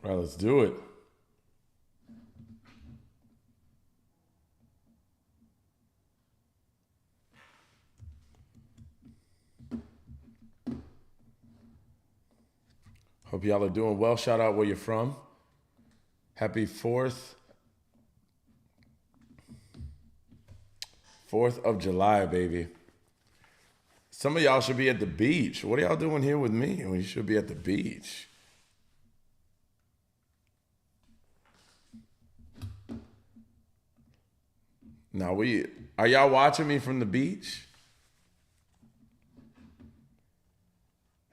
All right, let's do it. Hope y'all are doing well. Shout out where you're from. Happy 4th of July, baby. Some of y'all should be at the beach. What are y'all doing here with me? We should be at the beach. Now are y'all watching me from the beach?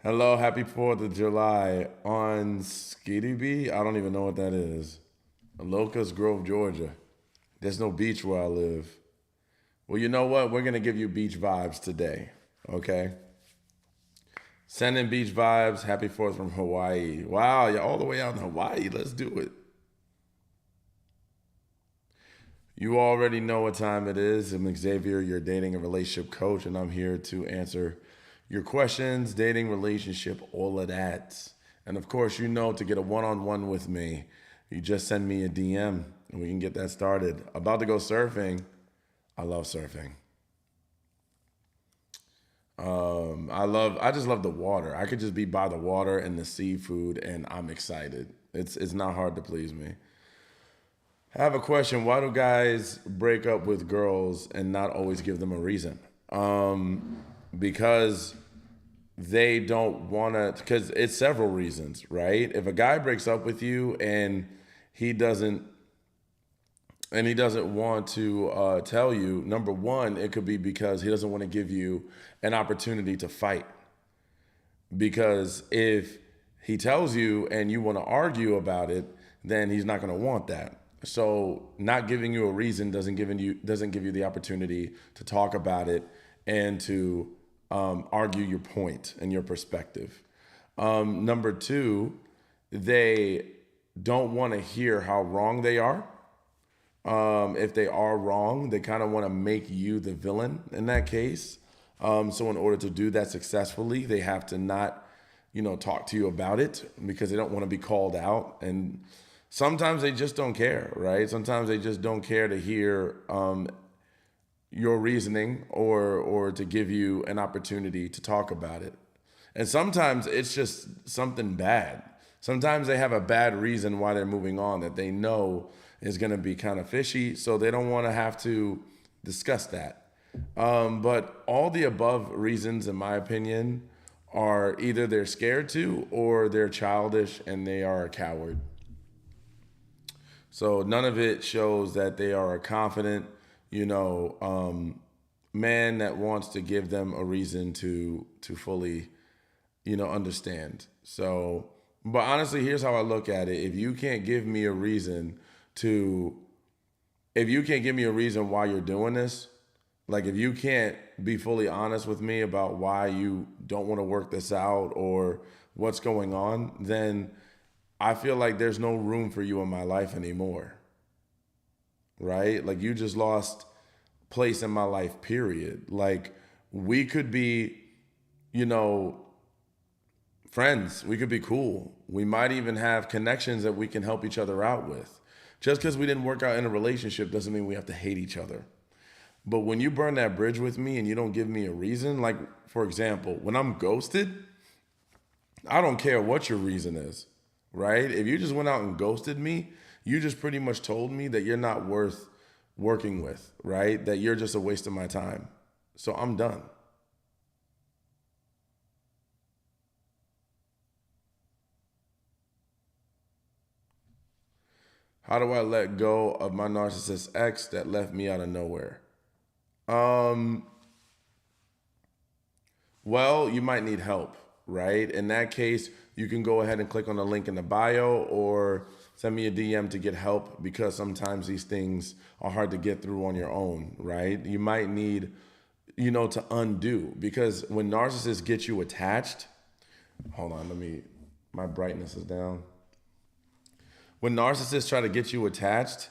Hello, happy 4th of July on Skitty Bee. I don't even know what that is. Locust Grove, Georgia. There's no beach where I live. Well, you know what? We're going to give you beach vibes today, okay? Sending beach vibes. Happy 4th from Hawaii. Wow, you're all the way out in Hawaii. Let's do it. You already know what time it is. I'm Xavier, your dating and relationship coach, and I'm here to answer your questions, dating, relationship, all of that. And of course, you know, to get a one-on-one with me, you just send me a DM and we can get that started. About to go surfing. I love surfing. I just love the water. I could just be by the water and the seafood and I'm excited. It's not hard to please me. I have a question. Why do guys break up with girls and not always give them a reason? Because they don't want to, because it's several reasons, right? If a guy breaks up with you and he doesn't want to tell you, number one, it could be because he doesn't want to give you an opportunity to fight. Because if he tells you and you want to argue about it, then he's not going to want that. So not giving you a reason doesn't give you the opportunity to talk about it and to argue your point and your perspective. Number two, they don't want to hear how wrong they are. If they are wrong, they kind of want to make you the villain in that case. So in order to do that successfully, they have to not, talk to you about it because they don't want to be called out. And sometimes they just don't care, right? Sometimes they just don't care to hear your reasoning or to give you an opportunity to talk about it. And sometimes it's just something bad. Sometimes they have a bad reason why they're moving on that they know is going to be kind of fishy, so they don't want to have to discuss that. But all the above reasons, in my opinion, are either they're scared to or they're childish and they are a coward. So none of it shows that they are a confident, man that wants to give them a reason to fully, understand. So, but honestly, here's how I look at it. If you can't give me a reason why you're doing this, like if you can't be fully honest with me about why you don't want to work this out or what's going on, then I feel like there's no room for you in my life anymore. Right? Like you just lost place in my life, period. Like we could be, friends. We could be cool. We might even have connections that we can help each other out with. Just because we didn't work out in a relationship doesn't mean we have to hate each other. But when you burn that bridge with me and you don't give me a reason, like for example, when I'm ghosted, I don't care what your reason is, right? If you just went out and ghosted me, you just pretty much told me that you're not worth working with, right? That you're just a waste of my time. So I'm done. How do I let go of my narcissist ex that left me out of nowhere? Um, well, you might need help, right? In that case, you can go ahead and click on the link in the bio or send me a DM to get help because sometimes these things are hard to get through on your own, right? You might need, to undo because when narcissists get you attached, hold on, my brightness is down. When narcissists try to get you attached,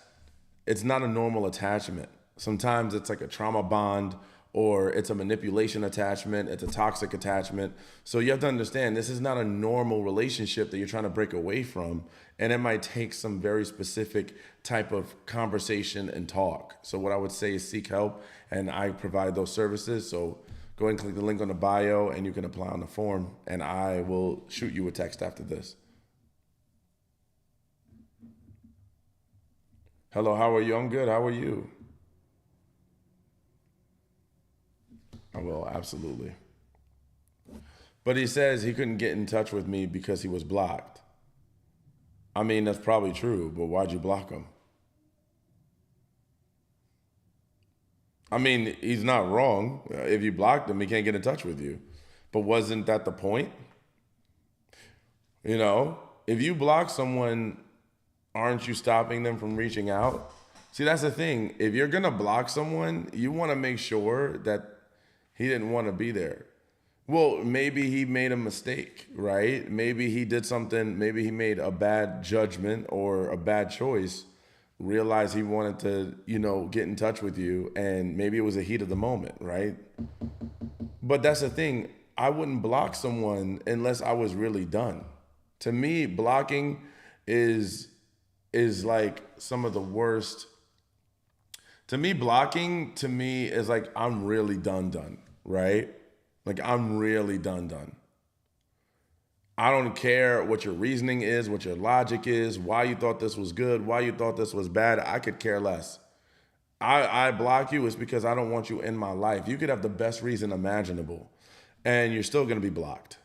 it's not a normal attachment. Sometimes it's like a trauma bond or it's a manipulation attachment, it's a toxic attachment. So you have to understand this is not a normal relationship that you're trying to break away from. And it might take some very specific type of conversation and talk. So what I would say is seek help, and I provide those services. So go ahead and click the link on the bio and you can apply on the form, and I will shoot you a text after this. Hello, how are you? I'm good. How are you? I will, absolutely. But he says he couldn't get in touch with me because he was blocked. I mean, that's probably true, but why'd you block him? I mean, he's not wrong. If you blocked him, he can't get in touch with you. But wasn't that the point? You know, if you block someone, aren't you stopping them from reaching out? See, that's the thing. If you're going to block someone, you want to make sure that he didn't want to be there. Well, maybe he made a mistake, right? Maybe he did something, maybe he made a bad judgment or a bad choice, realized he wanted to, get in touch with you, and maybe it was a heat of the moment, right? But that's the thing. I wouldn't block someone unless I was really done. To me, blocking is like some of the worst. To me, blocking is like I'm really done, right? Like I'm really done. I don't care what your reasoning is, what your logic is, why you thought this was good, why you thought this was bad. I could care less. I block you is because I don't want you in my life. You could have the best reason imaginable, and you're still going to be blocked.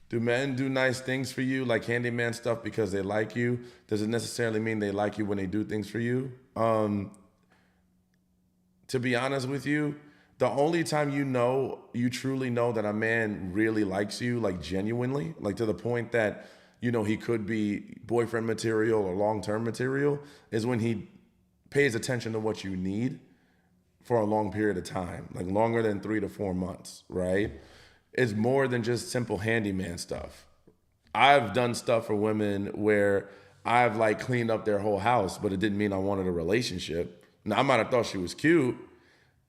Do men do nice things for you, like handyman stuff, because they like you? Does it necessarily mean they like you when they do things for you? To be honest with you, the only time you truly know that a man really likes you, like genuinely, like to the point that, he could be boyfriend material or long-term material, is when he pays attention to what you need for a long period of time, like longer than 3 to 4 months, right? It's more than just simple handyman stuff. I've done stuff for women where I've like cleaned up their whole house, but it didn't mean I wanted a relationship. Now, I might have thought she was cute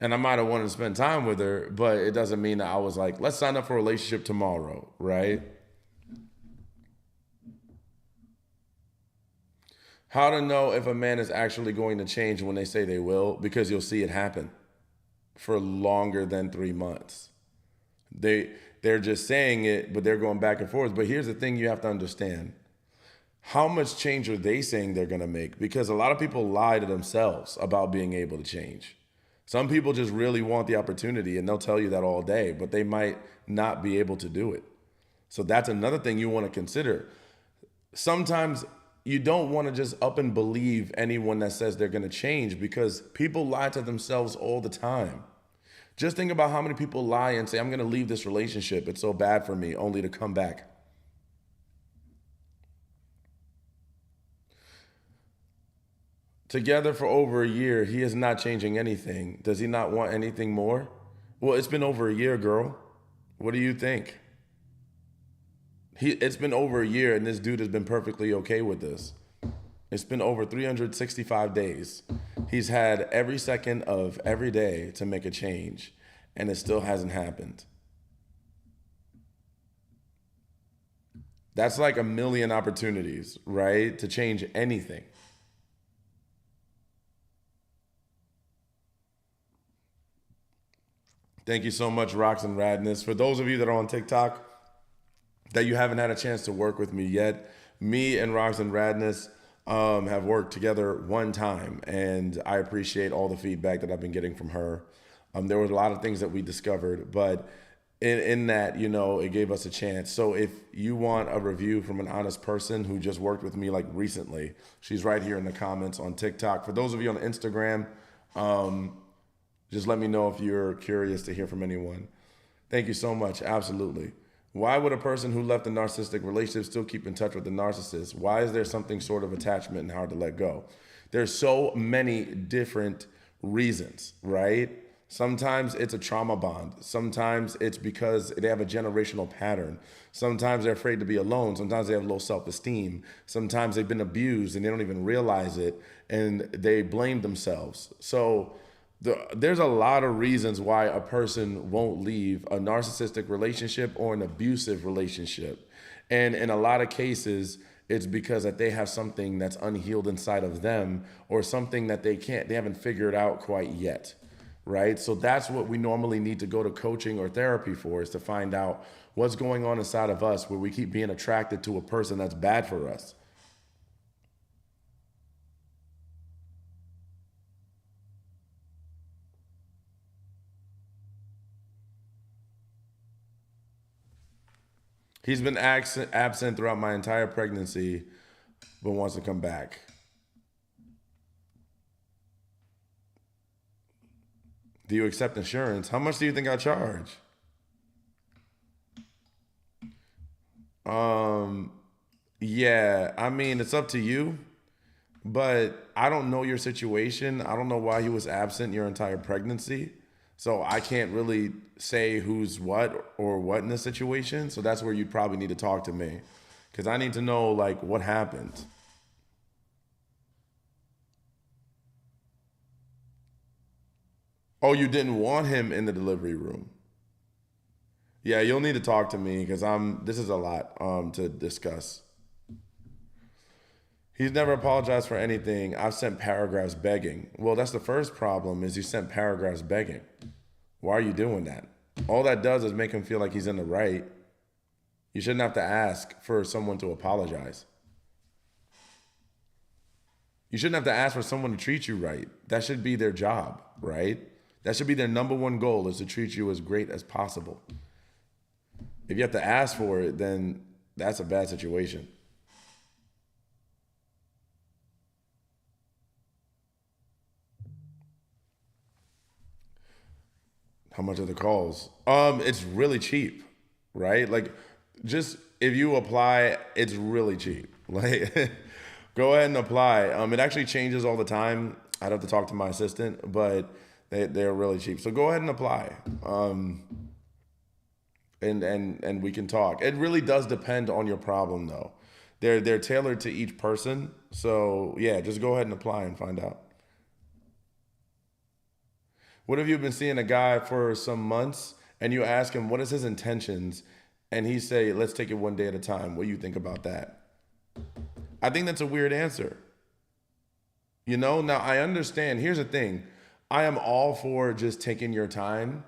and I might have wanted to spend time with her, but it doesn't mean that I was like, let's sign up for a relationship tomorrow, right? How to know if a man is actually going to change when they say they will? Because you'll see it happen for longer than 3 months. They're just saying it, but they're going back and forth. But here's the thing you have to understand. How much change are they saying they're going to make? Because a lot of people lie to themselves about being able to change. Some people just really want the opportunity, and they'll tell you that all day, but they might not be able to do it. So that's another thing you want to consider. Sometimes you don't want to just up and believe anyone that says they're going to change, because people lie to themselves all the time. Just think about how many people lie and say, I'm going to leave this relationship, it's so bad for me, only to come back. Together for over a year, he is not changing anything. Does he not want anything more? Well, it's been over a year, girl. What do you think? It's been over a year, and this dude has been perfectly okay with this. It's been over 365 days. He's had every second of every day to make a change, and it still hasn't happened. That's like a million opportunities, right? To change anything. Thank you so much, Rocks and Radness. For those of you that are on TikTok that you haven't had a chance to work with me yet, me and Rocks and Radness have worked together one time, and I appreciate all the feedback that I've been getting from her. There were a lot of things that we discovered, but in that, it gave us a chance. So if you want a review from an honest person who just worked with me like recently, she's right here in the comments on TikTok. For those of you on Instagram, just let me know if you're curious to hear from anyone. Thank you so much. Absolutely. Why would a person who left a narcissistic relationship still keep in touch with the narcissist? Why is there something sort of attachment and hard to let go? There's so many different reasons, right? Sometimes it's a trauma bond. Sometimes it's because they have a generational pattern. Sometimes they're afraid to be alone. Sometimes they have low self esteem. Sometimes they've been abused and they don't even realize it and they blame themselves. So there's a lot of reasons why a person won't leave a narcissistic relationship or an abusive relationship. And in a lot of cases, it's because that they have something that's unhealed inside of them or something that they haven't figured out quite yet, right? So that's what we normally need to go to coaching or therapy for, is to find out what's going on inside of us where we keep being attracted to a person that's bad for us. He's been absent throughout my entire pregnancy, but wants to come back. Do you accept insurance? How much do you think I charge? Um, yeah, I mean, it's up to you, but I don't know your situation. I don't know why he was absent your entire pregnancy. So I can't really say who's what or what in this situation. So that's where you'd probably need to talk to me because I need to know like what happened. Oh, you didn't want him in the delivery room. Yeah, you'll need to talk to me because this is a lot to discuss. He's never apologized for anything. I've sent paragraphs begging. Well, that's the first problem is you sent paragraphs begging. Why are you doing that? All that does is make him feel like he's in the right. You shouldn't have to ask for someone to apologize. You shouldn't have to ask for someone to treat you right. That should be their job, right? That should be their number one goal, is to treat you as great as possible. If you have to ask for it, then that's a bad situation. How much are the calls? It's really cheap, right? Like, just if you apply, it's really cheap. Like, go ahead and apply. It actually changes all the time. I'd have to talk to my assistant, but they're really cheap. So go ahead and apply. And we can talk. It really does depend on your problem, though. They're tailored to each person. So yeah, just go ahead and apply and find out. What if you've been seeing a guy for some months and you ask him what is his intentions, and he say, "Let's take it one day at a time." What do you think about that? I think that's a weird answer. Now I understand. Here's the thing. I am all for just taking your time,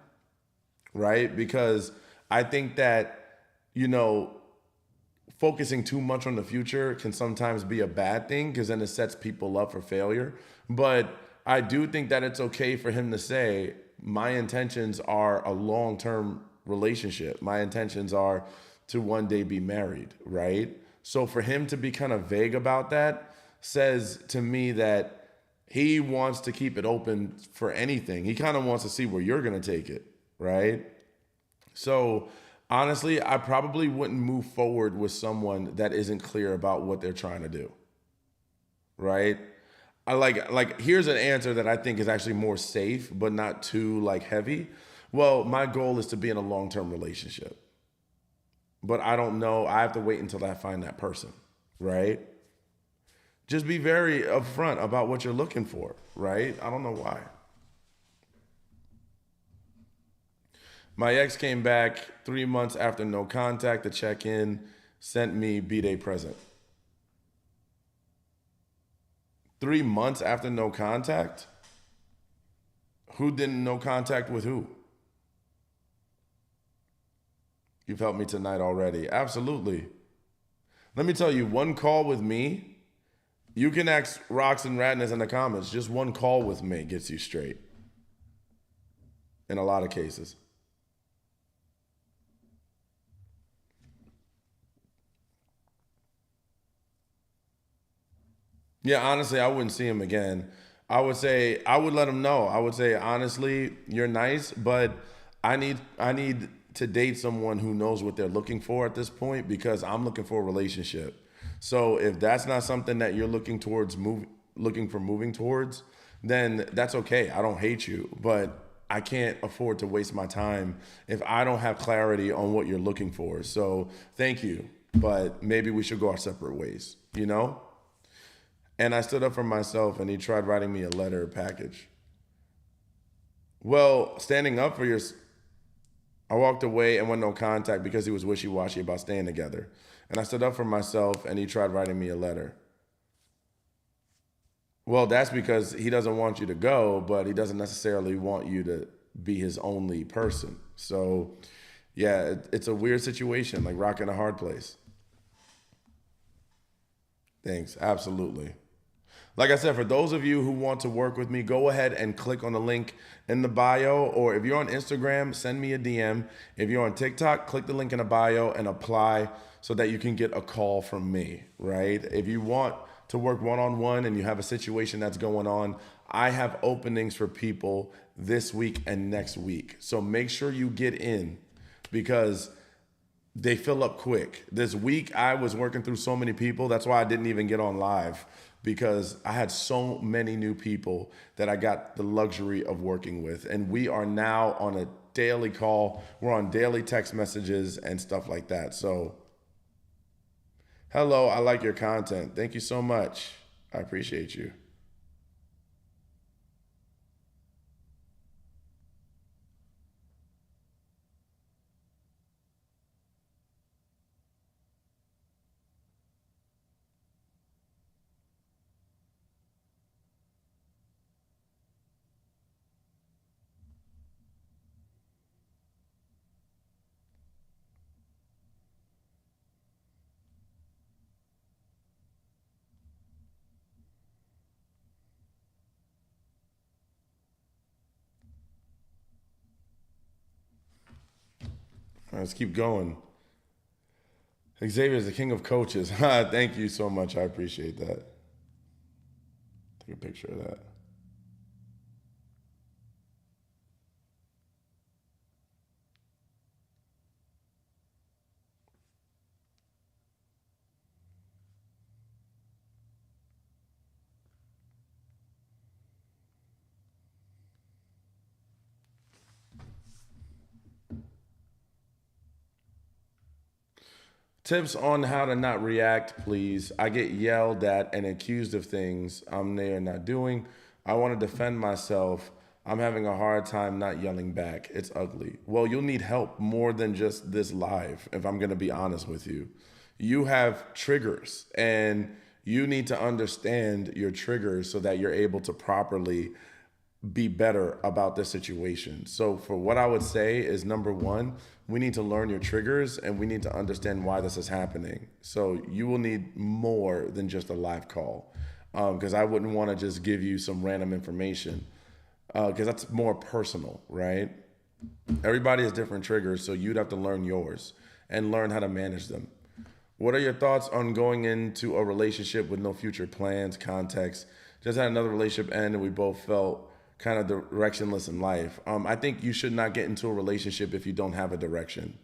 right? Because I think that, you know, focusing too much on the future can sometimes be a bad thing because then it sets people up for failure. But I do think that it's okay for him to say, my intentions are a long term relationship. My intentions are to one day be married, right? So for him to be kind of vague about that says to me that he wants to keep it open for anything. He kind of wants to see where you're going to take it, right? So honestly, I probably wouldn't move forward with someone that isn't clear about what they're trying to do, right? I like here's an answer that I think is actually more safe but not too like heavy. Well, my goal is to be in a long-term relationship. But I don't know, I have to wait until I find that person, right? Just be very upfront about what you're looking for, right? I don't know why. My ex came back 3 months after no contact to check in, sent me B-Day present. 3 months after no contact? Who didn't no contact with who? You've helped me tonight already. Absolutely. Let me tell you, one call with me, you can ask Rocks and Radness in the comments. Just one call with me gets you straight. In a lot of cases. Yeah, honestly, I wouldn't see him again. I would let him know. I would say, honestly, you're nice, but I need to date someone who knows what they're looking for at this point because I'm looking for a relationship. So if that's not something that you're looking for moving towards, then that's okay. I don't hate you, but I can't afford to waste my time if I don't have clarity on what you're looking for. So thank you, but maybe we should go our separate ways, you know? And I stood up for myself, and he tried writing me a letter package. Well, standing up for your, I walked away and went no contact because he was wishy-washy about staying together. And I stood up for myself, and he tried writing me a letter. Well, that's because he doesn't want you to go, but he doesn't necessarily want you to be his only person. So, yeah, it's a weird situation, like rocking a hard place. Thanks, absolutely. Like I said, for those of you who want to work with me, go ahead and click on the link in the bio. Or if you're on Instagram, send me a DM. If you're on TikTok, click the link in the bio and apply so that you can get a call from me, right? If you want to work one-on-one and you have a situation that's going on, I have openings for people this week and next week. So make sure you get in because they fill up quick. This week, I was working through so many people. That's why I didn't even get on live because I had so many new people that I got the luxury of working with. And we are now on a daily call. We're on daily text messages and stuff like that. So, hello, I like your content. Thank you so much. I appreciate you. Let's keep going. Xavier is the king of coaches. Thank you so much. I appreciate that. Take a picture of that. Tips on how to not react, please. I get yelled at and accused of things I'm there not doing. I want to defend myself. I'm having a hard time not yelling back. It's ugly. Well, you'll need help more than just this live, if I'm going to be honest with you. You have triggers, and you need to understand your triggers so that you're able to properly be better about this situation. So, for what I would say is number one, we need to learn your triggers and we need to understand why this is happening. So, you will need more than just a live call because I wouldn't want to just give you some random information because that's more personal, right? Everybody has different triggers, so you'd have to learn yours and learn how to manage them. What are your thoughts on going into a relationship with no future plans, context? Just had another relationship end and we both felt kind of directionless in life. I think you should not get into a relationship if you don't have a direction.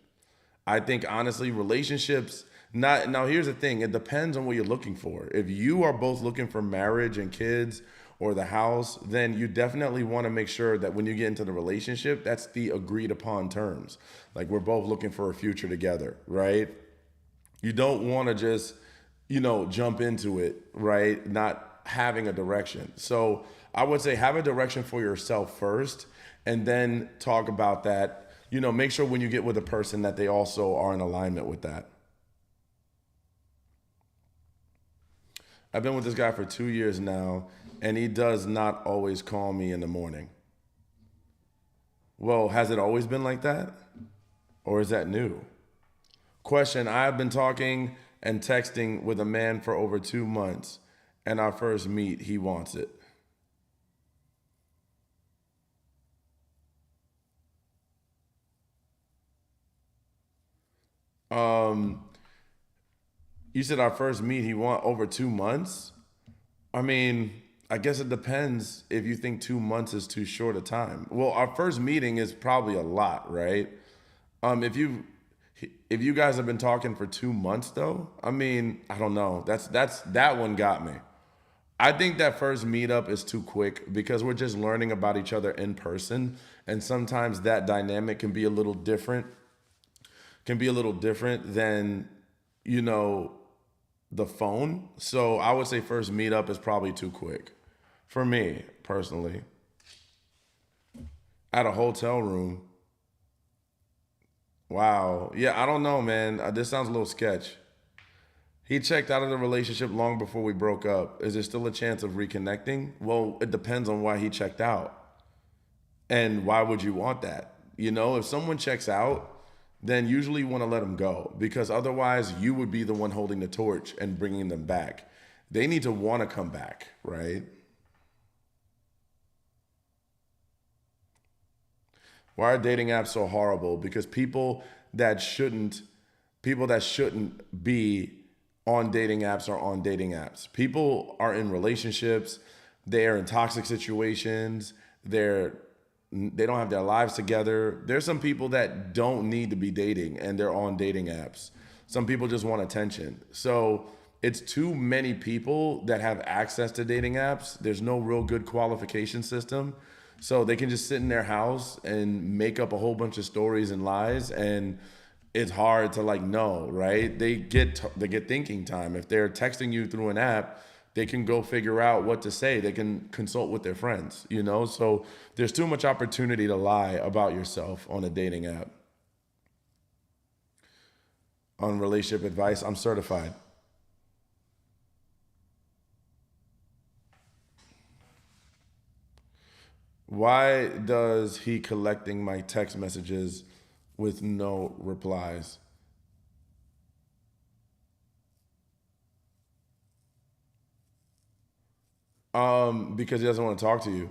I think honestly, relationships not now here's the thing, it depends on what you're looking for. If you are both looking for marriage and kids or the house, then you definitely want to make sure that when you get into the relationship, that's the agreed upon terms. Like we're both looking for a future together, right? You don't want to just, jump into it, right? Not having a direction. So I would say have a direction for yourself first and then talk about that. Make sure when you get with a person that they also are in alignment with that. I've been with this guy for 2 years now, and he does not always call me in the morning. Well, has it always been like that? Or is that new? Question: I've been talking and texting with a man for over 2 months, and our first meet, he wants it. Um, you said our first meet, he want over 2 months? I mean, I guess it depends if you think 2 months is too short a time. Well, our first meeting is probably a lot, right? If you guys have been talking for 2 months though, I mean, I don't know. That one got me. I think that first meetup is too quick because we're just learning about each other in person. And sometimes that dynamic can be a little different than, you know, the phone. So I would say first meetup is probably too quick for me personally. At a hotel room. Wow. Yeah, I don't know, man. This sounds a little sketch. He checked out of the relationship long before we broke up. Is there still a chance of reconnecting? Well, it depends on why he checked out. And why would you want that? You know, if someone checks out, then usually you want to let them go because otherwise you would be the one holding the torch and bringing them back. They need to want to come back, right? Why are dating apps so horrible? Because that shouldn't people that shouldn't be on dating apps are on dating apps. People are in relationships, they are in toxic situations, they don't have their lives together. There's some people that don't need to be dating and they're on dating apps. Some people just want attention. So it's too many people that have access to dating apps. There's no real good qualification system. So they can just sit in their house and make up a whole bunch of stories and lies, and it's hard to like know, right? They get thinking time. If they're texting you through an app, they can go figure out what to say. They can consult with their friends, you know? So there's too much opportunity to lie about yourself on a dating app. On relationship advice, I'm certified. Why does he collecting my text messages with no replies? Because he doesn't want to talk to you.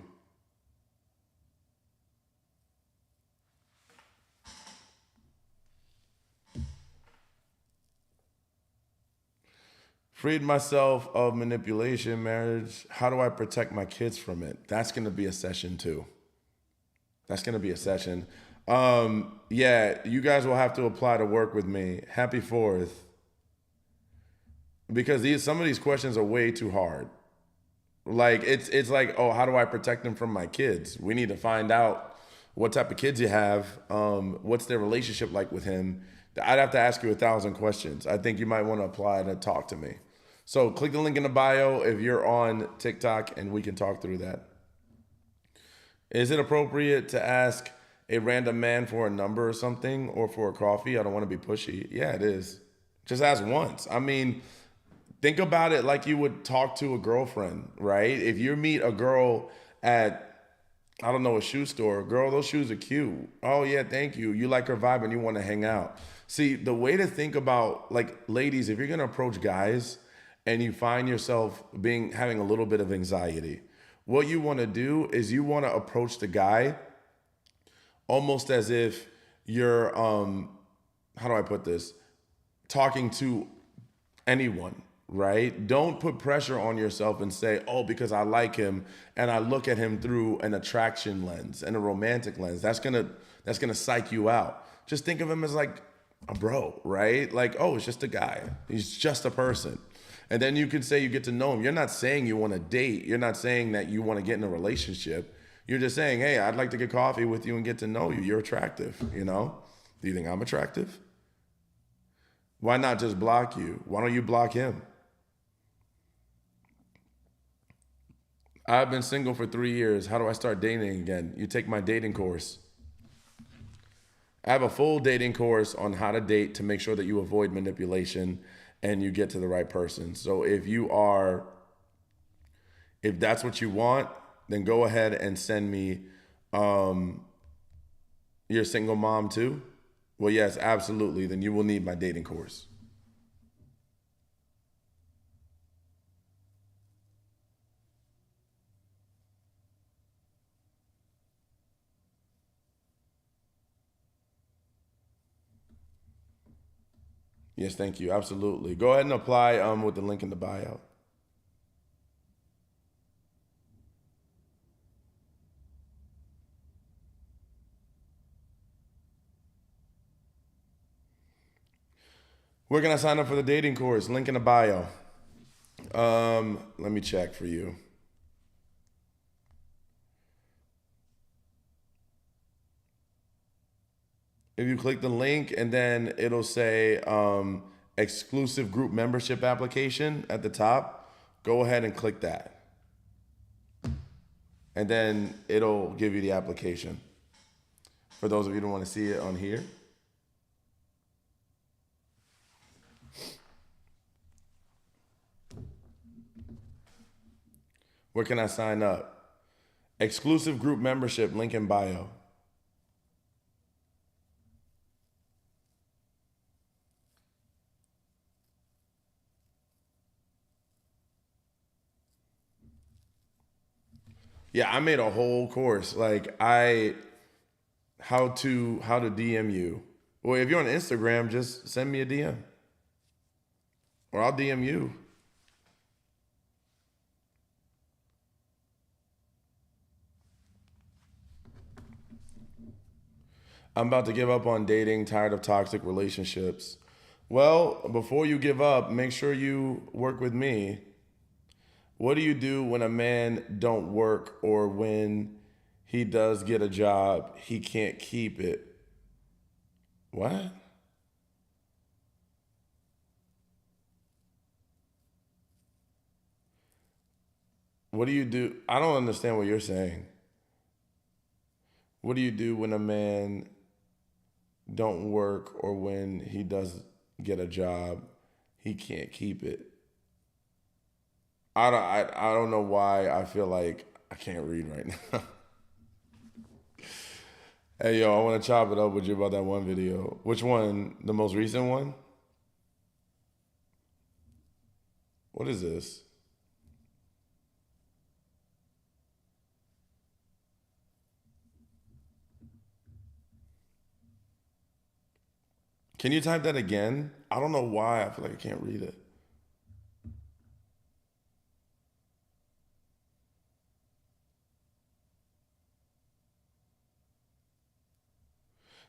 Freed myself of manipulation, marriage. How do I protect my kids from it? That's gonna be a session too. That's gonna be a session. Yeah, you guys will have to apply to work with me. Happy Fourth, because some of these questions are way too hard. Like it's like, oh, how do I protect them from my kids? We need to find out what type of kids you have. What's their relationship like with him? I'd have to ask you 1,000 questions. I think you might want to apply to talk to me. So click the link in the bio if you're on TikTok, and we can talk through that. Is it appropriate to ask a random man for a number or something or for a coffee? I don't want to be pushy. Yeah, it is. Just ask once. I mean, think about it like you would talk to a girlfriend, right? If you meet a girl at, I don't know, a shoe store, girl, those shoes are cute. Oh, yeah, thank you. You like her vibe and you want to hang out. See, the way to think about, like, ladies, if you're going to approach guys and you find yourself having a little bit of anxiety, what you want to do is you want to approach the guy almost as if you're, how do I put this? Talking to anyone, right? Don't put pressure on yourself and say, oh, because I like him and I look at him through an attraction lens and a romantic lens. That's gonna psych you out. Just think of him as like a bro, right? Like, oh, it's just a guy. He's just a person. And then you can say you get to know him. You're not saying you want to date. You're not saying that you want to get in a relationship. You're just saying, hey, I'd like to get coffee with you and get to know you. You're attractive, you know? Do you think I'm attractive? Why not just block you? Why don't you block him? I've been single for 3 years. How do I start dating again? You take my dating course. I have a full dating course on how to date to make sure that you avoid manipulation and you get to the right person. So if that's what you want, then go ahead and send me um, your single mom too. Well, yes, absolutely. Then you will need my dating course. Yes, thank you. Absolutely. Go ahead and apply with the link in the bio. Where can I sign up for the dating course? Link in the bio. Let me check for you. If you click the link and then it'll say exclusive group membership application at the top, go ahead and click that. And then it'll give you the application. For those of you who don't want to see it on here. Where can I sign up? Exclusive group membership, link in bio. Yeah, I made a whole course. Like how to DM you. Well, if you're on Instagram, just send me a DM. Or I'll DM you. I'm about to give up on dating, tired of toxic relationships. Well, before you give up, make sure you work with me. What do you do when a man don't work or when he does get a job, he can't keep it? What? What do you do? I don't understand what you're saying. What do you do when a man don't work or when he does get a job, he can't keep it? I don't know why I feel like I can't read right now. Hey yo, I want to chop it up with you about that one video. Which one? The most recent one? What is this? Can you type that again? I don't know why I feel like I can't read it.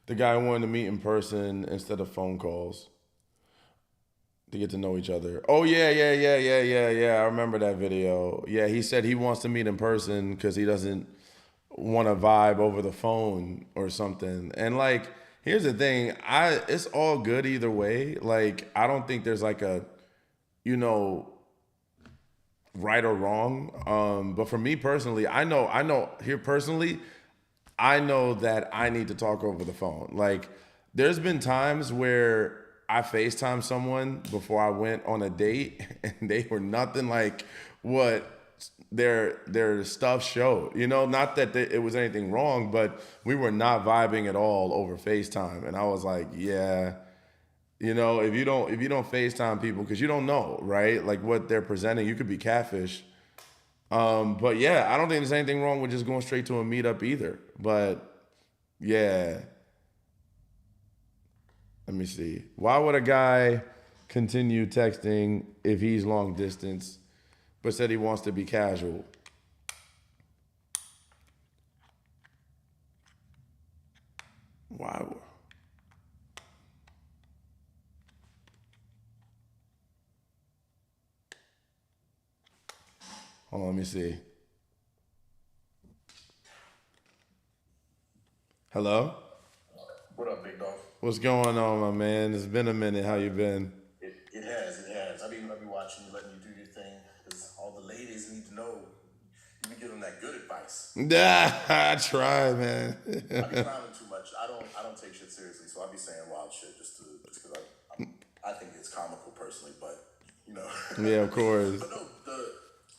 The guy wanted to meet in person instead of phone calls to get to know each other. Oh yeah. I remember that video. Yeah, he said he wants to meet in person because he doesn't want to vibe over the phone or something. And like, here's the thing, it's all good either way. Like, I don't think there's like a, you know, right or wrong. But for me personally, I know here personally, I know that I need to talk over the phone. Like, there's been times where I FaceTime someone before I went on a date, and they were nothing like what their stuff showed. You know, not that it was anything wrong, but we were not vibing at all over FaceTime, and I was like, yeah. You know, if you don't FaceTime people because you don't know, right? Like what they're presenting, you could be catfish. But yeah, I don't think there's anything wrong with just going straight to a meetup either. But yeah, let me see. Why would a guy continue texting if he's long distance, but said he wants to be casual? Why? Hold on, let me see. Hello? What up, big dog? What's going on, my man? It's been a minute. How you been? It has, it has. I be watching you, letting you do your thing, because all the ladies need to know. You be giving them that good advice. I try, man. I be clowning too much. I don't take shit seriously, so I be saying wild shit just because I think it's comical personally, but you know. Yeah, of course. But no,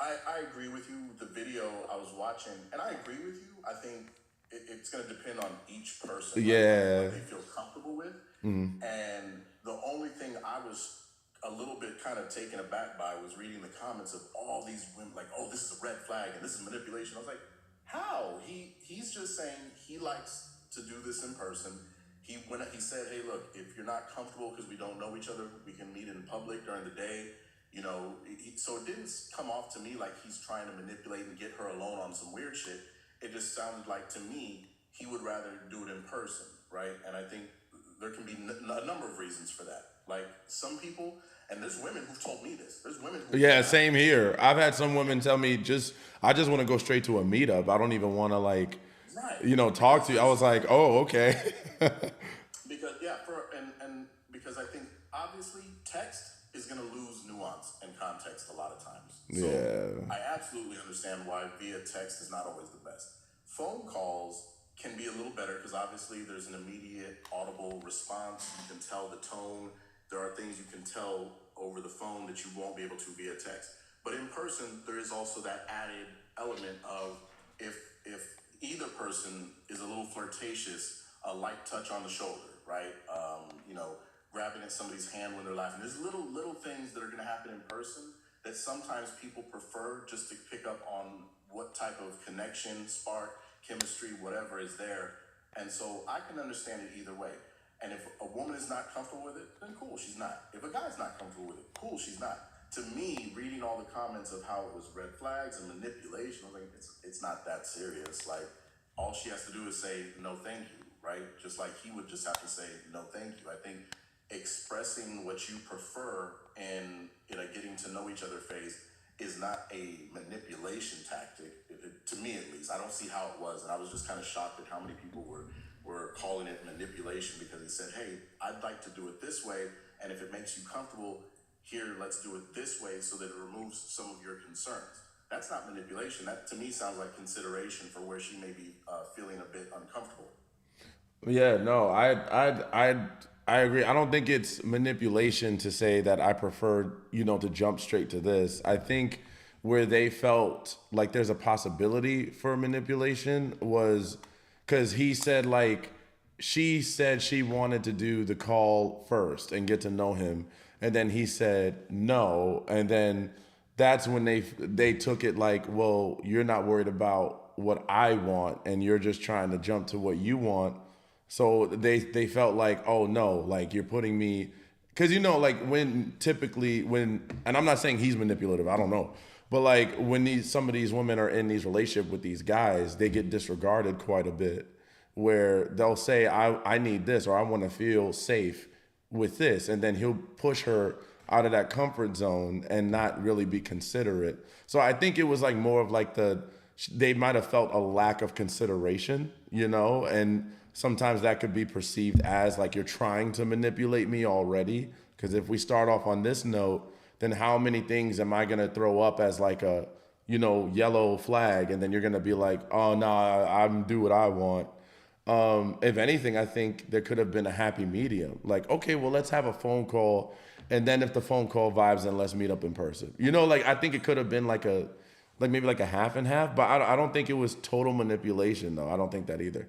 I agree with you. The video I was watching, and I agree with you. I think it's going to depend on each person, like Yeah. what they feel comfortable with. And the only thing I was a little bit kind of taken aback by was reading the comments of all these women, like, "Oh, this is a red flag and this is manipulation." I was like, "How? He's just saying he likes to do this in person." He said, "Hey, look, if you're not comfortable because we don't know each other, we can meet in public during the day." You know, so it didn't come off to me like he's trying to manipulate and get her alone on some weird shit. It just sounded like to me he would rather do it in person, right? And I think there can be a number of reasons for that. Like some people, And there's women who've told me this. There's women who Yeah, same here. I've had some women tell me I just want to go straight to a meetup. I don't even want to like, right talk to you. I was like, oh, okay. because because I think obviously text is going to lose nuance and context a lot of times. So Yeah. I absolutely understand why via text is not always the best. Phone calls can be a little better because obviously there's an immediate audible response. You can tell the tone. There are things you can tell over the phone that you won't be able to via text. But in person, there is also that added element of if either person is a little flirtatious, a light touch on the shoulder, right? Grabbing at somebody's hand when they're laughing. There's little things that are going to happen in person that sometimes people prefer just to pick up on what type of connection, spark, chemistry, whatever is there. And so I can understand it either way. And if a woman is not comfortable with it, then cool, she's not. If a guy's not comfortable with it, cool, she's not. To me, reading all the comments of how it was red flags and manipulation, I was like, it's not that serious. Like, all she has to do is say, no, thank you, right? Just like he would just have to say, no, thank you. I think expressing what you prefer in a getting to know each other phase is not a manipulation tactic, to me at least. I don't see how it was, and I was just kind of shocked at how many people were calling it manipulation because he said, hey, I'd like to do it this way, and if it makes you comfortable, here, let's do it this way so that it removes some of your concerns. That's not manipulation. That, to me, sounds like consideration for where she may be feeling a bit uncomfortable. Yeah, no, I agree. I don't think it's manipulation to say that I prefer, to jump straight to this. I think where they felt like there's a possibility for manipulation was because he said like she said she wanted to do the call first and get to know him, and then he said no, and then that's when they took it like, well, you're not worried about what I want, and you're just trying to jump to what you want. So they felt like, oh no, like you're putting me, because like and I'm not saying he's manipulative, I don't know, but like when some of these women are in these relationships with these guys, they get disregarded quite a bit, where they'll say, I need this, or I want to feel safe with this, and then he'll push her out of that comfort zone and not really be considerate. So I think it was like more of like they might have felt a lack of consideration, and sometimes that could be perceived as like you're trying to manipulate me already. Because if we start off on this note, then how many things am I gonna throw up as like a, yellow flag, and then you're gonna be like, oh no, I'm do what I want. If anything, I think there could have been a happy medium. Like, okay, well, let's have a phone call, and then if the phone call vibes, then let's meet up in person. Like I think it could have been like maybe like a half and half, but I don't think it was total manipulation though. I don't think that either.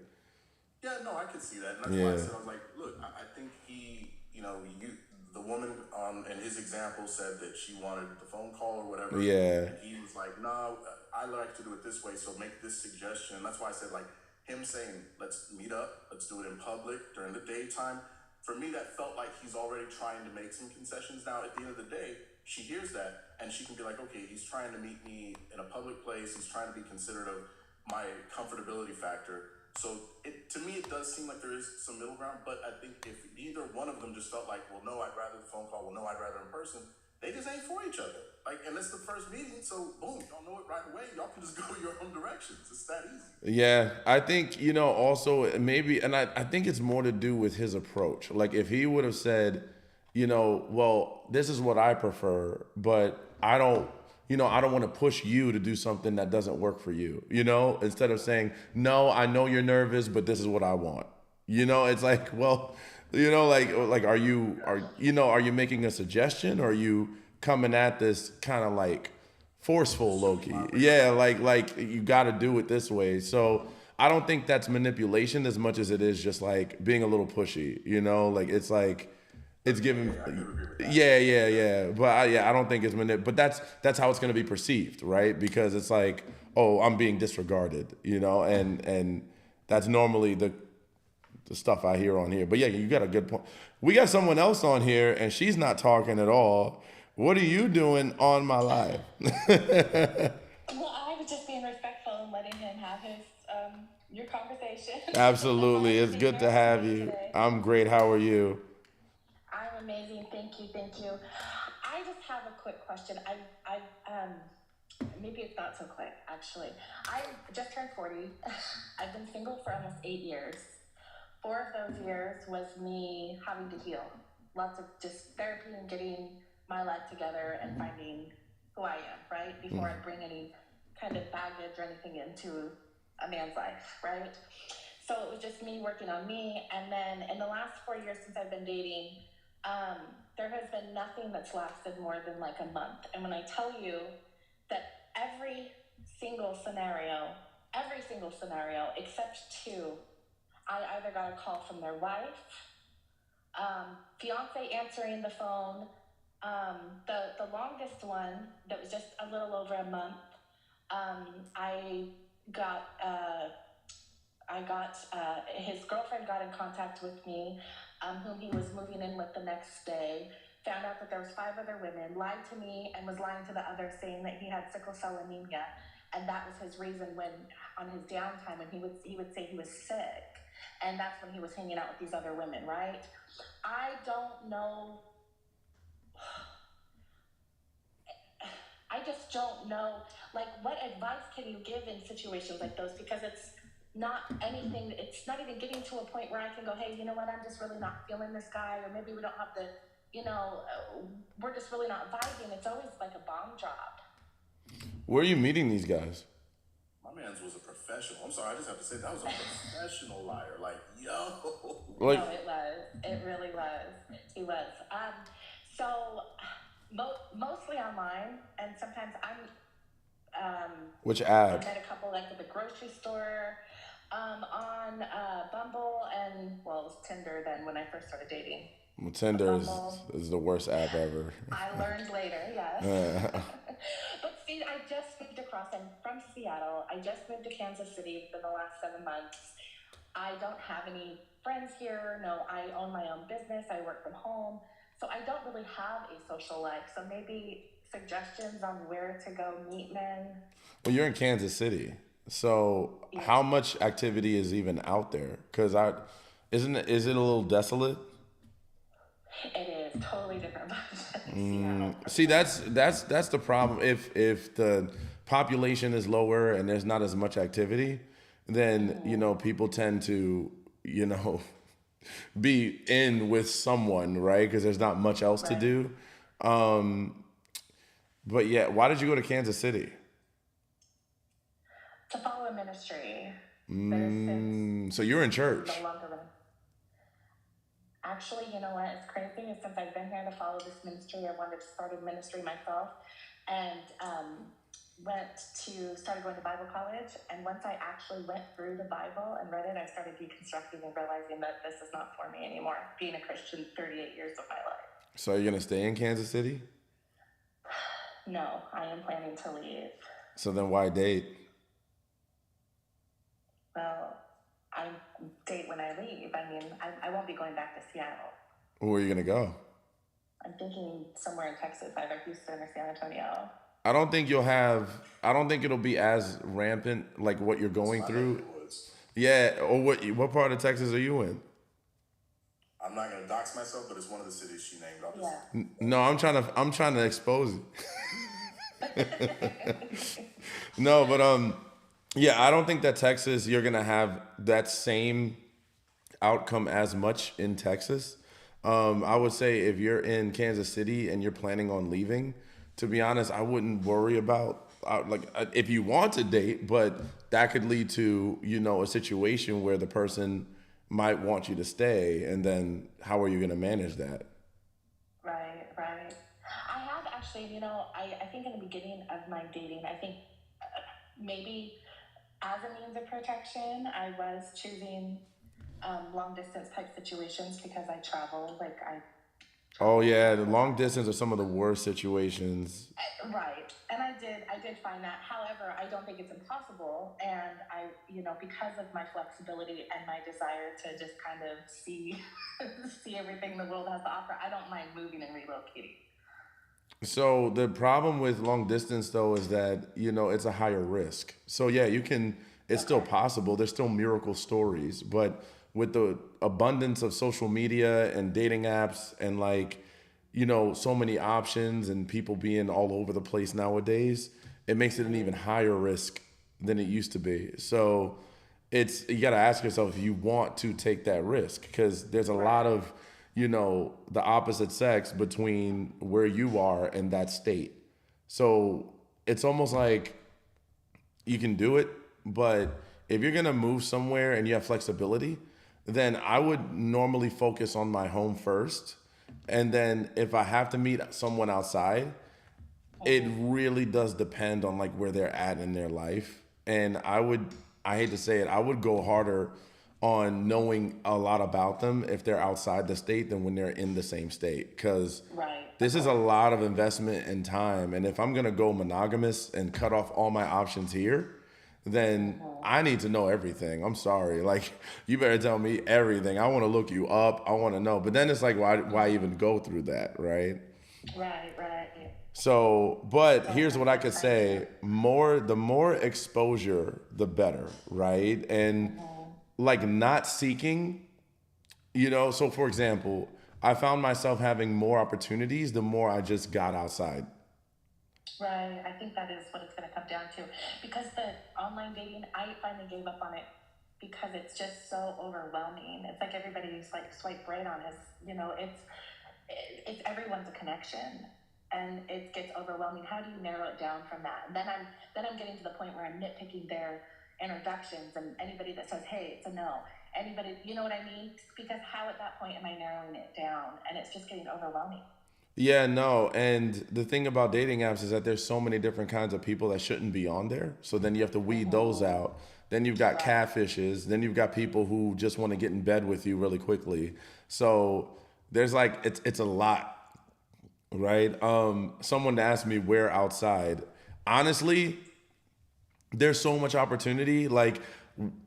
Yeah, no, I can see that. And that's why I said, I was like, look, I think the woman in his example said that she wanted the phone call or whatever. Yeah. And he was like, no, I like to do it this way, so make this suggestion. And that's why I said, like, him saying, let's meet up, let's do it in public during the daytime. For me, that felt like he's already trying to make some concessions. Now, at the end of the day, she hears that, and she can be like, okay, he's trying to meet me in a public place. He's trying to be considerate of my comfortability factor. So to me, it does seem like there is some middle ground, but I think if either one of them just felt like, well, no, I'd rather the phone call, well, no, I'd rather in person, they just ain't for each other. Like, and it's the first meeting, so boom, y'all know it right away. Y'all can just go your own directions. It's that easy. Yeah, I think, also maybe, and I think it's more to do with his approach. Like if he would have said, well, this is what I prefer, but I don't want to push you to do something that doesn't work for you, instead of saying, no, I know you're nervous, but this is what I want. It's like, well, like, are you making a suggestion, or are you coming at this kind of like forceful, low-key? Yeah, like you got to do it this way. So I don't think that's manipulation as much as it is just like being a little pushy, like it's like, it's giving, yeah. But I don't think it's but that's how it's going to be perceived, right? Because it's like, oh, I'm being disregarded, and that's normally the stuff I hear on here. But yeah, you got a good point. We got someone else on here, and she's not talking at all. What are you doing on my live? Well, I was just being respectful and letting him have his your conversation. Absolutely, it's good to have you. I'm great. How are you? I'm amazing. Thank you. I just have a quick question. Maybe it's not so quick, actually. I just turned 40. I've been single for almost 8 years. 4 of those years was me having to heal. Lots of just therapy and getting my life together and finding who I am, right? Before I bring any kind of baggage or anything into a man's life, right? So it was just me working on me. And then in the last 4 years since I've been dating, there has been nothing that's lasted more than like a month. And when I tell you that every single scenario except 2, I either got a call from their wife, fiance answering the phone. The longest one that was just a little over a month. I got his girlfriend got in contact with me, whom he was moving in with the next day. Found out that there was 5 other women, lied to me and was lying to the others, saying that he had sickle cell anemia, and that was his reason when on his downtime when he would say he was sick, and that's when he was hanging out with these other women, right? I don't know. I just don't know, like, what advice can you give in situations like those? Because it's not even getting to a point where I can go, hey, you know what, I'm just really not feeling this guy, or maybe we don't have the, we're just really not vibing. It's always like a bomb drop. Where are you meeting these guys? My man's was a professional. I'm sorry, I just have to say that was a professional liar. Like, yo. No, it was. It really was. He was. So mostly online, and sometimes Which I app? met a couple like at the grocery store, on Bumble, and it was Tinder then when I first started dating. Well, Tinder is the worst app ever. I learned later, yes. But see, I just moved across. I'm from Seattle. I just moved to Kansas City within the last 7 months. I don't have any friends here. No, I own my own business. I work from home. So I don't really have a social life. So maybe suggestions on where to go meet men. Well, you're in Kansas City, so how much activity is even out there? Because is it a little desolate? It is totally different vibes. See, that's the problem. If the population is lower and there's not as much activity, then people tend to be in with someone, right? Because there's not much else to do. But yeah, why did you go to Kansas City? To follow a ministry. That is since So you're in church. no longer running. Actually, you know what? It's crazy. Since I've been here to follow this ministry, I wanted to start a ministry myself, and started going to Bible college. And once I actually went through the Bible and read it, I started deconstructing and realizing that this is not for me anymore. Being a Christian 38 years of my life. So you're gonna stay in Kansas City? No, I am planning to leave. So then why date? Well, I date when I leave. I mean, I won't be going back to Seattle. Where are you gonna go? I'm thinking somewhere in Texas, either Houston or San Antonio. I don't think it'll be as rampant like what you're going through. Yeah, or what part of Texas are you in? I'm not gonna dox myself, but it's one of the cities she named. I'll just No, I'm trying to expose it. No, but yeah, I don't think that Texas you're gonna have that same outcome as much in Texas. I would say if you're in Kansas City and you're planning on leaving, to be honest, I wouldn't worry about if you want to date, but that could lead to a situation where the person might want you to stay, and then how are you going to manage that? Right. I have actually, I think in the beginning of my dating, I think maybe as a means of protection, I was choosing long distance type situations because I travel. Oh yeah, the long distance are some of the worst situations. Right, and I did find that. However, I don't think it's impossible, and I, because of my flexibility and my desire to just kind of see everything the world has to offer, I don't mind moving and relocating. So the problem with long distance though is that it's a higher risk. So yeah, it's still possible. There's still miracle stories, but with the abundance of social media and dating apps and so many options and people being all over the place nowadays, it makes it an even higher risk than it used to be. So you got to ask yourself if you want to take that risk, because there's a lot of, the opposite sex between where you are and that state. So it's almost like you can do it, but if you're going to move somewhere and you have flexibility, then I would normally focus on my home first. And then if I have to meet someone outside, it really does depend on like where they're at in their life. And I hate to say it, I would go harder on knowing a lot about them if they're outside the state than when they're in the same state. Because this is a lot of investment and time. And if I'm going to go monogamous and cut off all my options here, then I need to know everything. I'm sorry. Like, you better tell me everything. I want to look you up. I want to know. But then it's like, why even go through that, right? Right. So, but here's what I could say. The more exposure, the better, right? And like not seeking, so for example, I found myself having more opportunities the more I just got outside. Right. I think that is what it's going to come down to. Because the online dating, I finally gave up on it because it's just so overwhelming. It's like everybody's like swipe right on us. It's everyone's a connection, and it gets overwhelming. How do you narrow it down from that? And then I'm getting to the point where I'm nitpicking their introductions, and anybody that says, hey, it's a no. Anybody, you know what I mean? Because how at that point am I narrowing it down? And it's just getting overwhelming. Yeah, no. And the thing about dating apps is that there's so many different kinds of people that shouldn't be on there. So then you have to weed those out. Then you've got catfishes. Then you've got people who just want to get in bed with you really quickly. So there's like, it's a lot, right? Someone asked me where outside. Honestly, there's so much opportunity. Like,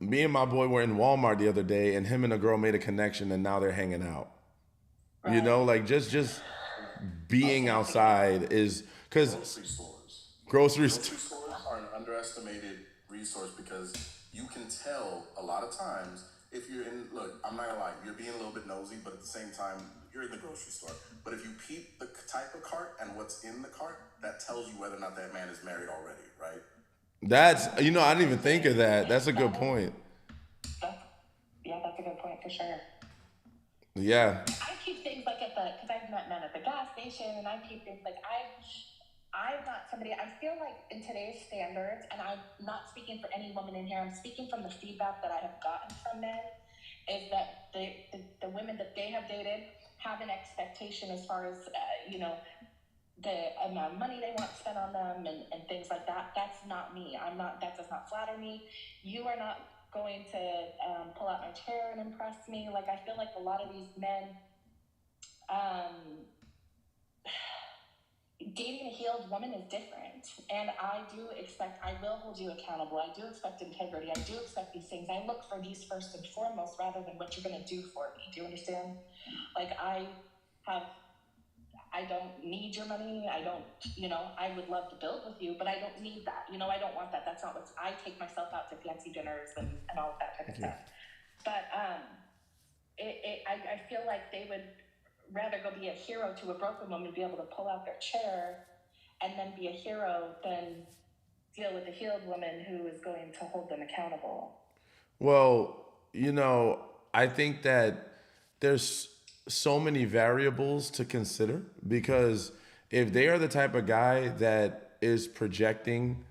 me and my boy were in Walmart the other day, and him and a girl made a connection, and now they're hanging out. Right. Like just being outside is because Grocery stores are an underestimated resource, because you can tell a lot of times if you're in, look, I'm not gonna lie, you're being a little bit nosy, but at the same time, you're in the grocery store. But if you peep the type of cart and what's in the cart, that tells you whether or not that man is married already, right? that's, I didn't even think of that. That's a good point. That's a good point for sure. Yeah. I keep things like because I've met men at the gas station, and I keep things like I'm not somebody, I feel like in today's standards, and I'm not speaking for any woman in here, I'm speaking from the feedback that I have gotten from men, is that the women that they have dated have an expectation as far as, the amount of money they want to spend on them and things like that. That's not me. That does not flatter me. You are not going to pull out my chair and impress me. Like, I feel like a lot of these men, dating a healed woman is different. And I will hold you accountable. I do expect integrity. I do expect these things. I look for these first and foremost rather than what you're going to do for me. Do you understand? Like, I don't need your money. I don't, I would love to build with you, but I don't need that. I don't want that. That's not I take myself out to fancy dinners and all of that type of stuff. But I feel like they would rather go be a hero to a broken woman, be able to pull out their chair and then be a hero than deal with a healed woman who is going to hold them accountable. Well, I think that there's so many variables to consider, because if they are the type of guy that is projecting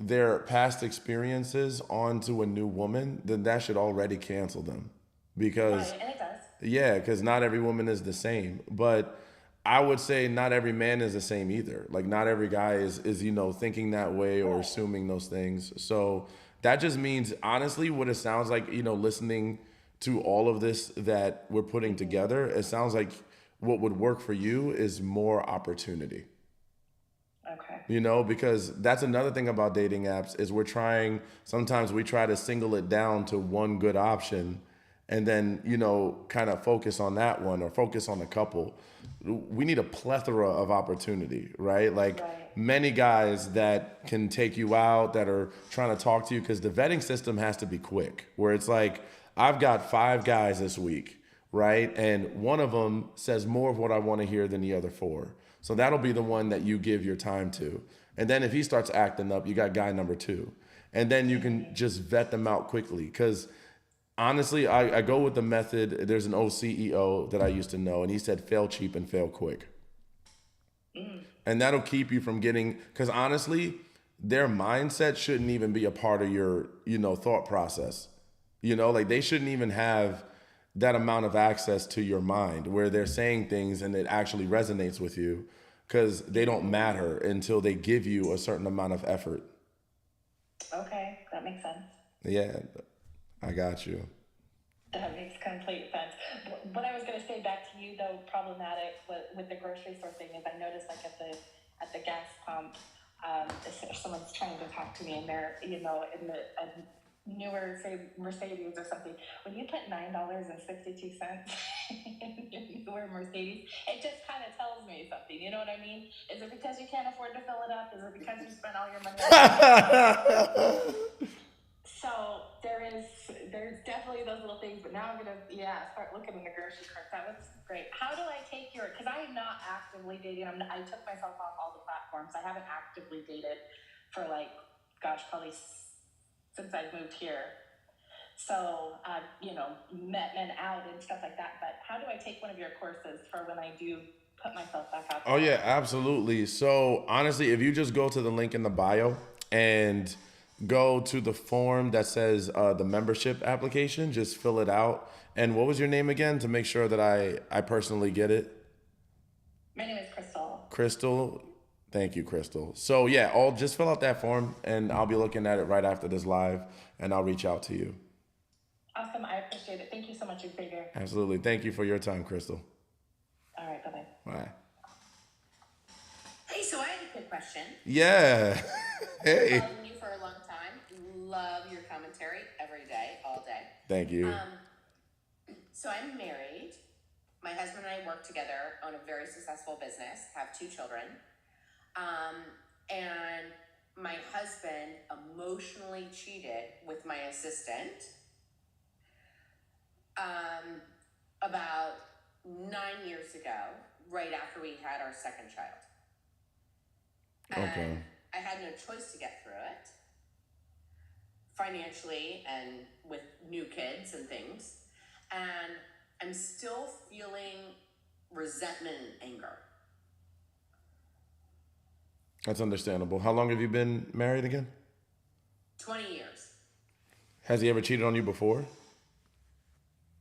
their past experiences onto a new woman, then that should already cancel them. Because Right, and it does. yeah, because not every woman is the same. But I would say not every man is the same either. Like, not every guy is thinking that way or assuming those things. So that just means, honestly, what it sounds like, listening to all of this that we're putting together, it sounds like what would work for you is more opportunity. Okay. Because that's another thing about dating apps is sometimes we try to single it down to one good option and then, kind of focus on that one or focus on a couple. We need a plethora of opportunity, right? Like, many guys that can take you out, that are trying to talk to you, because the vetting system has to be quick, where it's like, I've got 5 guys this week. right? And one of them says more of what I want to hear than the other four. So that'll be the one that you give your time to. And then if he starts acting up, you got guy number two. And then you can just vet them out quickly. Because honestly, I go with the method. There's an old CEO that I used to know, and he said, fail cheap and fail quick. And that'll keep you from getting, because honestly, their mindset shouldn't even be a part of your, thought process. Like they shouldn't even have that amount of access to your mind where they're saying things and it actually resonates with you, because they don't matter until they give you a certain amount of effort. Okay, that makes sense. Yeah, I got you. That makes complete sense. What I was going to say back to you, though, problematic with the grocery store thing is I noticed, like at the gas pump, if someone's trying to talk to me and they're in a newer, say, Mercedes or something. When you put $9.62 in your newer Mercedes, it just kind of tells me something. You know what I mean? Is it because you can't afford to fill it up? Is it because you spent all your money on it? So there's definitely those little things, but now I'm gonna start looking in the grocery cart. That was great. How do I take because I am not actively dating. I took myself off all the platforms. I haven't actively dated for probably since I moved here. So I've met men out and stuff like that. But how do I take one of your courses for when I do put myself back out there? Oh yeah, absolutely. So honestly, if you just go to the link in the bio and go to the form that says the membership application, just fill it out. And what was your name again, to make sure that I personally get it? My name is Crystal. Crystal. Thank you, Crystal. So yeah, I'll just fill out that form and I'll be looking at it right after this live and I'll reach out to you. Awesome. I appreciate it. Thank you so much, Xavier. Absolutely. Thank you for your time, Crystal. All right. Bye-bye. Bye. Hey, so I had a quick question. Yeah. Hey. Following you for a long time. Love your commentary every day, all day. Thank you. So I'm married. My husband and I work together on a very successful business, have 2 children. And my husband emotionally cheated with my assistant about 9 years ago, right after we had our second child. Okay. And I had no choice to get through it financially and with new kids and things. And I'm still feeling resentment and anger. That's understandable. How long have you been married again? 20 years. Has he ever cheated on you before?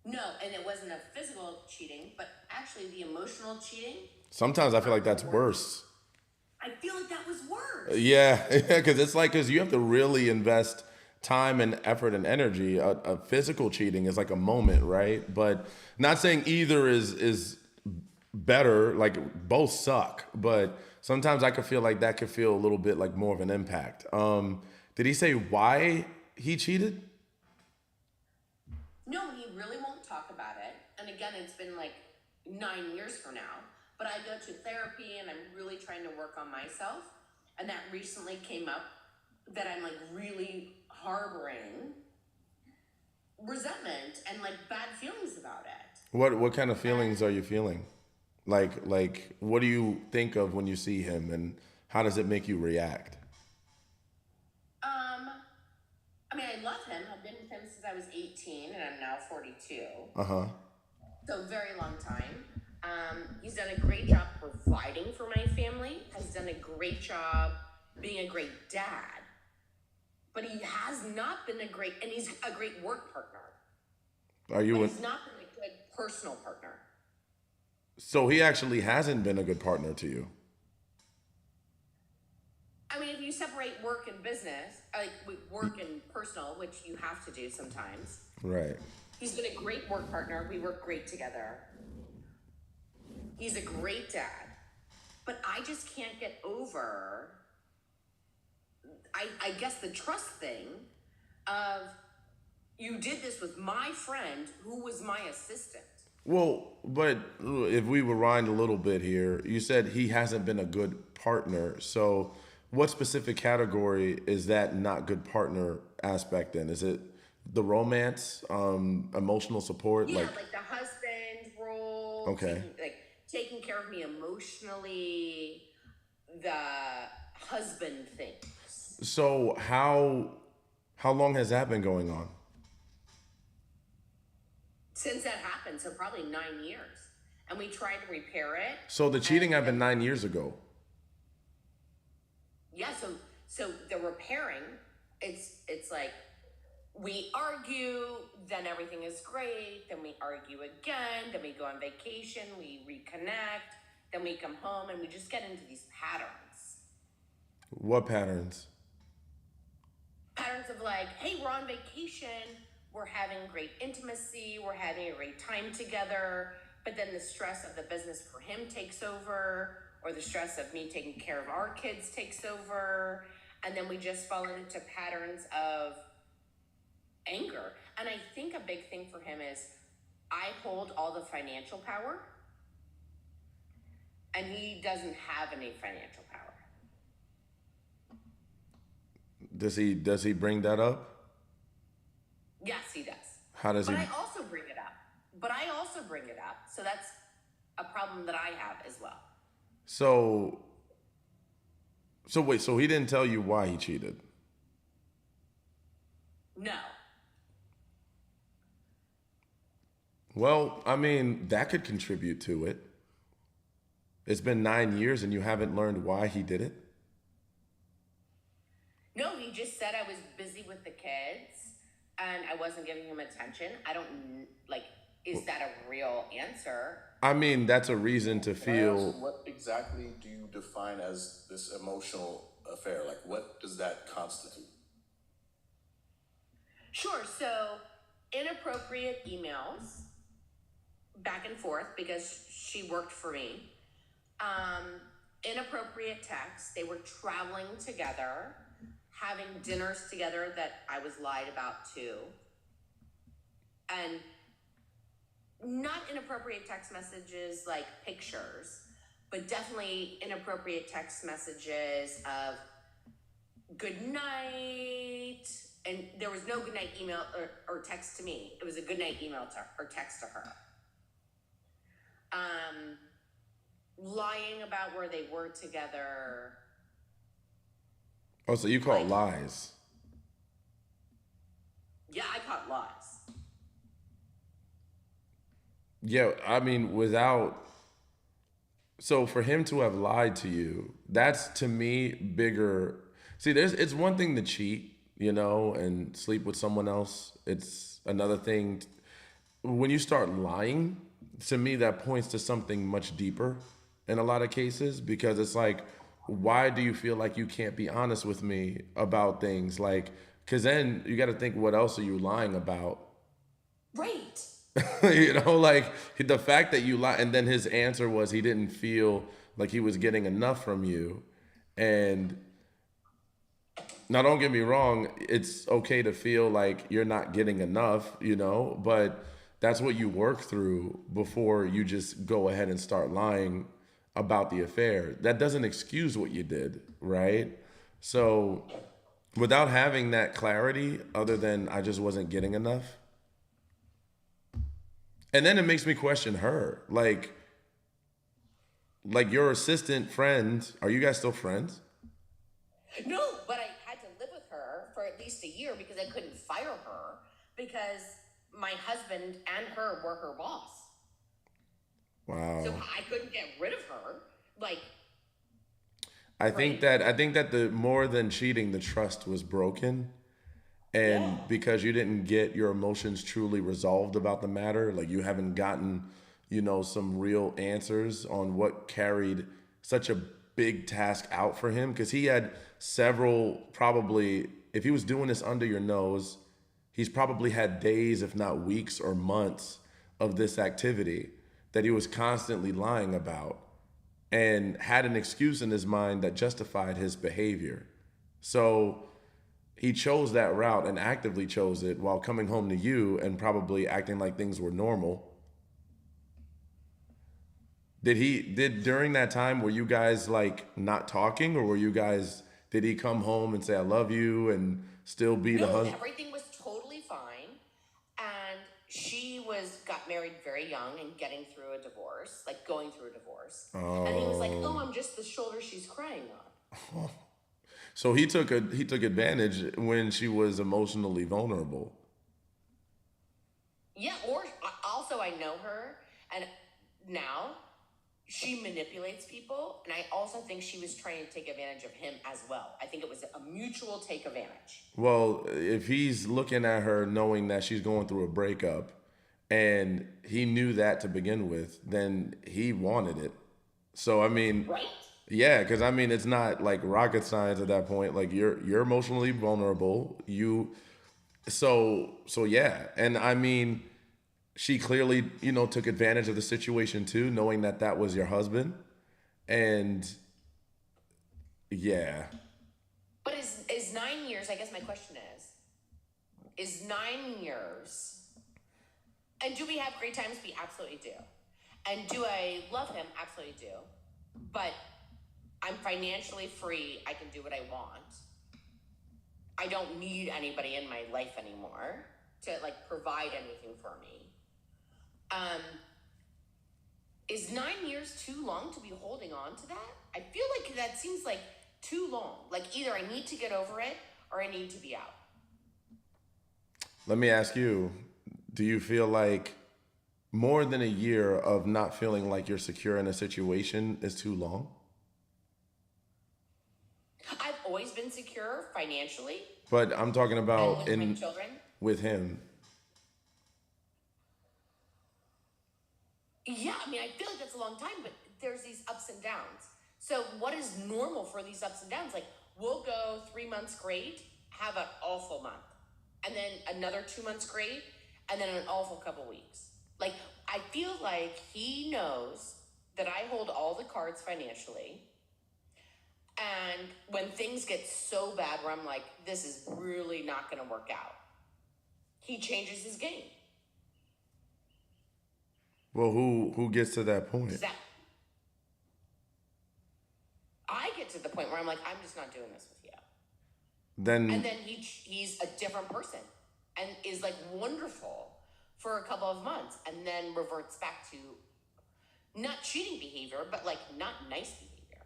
No, and it wasn't a physical cheating, but actually the emotional cheating. Sometimes I feel like that's worse. I feel like that was worse. Yeah, because you have to really invest time and effort and energy. A physical cheating is like a moment, right? But not saying either is better. Like both suck, but sometimes I could feel like that could feel a little bit like more of an impact. Did he say why he cheated? No, he really won't talk about it. And again, it's been like 9 years from now. But I go to therapy and I'm really trying to work on myself. And that recently came up that I'm like really harboring resentment and like bad feelings about it. What kind of feelings are you feeling? Like what do you think of when you see him, and how does it make you react? I mean, I love him. I've been with him since I was 18 and I'm now 42. Uh-huh. So very long time. He's done a great job providing for my family, has done a great job being a great dad, but he has not been and he's a great work partner. He's not been a good personal partner. So he actually hasn't been a good partner to you? I mean, if you separate work and business, like work and personal, which you have to do sometimes. Right. He's been a great work partner. We work great together. He's a great dad. But I just can't get over, I guess, the trust thing of, you did this with my friend who was my assistant. Well, but if we rewind a little bit here, you said he hasn't been a good partner. So what specific category is that not good partner aspect in? Is it the romance, emotional support? Yeah, like the husband Okay. Taking care of me emotionally, the husband things. So how long has that been going on? Since that happened, so probably 9 years. And we tried to repair it. So the cheating happened 9 years ago. Yeah, so the repairing, it's like we argue, then everything is great, then we argue again, then we go on vacation, we reconnect, then we come home, and we just get into these patterns. What patterns? Patterns of like, hey, we're on vacation, we're having great intimacy, we're having a great time together, but then the stress of the business for him takes over, or the stress of me taking care of our kids takes over, and then we just fall into patterns of anger. And I think a big thing for him is I hold all the financial power, and he doesn't have any financial power. Does he bring that up? Yes, he does. How does But he? I also bring it up. So that's a problem that I have as well. So wait, so he didn't tell you why he cheated? No. Well, I mean, that could contribute to it. It's been 9 years and you haven't learned why he did it? No, he just said I was busy with the kids and I wasn't giving him attention. I don't, is that a real answer? I mean, that's a reason to Can I feel. ask, what exactly do you define as this emotional affair? Like, what does that constitute? Sure. So inappropriate emails back and forth because she worked for me. Inappropriate texts. They were traveling together, having dinners together that I was lied about too. And not inappropriate text messages like pictures, but definitely inappropriate text messages of good night. And there was no good night email or text to me. It was a good night email or text to her. Lying about where they were together. Oh, so you call it lies? Yeah, I caught lies. Yeah, I mean, without. So for him to have lied to you, that's to me bigger. See, it's one thing to cheat, and sleep with someone else. It's another thing. When you start lying, to me, that points to something much deeper in a lot of cases, because it's like, why do you feel like you can't be honest with me about things? Like, because then you got to think, what else are you lying about? Right. Like the fact that you lie, and then his answer was he didn't feel like he was getting enough from you. And now, don't get me wrong, it's okay to feel like you're not getting enough, but that's what you work through before you just go ahead and start lying about the affair. That doesn't excuse what you did, right? So without having that clarity, other than I just wasn't getting enough. And then it makes me question her. Like your assistant friend, are you guys still friends? No, but I had to live with her for at least a year because I couldn't fire her because my husband and her were her boss. Wow. So I couldn't get rid of her. I think that the more than cheating, the trust was broken. And because you didn't get your emotions truly resolved about the matter, like you haven't gotten, some real answers on what carried such a big task out for him. Because he had several, probably, if he was doing this under your nose, he's probably had days, if not weeks or months of this activity that he was constantly lying about, and had an excuse in his mind that justified his behavior. So he chose that route and actively chose it while coming home to you and probably acting like things were normal. Did during that time, were you guys not talking, or did he come home and say, I love you, and still be the husband? Everything was totally fine. And she got married very young and getting through a divorce, like going through a divorce. And he was like, "Oh, I'm just the shoulder she's crying on." So he took advantage when she was emotionally vulnerable. Yeah, or also I know her, and now she manipulates people, and I also think she was trying to take advantage of him as well. I think it was a mutual take advantage. Well, if he's looking at her knowing that she's going through a breakup and he knew that to begin with, then he wanted it. So I mean, Right? yeah, because I mean it's not like rocket science at that point. Like you're emotionally vulnerable. So yeah. And I mean she clearly, took advantage of the situation too, knowing that that was your husband. And yeah. But is 9 years, I guess my question is 9 years, and do we have great times? We absolutely do. And do I love him? Absolutely do. But I'm financially free. I can do what I want. I don't need anybody in my life anymore to like provide anything for me. Is 9 years too long to be holding on to that? I feel like that seems like too long. Like either I need to get over it or I need to be out. Let me ask you, do you feel like more than a year of not feeling like you're secure in a situation is too long? I've always been secure financially But I'm talking and about with my children. with him. Yeah, I mean, I feel like that's a long time, but there's these ups and downs. So what is normal for these ups and downs? Like we'll go 3 months great, have an awful month, and then another 2 months great, and then an awful couple weeks. Like I feel like he knows that I hold all the cards financially. And when things get so bad where I'm like, this is really not going to work out, he changes his game. Well, who gets to that point? Does that I get to the point where I'm like, I'm just not doing this with you. Then And then he's a different person and is like wonderful for a couple of months and then reverts back to not cheating behavior, but like not nice behavior.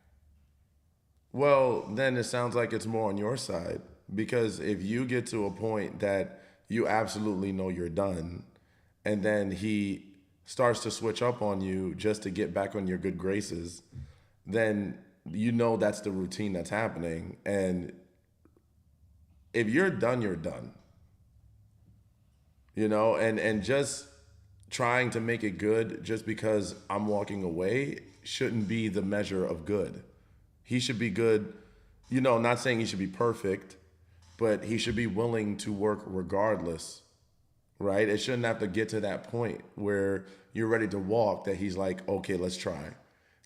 well, then it sounds like it's more on your side because if you get to a point that you absolutely know you're done and then he starts to switch up on you just to get back on your good graces, then you know that's the routine that's happening. And if you're done, you're done. And just trying to make it good just because I'm walking away shouldn't be the measure of good. He should be good, not saying he should be perfect, but he should be willing to work regardless, right? It shouldn't have to get to that point where you're ready to walk that he's like, okay, let's try.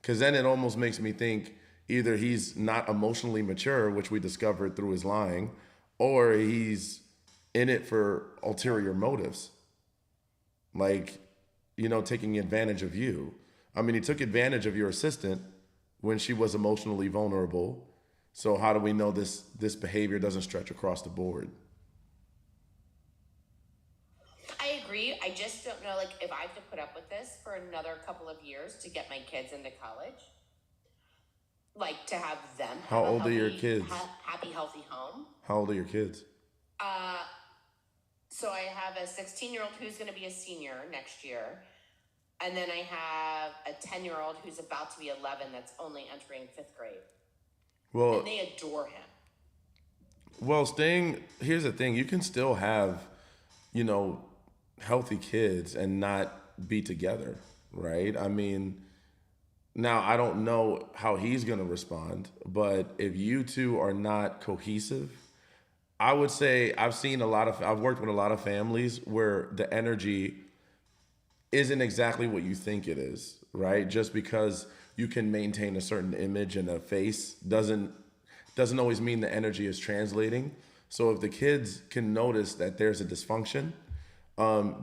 Because then it almost makes me think either he's not emotionally mature, which we discovered through his lying, or he's in it for ulterior motives. Like, taking advantage of you. I mean, he took advantage of your assistant when she was emotionally vulnerable. So how do we know this behavior doesn't stretch across the board? I agree. I just don't know, like, if I have to put up with this for another couple of years to get my kids into college, like to have them have How a old are your healthy, kids? happy, healthy home. How old are your kids? So I have a 16-year-old who's going to be a senior next year. And then I have a 10-year-old who's about to be 11 that's only entering 5th grade. Well, And they adore him. Well, here's the thing, you can still have, healthy kids and not be together, right? I mean, now I don't know how he's going to respond, but if you two are not cohesive, I would say I've worked with a lot of families where the energy isn't exactly what you think it is, right? Just because you can maintain a certain image and a face doesn't always mean the energy is translating. So if the kids can notice that there's a dysfunction,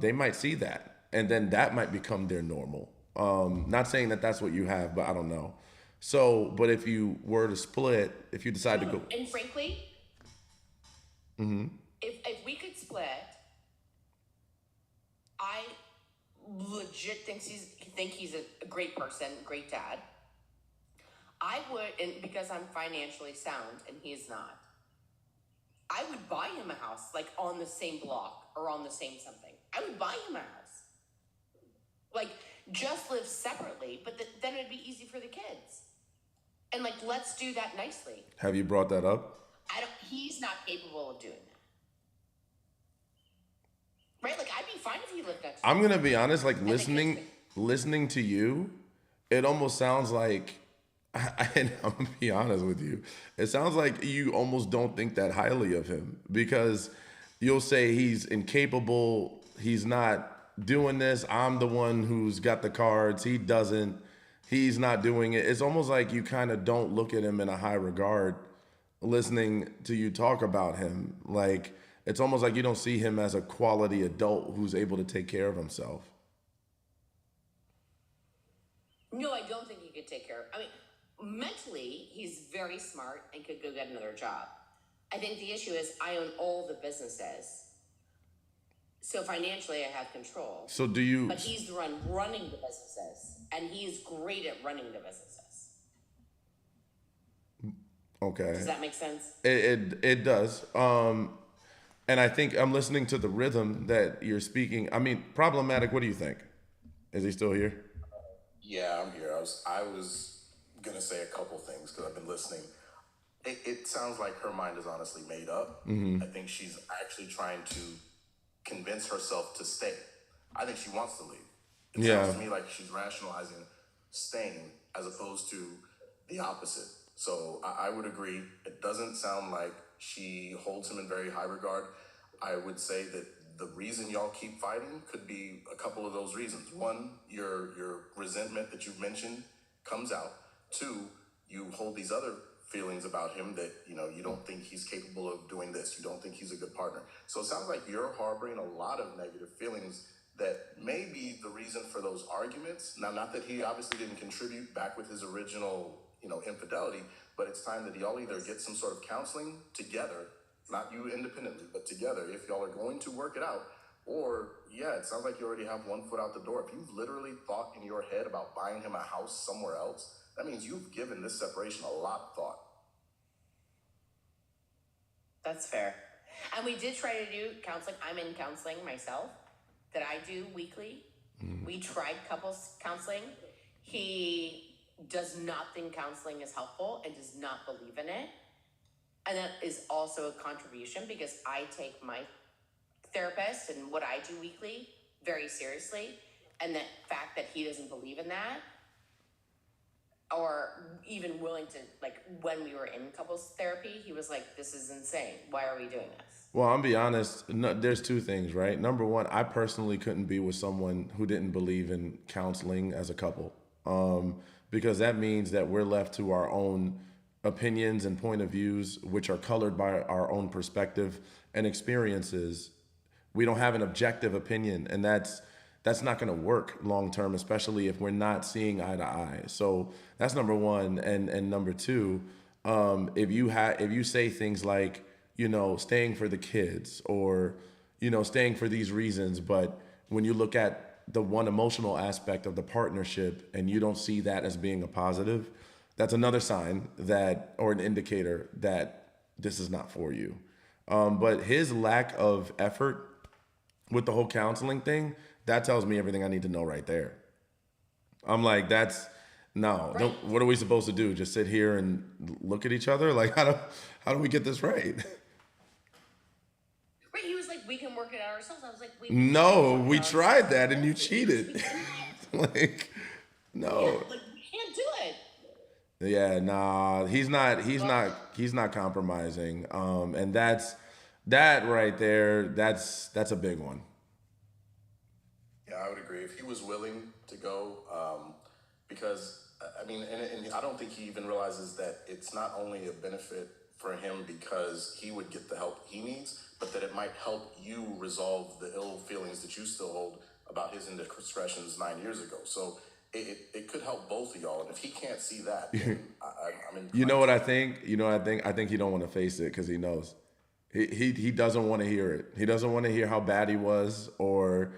they might see that, and then that might become their normal. Not saying that that's what you have, but I don't know. So, but if you were to split, if you decide to go, And frankly, if we could split, legit think he's a great person, great dad, I would, and because I'm financially sound and he's not, I would buy him a house like on the same block or on the same something. I would buy him a house. Like, just live separately, but then it'd be easy for the kids. And like, let's do that nicely. Have you brought that up? He's not capable of doing that. Right? Like, I'd be fine if he lived next to I'm me. gonna be honest, like And the kids listening to you, it almost sounds like, and I'm gonna be honest with you, it sounds like you almost don't think that highly of him, because you'll say he's incapable, he's not doing this, I'm the one who's got the cards, he doesn't, he's not doing it. It's almost like you kind of don't look at him in a high regard listening to you talk about him. Like, it's almost like you don't see him as a quality adult who's able to take care of himself. No, I don't think he could take care of. I mean, mentally, he's very smart and could go get another job. I think the issue is I own all the businesses. So financially, I have control. So do you? But he's the one running the businesses, and he's great at running the businesses. Okay. Does that make sense? It does. And I think I'm listening to the rhythm that you're speaking. I mean, problematic. What do you think? Is he still here? Yeah, I'm here. I was gonna say a couple things because I've been listening. It sounds like her mind is honestly made up. I think she's actually trying to convince herself to stay. I think she wants to leave. It sounds to me like she's rationalizing staying as opposed to the opposite. So I would agree. It doesn't sound like she holds him in very high regard. I would say that the reason y'all keep fighting could be a couple of those reasons. One, your resentment that you've mentioned comes out. Two, you hold these other feelings about him that, you don't think he's capable of doing this. You don't think he's a good partner. So it sounds like you're harboring a lot of negative feelings that may be the reason for those arguments. Now, not that he obviously didn't contribute back with his original, infidelity, but it's time that y'all either get some sort of counseling together, not you independently, but together, if y'all are going to work it out. Or, yeah, it sounds like you already have one foot out the door. If you've literally thought in your head about buying him a house somewhere else, that means you've given this separation a lot of thought. That's fair. And we did try to do counseling. I'm in counseling myself that I do weekly. We tried couples counseling. He does not think counseling is helpful and does not believe in it. And that is also a contribution because I take my therapist and what I do weekly very seriously. And the fact that he doesn't believe in that, or even willing to, like, when we were in couples therapy, he was like, this is insane. Why are we doing this? Well, I'll be honest. No, there's two things, right? Number one, I personally couldn't be with someone who didn't believe in counseling as a couple, because that means that we're left to our own opinions and point of views, which are colored by our own perspective and experiences. We don't have an objective opinion, and that's not going to work long term, especially if we're not seeing eye to eye. So that's number one. And number two, if you say things like, staying for the kids or, staying for these reasons, but when you look at the one emotional aspect of the partnership and you don't see that as being a positive, that's another sign that, or an indicator that this is not for you. But his lack of effort with the whole counseling thing, that tells me everything I need to know right there. I'm like, Right. What are we supposed to do? Just sit here and look at each other? Like, how do we get this right? Right, he was like, we can work it out ourselves. I was like, No, we can't tried that and you cheated. Like, no. Like, we can't do it. Yeah, nah, he's not compromising. And that right there, that's a big one. Yeah, I would agree. If he was willing to go, because, I mean, and I don't think he even realizes that it's not only a benefit for him because he would get the help he needs, but that it might help you resolve the ill feelings that you still hold about his indiscretions 9 years ago. So it could help both of y'all. And if he can't see that, then I'm in. You know what I think? I think he don't want to face it because he knows. He doesn't want to hear it. He doesn't want to hear how bad he was, or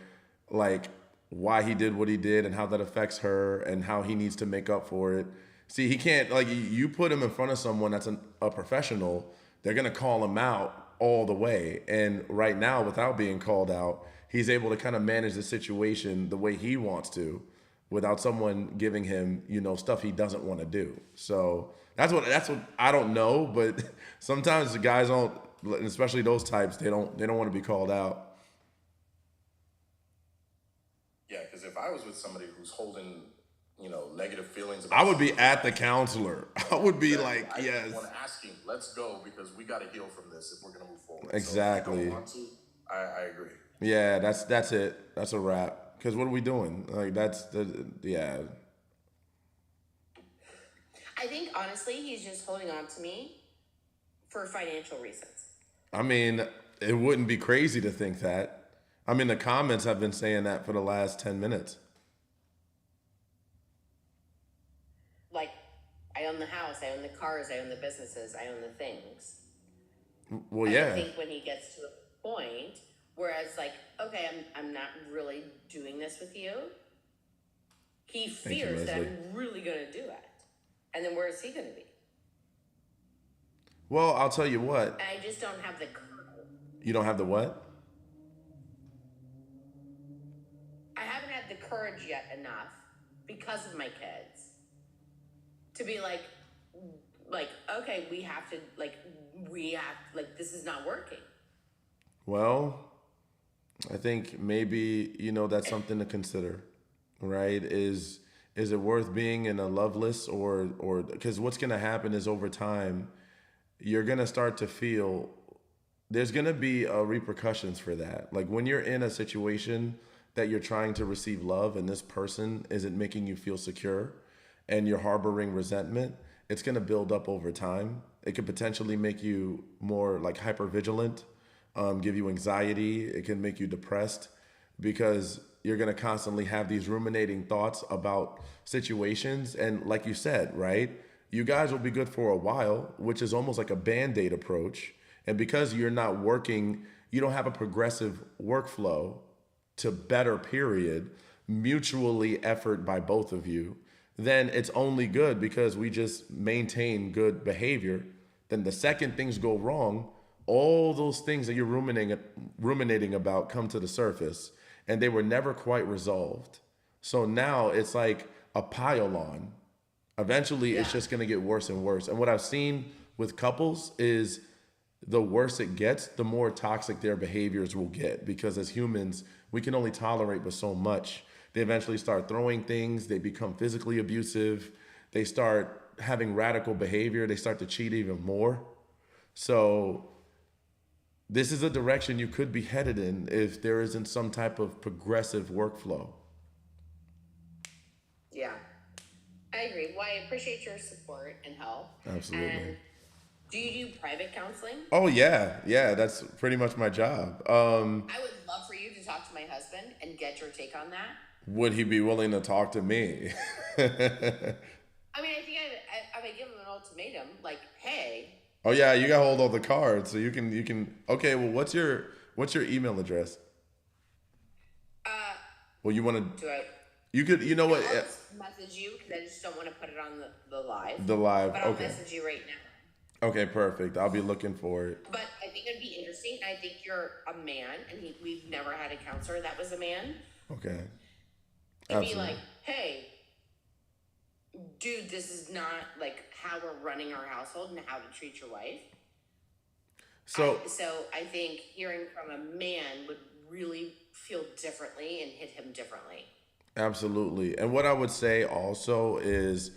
like why he did what he did and how that affects her and how he needs to make up for it. See, he can't, like, you put him in front of someone that's a professional, they're going to call him out all the way. And right now, without being called out, he's able to kind of manage the situation the way he wants to without someone giving him, stuff he doesn't want to do. So that's what I don't know, but sometimes the guys don't, especially those types, they don't want to be called out. Yeah, because if I was with somebody who's holding, negative feelings about I would be at the counselor. I would be like, I yes. want to ask him, let's go, because we got to heal from this if we're going to move forward. Exactly. So if you don't want to, I agree. Yeah, that's it. That's a wrap. Because what are we doing? Like, yeah. I think honestly, he's just holding on to me for financial reasons. I mean, it wouldn't be crazy to think that. I mean, the comments have been saying that for the last 10 minutes. Like, I own the house, I own the cars, I own the businesses, I own the things. Well, And yeah. I think when he gets to a point where it's like, okay, I'm not really doing this with you, he fears that Leslie. I'm really going to do it. And then where is he going to be? Well, I'll tell you what. And I just don't have the courage. You don't have the what? I haven't had the courage yet enough because of my kids to be like, okay, we have to, this is not working. Well, I think maybe, that's something to consider, right? Is it worth being in a loveless or because what's going to happen is over time, you're going to start to feel there's going to be repercussions for that. Like when you're in a situation that you're trying to receive love and this person isn't making you feel secure and you're harboring resentment, it's going to build up over time. It could potentially make you more like hypervigilant, give you anxiety. It can make you depressed because you're going to constantly have these ruminating thoughts about situations. And like you said, right, you guys will be good for a while, which is almost like a Band-Aid approach. And because you're not working, you don't have a progressive workflow to better period, mutually effort by both of you, then it's only good because we just maintain good behavior. Then the second things go wrong, all those things that you're ruminating about come to the surface, and they were never quite resolved. So now it's like a pile on. Eventually, it's just going to get worse and worse. And what I've seen with couples is the worse it gets, the more toxic their behaviors will get. Because as humans, we can only tolerate but so much. They eventually start throwing things. They become physically abusive. They start having radical behavior. They start to cheat even more. So this is a direction you could be headed in if there isn't some type of progressive workflow. Yeah, I agree. Well, I appreciate your support and help. Absolutely. And do you do private counseling? Oh, yeah. Yeah, that's pretty much my job. I would love for you to talk to my husband and get your take on that. Would he be willing to talk to me? I mean, I think I would give him an ultimatum, like, hey. Oh yeah, you got hold all the cards, so you can. Okay, well, what's your email address? Well, you want to? You could. You know what? I'll just message you because I just don't want to put it on the live. The live. But I'll Okay. message you right now. Okay, perfect. I'll be looking for it. But I think it'd be interesting. I think you're a man, and we've never had a counselor that was a man. Okay. To be Absolutely. like, hey, dude, this is not like how we're running our household and how to treat your wife. So I think hearing from a man would really feel differently and hit him differently. absolutely. And what I would say also is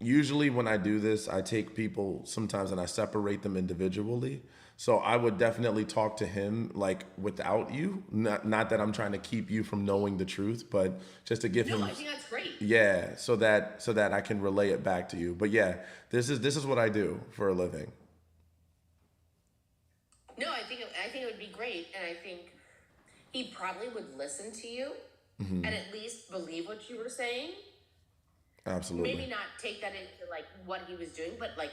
usually when I do this, I take people sometimes and I separate them individually. So I would definitely talk to him like without you. Not that I'm trying to keep you from knowing the truth, but just to give him. No, I think that's great. Yeah, so that I can relay it back to you. But yeah, this is what I do for a living. No, I think it would be great, and I think he probably would listen to you and at least believe what you were saying. Absolutely. Maybe not take that into like what he was doing, but like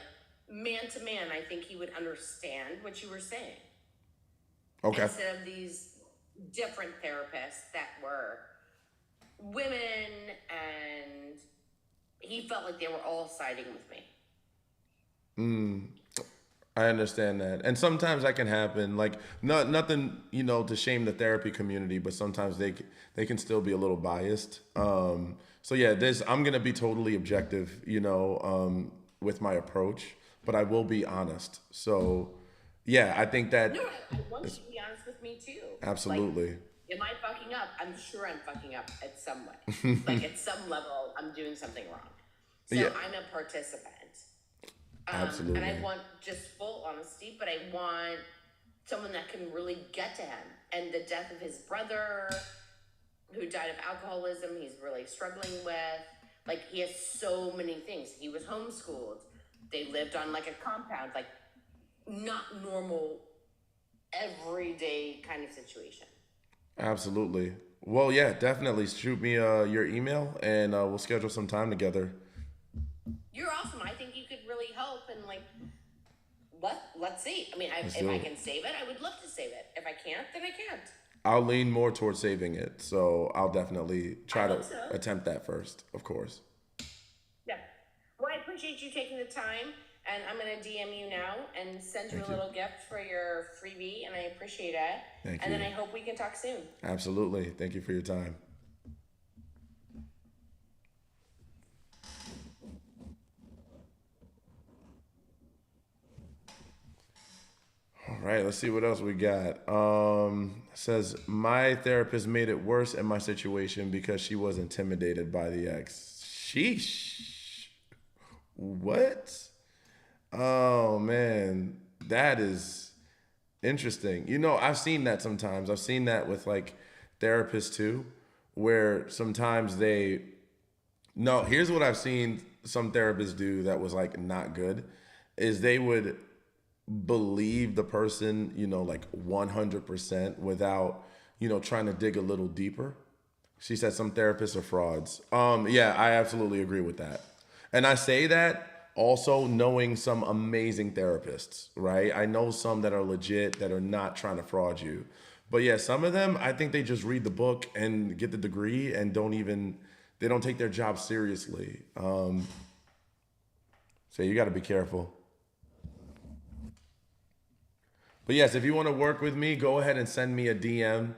man to man, I think he would understand what you were saying. Okay. Instead of these different therapists that were women, and he felt like they were all siding with me. I understand that, and sometimes that can happen. Like, nothing, to shame the therapy community, but sometimes they can still be a little biased. So yeah, I'm gonna be totally objective, with my approach, but I will be honest. So yeah, I think that No, I want you to be honest with me too. absolutely. Like, am I fucking up? I'm sure I'm fucking up at some way. Like at some level, I'm doing something wrong. So Yeah. I'm a participant. Absolutely. And I want just full honesty, but I want someone that can really get to him. And the death of his brother, who died of alcoholism, he's really struggling with. Like, he has so many things. He was homeschooled. They lived on like a compound, like not normal, everyday kind of situation. Absolutely. Well, yeah, definitely shoot me your email, and we'll schedule some time together. You're awesome. I think you could really help, and like, let's see. I mean, if do I it. can save it, I would love to save it. If I can't, then I can't. I'll lean more towards saving it, so I'll definitely try I to hope so. attempt that first, of course. Yeah. Well, I appreciate you taking the time, and I'm gonna DM you now and send you Thank a you. little gift for your freebie, and I appreciate it. Thank and you. then I hope we can talk soon. Absolutely. Thank you for your time. All right, let's see what else we got. Says my therapist made it worse in my situation because she was intimidated by the ex. Sheesh. What? Oh man, that is interesting. I've seen that sometimes. I've seen that with like therapists too, where sometimes they no, here's what I've seen some therapists do that was like not good is they would believe the person, like 100% without, trying to dig a little deeper. She said some therapists are frauds. Yeah, I absolutely agree with that. And I say that also knowing some amazing therapists, right? I know some that are legit that are not trying to fraud you. But yeah, some of them, I think they just read the book and get the degree and they don't take their job seriously. So you got to be careful. But yes, if you want to work with me, go ahead and send me a DM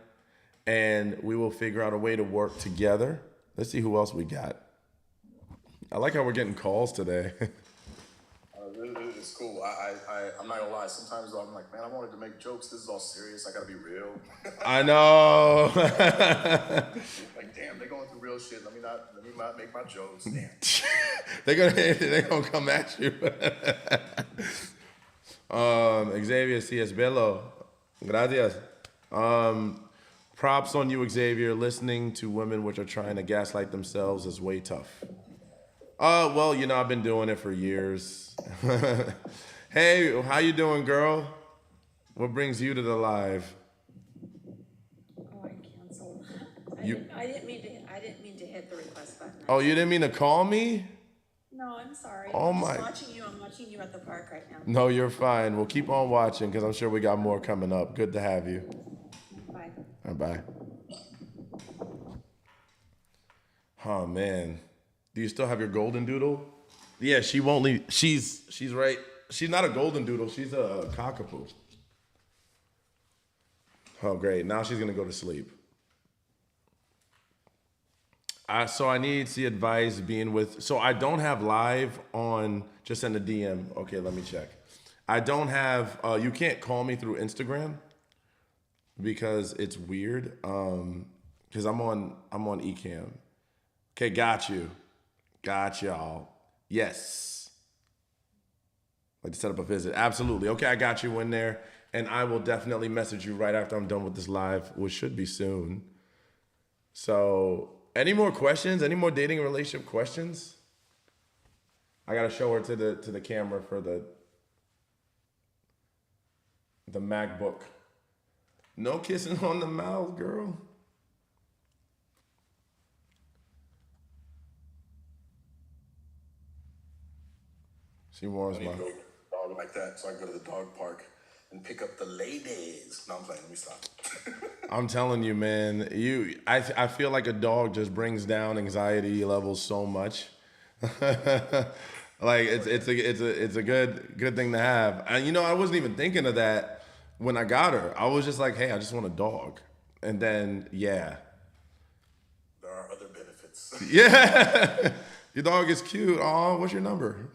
and we will figure out a way to work together. Let's see who else we got. I like how we're getting calls today. It's cool. I'm not gonna lie. Sometimes I'm like, man, I wanted to make jokes. This is all serious. I gotta be real. I know. Like, damn, they're going through real shit. Let me not make my jokes. Damn. they're gonna come at you. Xavier C.S. Bello. Gracias. Props on you, Xavier. Listening to women which are trying to gaslight themselves is way tough. Well, I've been doing it for years. Hey, how you doing, girl? What brings you to the live? Oh, I canceled. You- I didn't mean to hit the request button. Oh, you didn't mean to call me? No, I'm sorry. Oh, I'm my- just watching you. I'm watching you at the park right now. No, you're fine. We'll keep on watching because I'm sure we got more coming up. Good to have you. Bye. Bye. Oh man, do you still have your golden doodle? Yeah, she won't leave. She's right. She's not a golden doodle. She's a cockapoo. Oh great. Now she's gonna go to sleep. So I need the advice being with. So I don't have live on. Just send a DM. Okay, let me check. I don't have. You can't call me through Instagram because it's weird. Because I'm on Ecamm. Okay, got you. Got y'all. Yes. Like to set up a visit. Absolutely. Okay, I got you in there. And I will definitely message you right after I'm done with this live, which should be soon. So, any more questions? Any more dating and relationship questions? I gotta show her to the camera for the MacBook. No kissing on the mouth, girl. She warms I need my. to go dog like that so I can go to the dog park and pick up the ladies. No, I'm playing. Let me stop. I'm telling you, man. I feel like a dog just brings down anxiety levels so much. Like it's a good thing to have. And you know, I wasn't even thinking of that when I got her. I was just like, hey, I just want a dog. And then yeah. There are other benefits. Yeah. Your dog is cute. Oh, what's your number?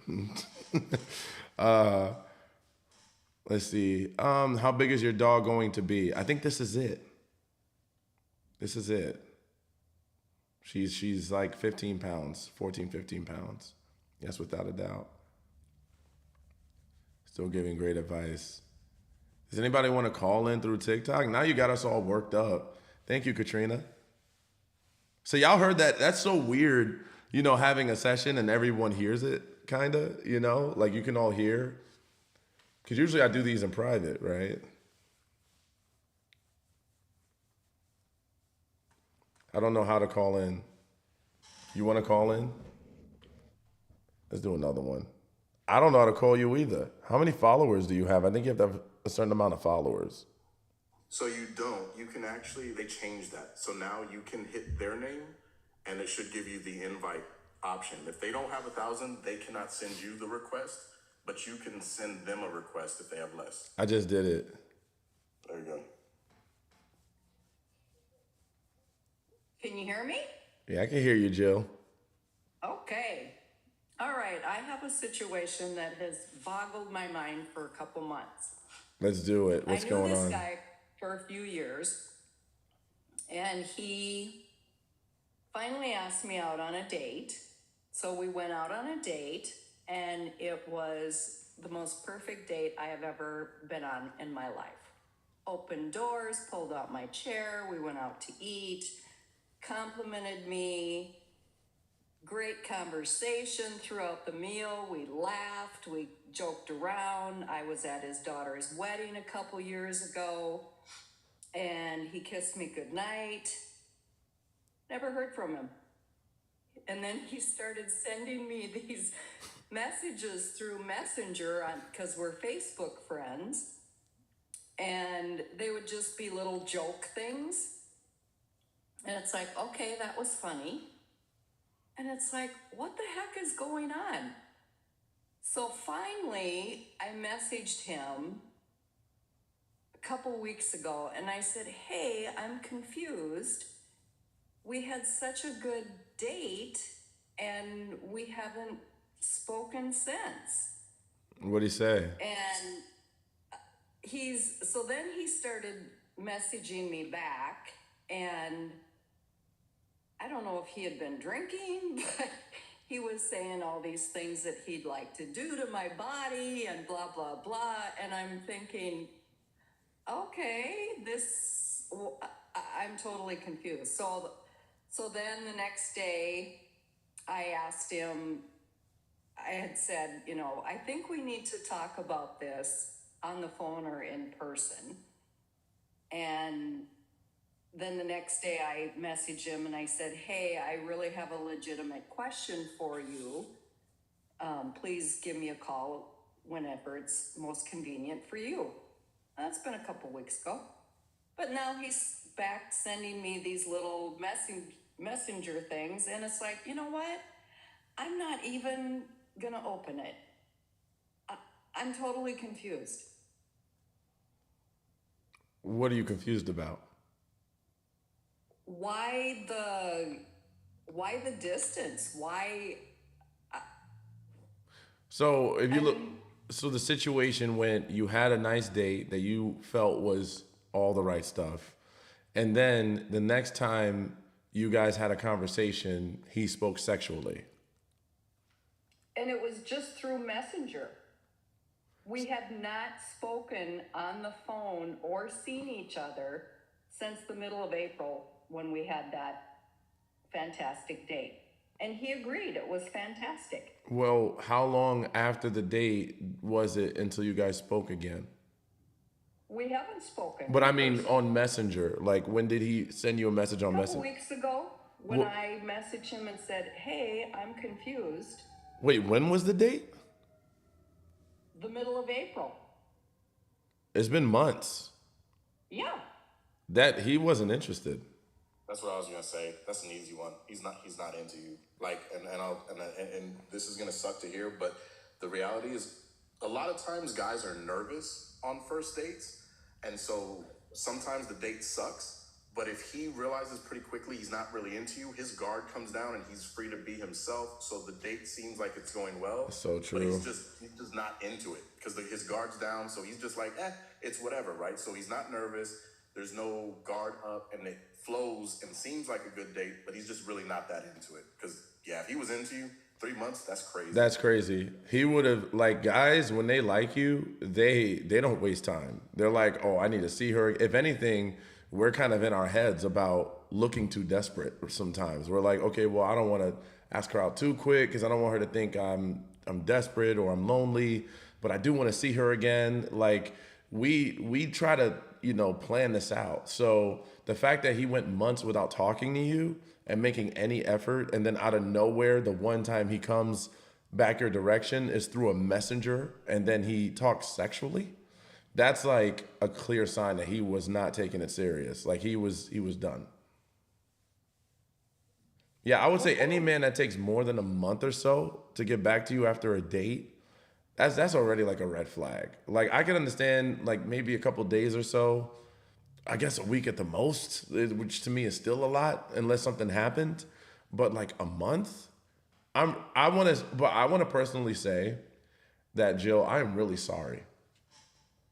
Let's see. How big is your dog going to be? I think this is it. This is it. She's like 15 pounds, 14, 15 pounds. Yes, without a doubt. Still giving great advice. Does anybody want to call in through TikTok? Now you got us all worked up. Thank you, Katrina. So y'all heard that? That's so weird, you know, having a session and everyone hears it, kind of, you know? Like you can all hear. Because usually I do these in private, right? I don't know how to call in. You want to call in? Let's do another one. I don't know how to call you either. How many followers do you have? I think you have to have a certain amount of followers. So you don't. You can actually, they changed that. So now you can hit their name and it should give you the invite option. If they don't have 1,000, they cannot send you the request, but you can send them a request if they have less. I just did it. There you go. Can you hear me? Yeah, I can hear you, Jill. Okay. All right, I have a situation that has boggled my mind for a couple months. Let's do it. What's going I knew this on? guy for a few years, and he finally asked me out on a date. So we went out on a date, and it was the most perfect date I have ever been on in my life. Opened doors, pulled out my chair, we went out to eat, complimented me. Great conversation throughout the meal. We laughed, we joked around. I was at his daughter's wedding a couple years ago, and he kissed me goodnight. Never heard from him. And then he started sending me these messages through Messenger because we're Facebook friends, and they would just be little joke things. And it's like, okay, that was funny. And it's like, what the heck is going on? So finally, I messaged him a couple weeks ago and I said, hey, I'm confused. We had such a good date and we haven't spoken since. What'd he say? And so then he started messaging me back, and I don't know if he had been drinking, but he was saying all these things that he'd like to do to my body and blah, blah, blah. And I'm thinking, okay, I'm totally confused. So then the next day I asked him, I had said, you know, I think we need to talk about this on the phone or in person. And then the next day I messaged him and I said, hey, I really have a legitimate question for you. Please give me a call whenever it's most convenient for you. That's been a couple weeks ago. But now he's back sending me these little messenger things. And it's like, you know what? I'm not even going to open it. I'm totally confused. What are you confused about? Why the distance? Why? So if you look, so the situation went, you had a nice date that you felt was all the right stuff. And then the next time you guys had a conversation, he spoke sexually. And it was just through Messenger. We had not spoken on the phone or seen each other since the middle of April when we had that fantastic date. And he agreed it was fantastic. Well, how long after the date was it until you guys spoke again? We haven't spoken. But I mean on Messenger. Like when did he send you a message on a couple Messenger? weeks ago when I messaged him and said, hey, I'm confused. Wait, when was the date? The middle of April. It's been months Yeah. that he wasn't interested. That's what I was gonna say. That's an easy one. He's not into you. Like, and this is gonna suck to hear, but the reality is, a lot of times guys are nervous on first dates, and so sometimes the date sucks. But if he realizes pretty quickly he's not really into you, his guard comes down and he's free to be himself. So the date seems like it's going well. So But true. he's just not into it because his guard's down. So he's just like, it's whatever, right? So he's not nervous. There's no guard up, and it flows and seems like a good date, but he's just really not that into it. Because if he was into you, 3 months, that's crazy. That's crazy. He would have, like, guys, when they like you, they don't waste time. They're like, oh, I need to see her. If anything, we're kind of in our heads about looking too desperate sometimes. We're like, okay, well, I don't want to ask her out too quick because I don't want her to think I'm desperate or I'm lonely, but I do want to see her again. Like, we try to, plan this out. So the fact that he went months without talking to you and making any effort, and then out of nowhere, the one time he comes back your direction is through a messenger, and then he talks sexually, that's like a clear sign that he was not taking it serious. Like, he was done. Yeah, I would say any man that takes more than a month or so to get back to you after a date, that's already like a red flag. Like, I can understand like maybe a couple days or so, I guess a week at the most, which to me is still a lot unless something happened. But like a month, I want to personally say that, Jill, I am really sorry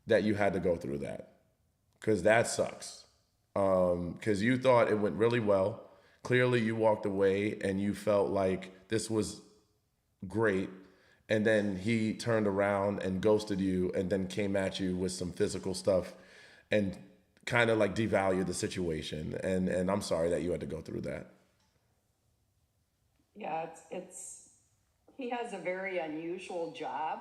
that you had to go through that, because that sucks. Because you thought it went really well. Clearly, you walked away and you felt like this was great. And then he turned around and ghosted you and then came at you with some physical stuff and kind of like devalued the situation. And I'm sorry that you had to go through that. Yeah, he has a very unusual job.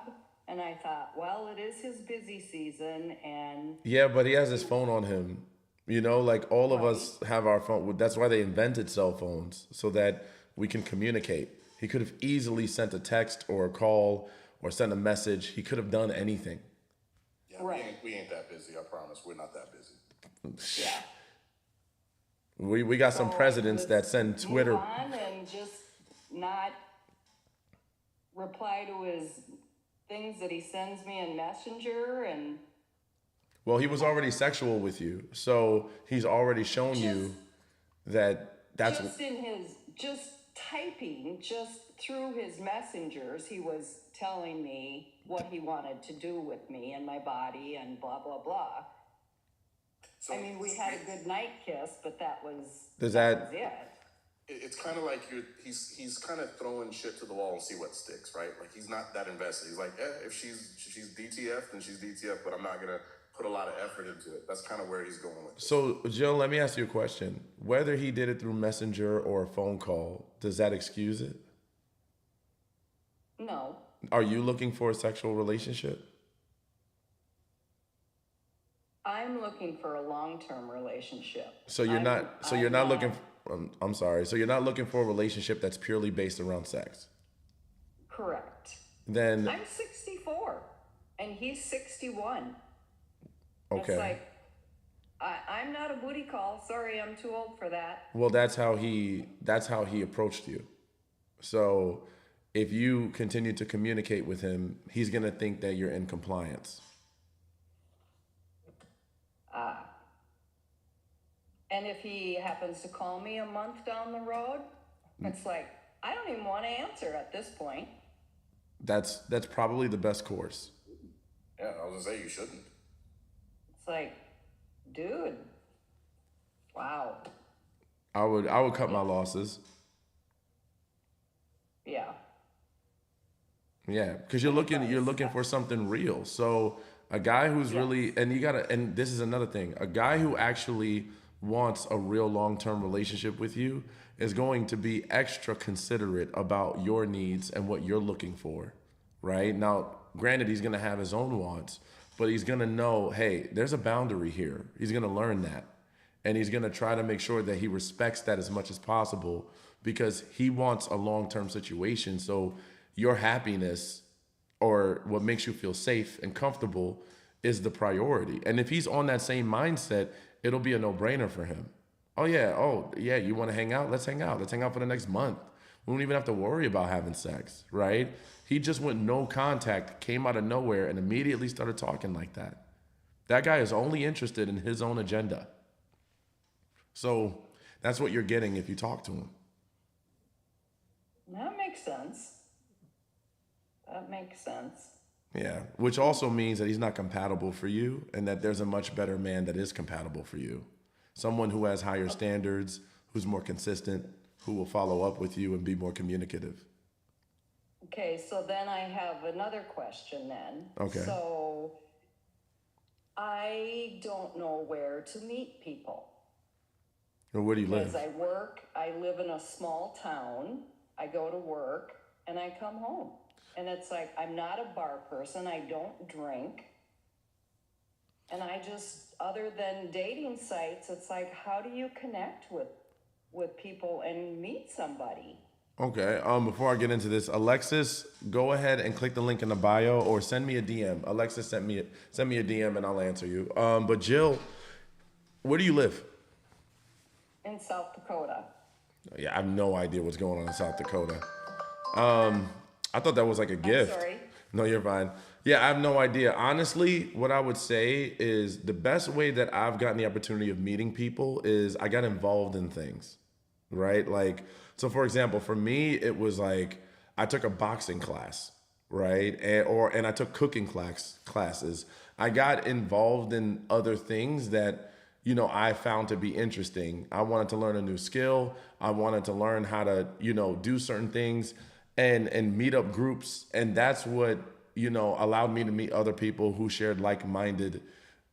And I thought, well, it is his busy season, and Yeah, but he has his phone on him. Like all of us have our phone. That's why they invented cell phones, so that we can communicate. He could have easily sent a text or a call or sent a message. He could have done anything. Yeah, Right. we ain't that busy. I promise. We're not that busy. yeah. We got some So presidents that just send Twitter. move on and just not reply to his things that he sends me in Messenger, and Well, he was already sexual with you, so he's already shown you that that's just typing, just through his messengers, he was telling me what he wanted to do with me and my body and blah blah blah. So I mean, we had a good night kiss, but that was Does that that- was it. It's kind of like he's kind of throwing shit to the wall and see what sticks, right? Like, he's not that invested. He's like, if she's DTF, then she's DTF, but I'm not gonna put a lot of effort into it. That's kind of where he's going with it. So, Jill, let me ask you a question. Whether he did it through Messenger or a phone call, does that excuse it? No, Are you looking for a sexual relationship? I'm looking for a long-term relationship. So you're not. So you're not looking. I'm sorry. So you're not looking for a relationship that's purely based around sex. Correct. Then I'm 64 and he's 61. okay. It's like, I'm not a booty call. Sorry, I'm too old for that. Well, that's how he approached you. So if you continue to communicate with him, he's gonna think that you're in compliance. And if he happens to call me a month down the road, it's like, I don't even want to answer at this point. That's probably the best course. Yeah, I was gonna say you shouldn't. It's like, dude, wow. I would cut my losses. Yeah. Yeah, because you're looking for something real. So a guy who's really, and this is another thing, a guy who actually wants a real long-term relationship with you is going to be extra considerate about your needs and what you're looking for, right? Now, granted, he's gonna have his own wants, but he's gonna know, hey, there's a boundary here. He's gonna learn that. And he's gonna try to make sure that he respects that as much as possible, because he wants a long-term situation. So your happiness, or what makes you feel safe and comfortable, is the priority. And if he's on that same mindset, it'll be a no-brainer for him. Oh yeah, you want to hang out? Let's hang out. Let's hang out for the next month. We don't even have to worry about having sex, right? He just went no contact, came out of nowhere, and immediately started talking like that. That guy is only interested in his own agenda. So that's what you're getting if you talk to him. That makes sense. That makes sense. Yeah, which also means that he's not compatible for you and that there's a much better man that is compatible for you. Someone who has higher standards, who's more consistent, who will follow up with you and be more communicative. Okay, so then I have another question then. Okay. So I don't know where to meet people. Or where do you Because live? I live in a small town, I go to work, and I come home. And it's like, I'm not a bar person, I don't drink. And I just, other than dating sites, it's like, how do you connect with people and meet somebody? Okay. Before I get into this, Alexis, go ahead and click the link in the bio or send me a DM. Alexis, send me a DM and I'll answer you. But Jill, where do you live? In South Dakota. Yeah, I have no idea what's going on in South Dakota. I thought that was like a gift. sorry. No, you're fine. Yeah, I have no idea. Honestly, what I would say is the best way that I've gotten the opportunity of meeting people is I got involved in things, right? Like, so for example, for me, it was like I took a boxing class, right? And I took cooking classes. I got involved in other things that, you know, I found to be interesting. I wanted to learn a new skill. I wanted to learn how to, you know, do certain things and meet up groups. And that's what, you know, allowed me to meet other people who shared like-minded,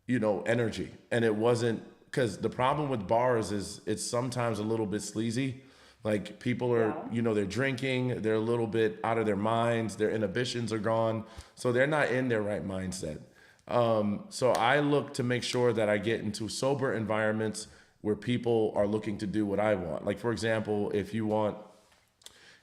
you know, energy. And it wasn't, because the problem with bars is it's sometimes a little bit sleazy. Like people are, you know, they're drinking, they're a little bit out of their minds, their inhibitions are gone. So they're not in their right mindset. So I look to make sure that I get into sober environments where people are looking to do what I want. Like for example, if you want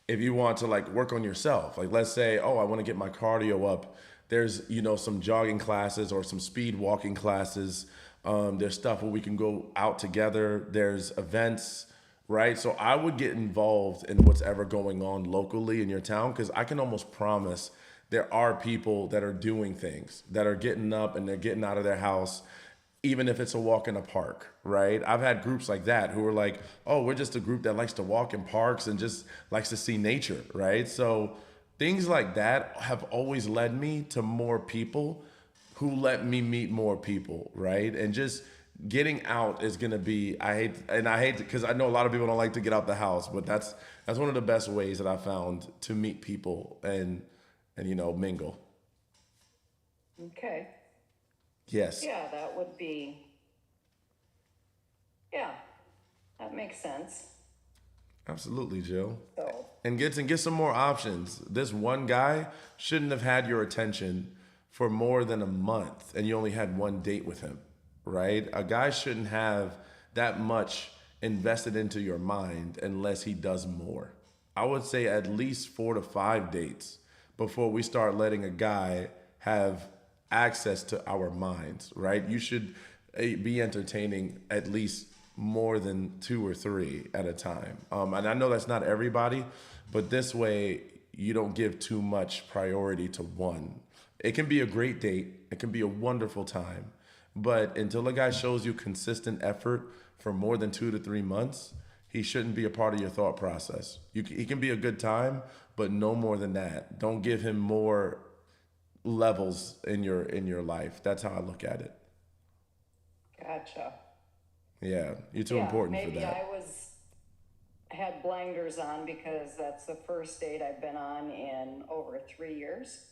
to like work on yourself, like let's say, oh, I want to get my cardio up. There's, you know, some jogging classes or some speed walking classes. There's stuff where we can go out together. There's events, right? So I would get involved in what's ever going on locally in your town, because I can almost promise there are people that are doing things, that are getting up and they're getting out of their house, even if it's a walk in a park, right? I've had groups like that who are like, oh, we're just a group that likes to walk in parks and just likes to see nature, right? So things like that have always led me to more people who let me meet more people, right? And just getting out is gonna be, I hate because I know a lot of people don't like to get out the house, but that's one of the best ways that I found to meet people and you know, mingle. Okay. Yes. Yeah, that would be, yeah, that makes sense. Absolutely, Jill. So, And get some more options. This one guy shouldn't have had your attention for more than a month and you only had one date with him, right? A guy shouldn't have that much invested into your mind unless he does more. I would say at least 4 to 5 dates before we start letting a guy have access to our minds, right? You should be entertaining at least more than 2 or 3 at a time. And I know that's not everybody, but this way you don't give too much priority to one. It can be a great date. It can be a wonderful time. But until a guy shows you consistent effort for more than 2 to 3 months, he shouldn't be a part of your thought process. He can be a good time, but no more than that. Don't give him more levels in your life. That's how I look at it. gotcha. Yeah, you're too important for maybe that. I had blinders on because that's the first date I've been on in over 3 years.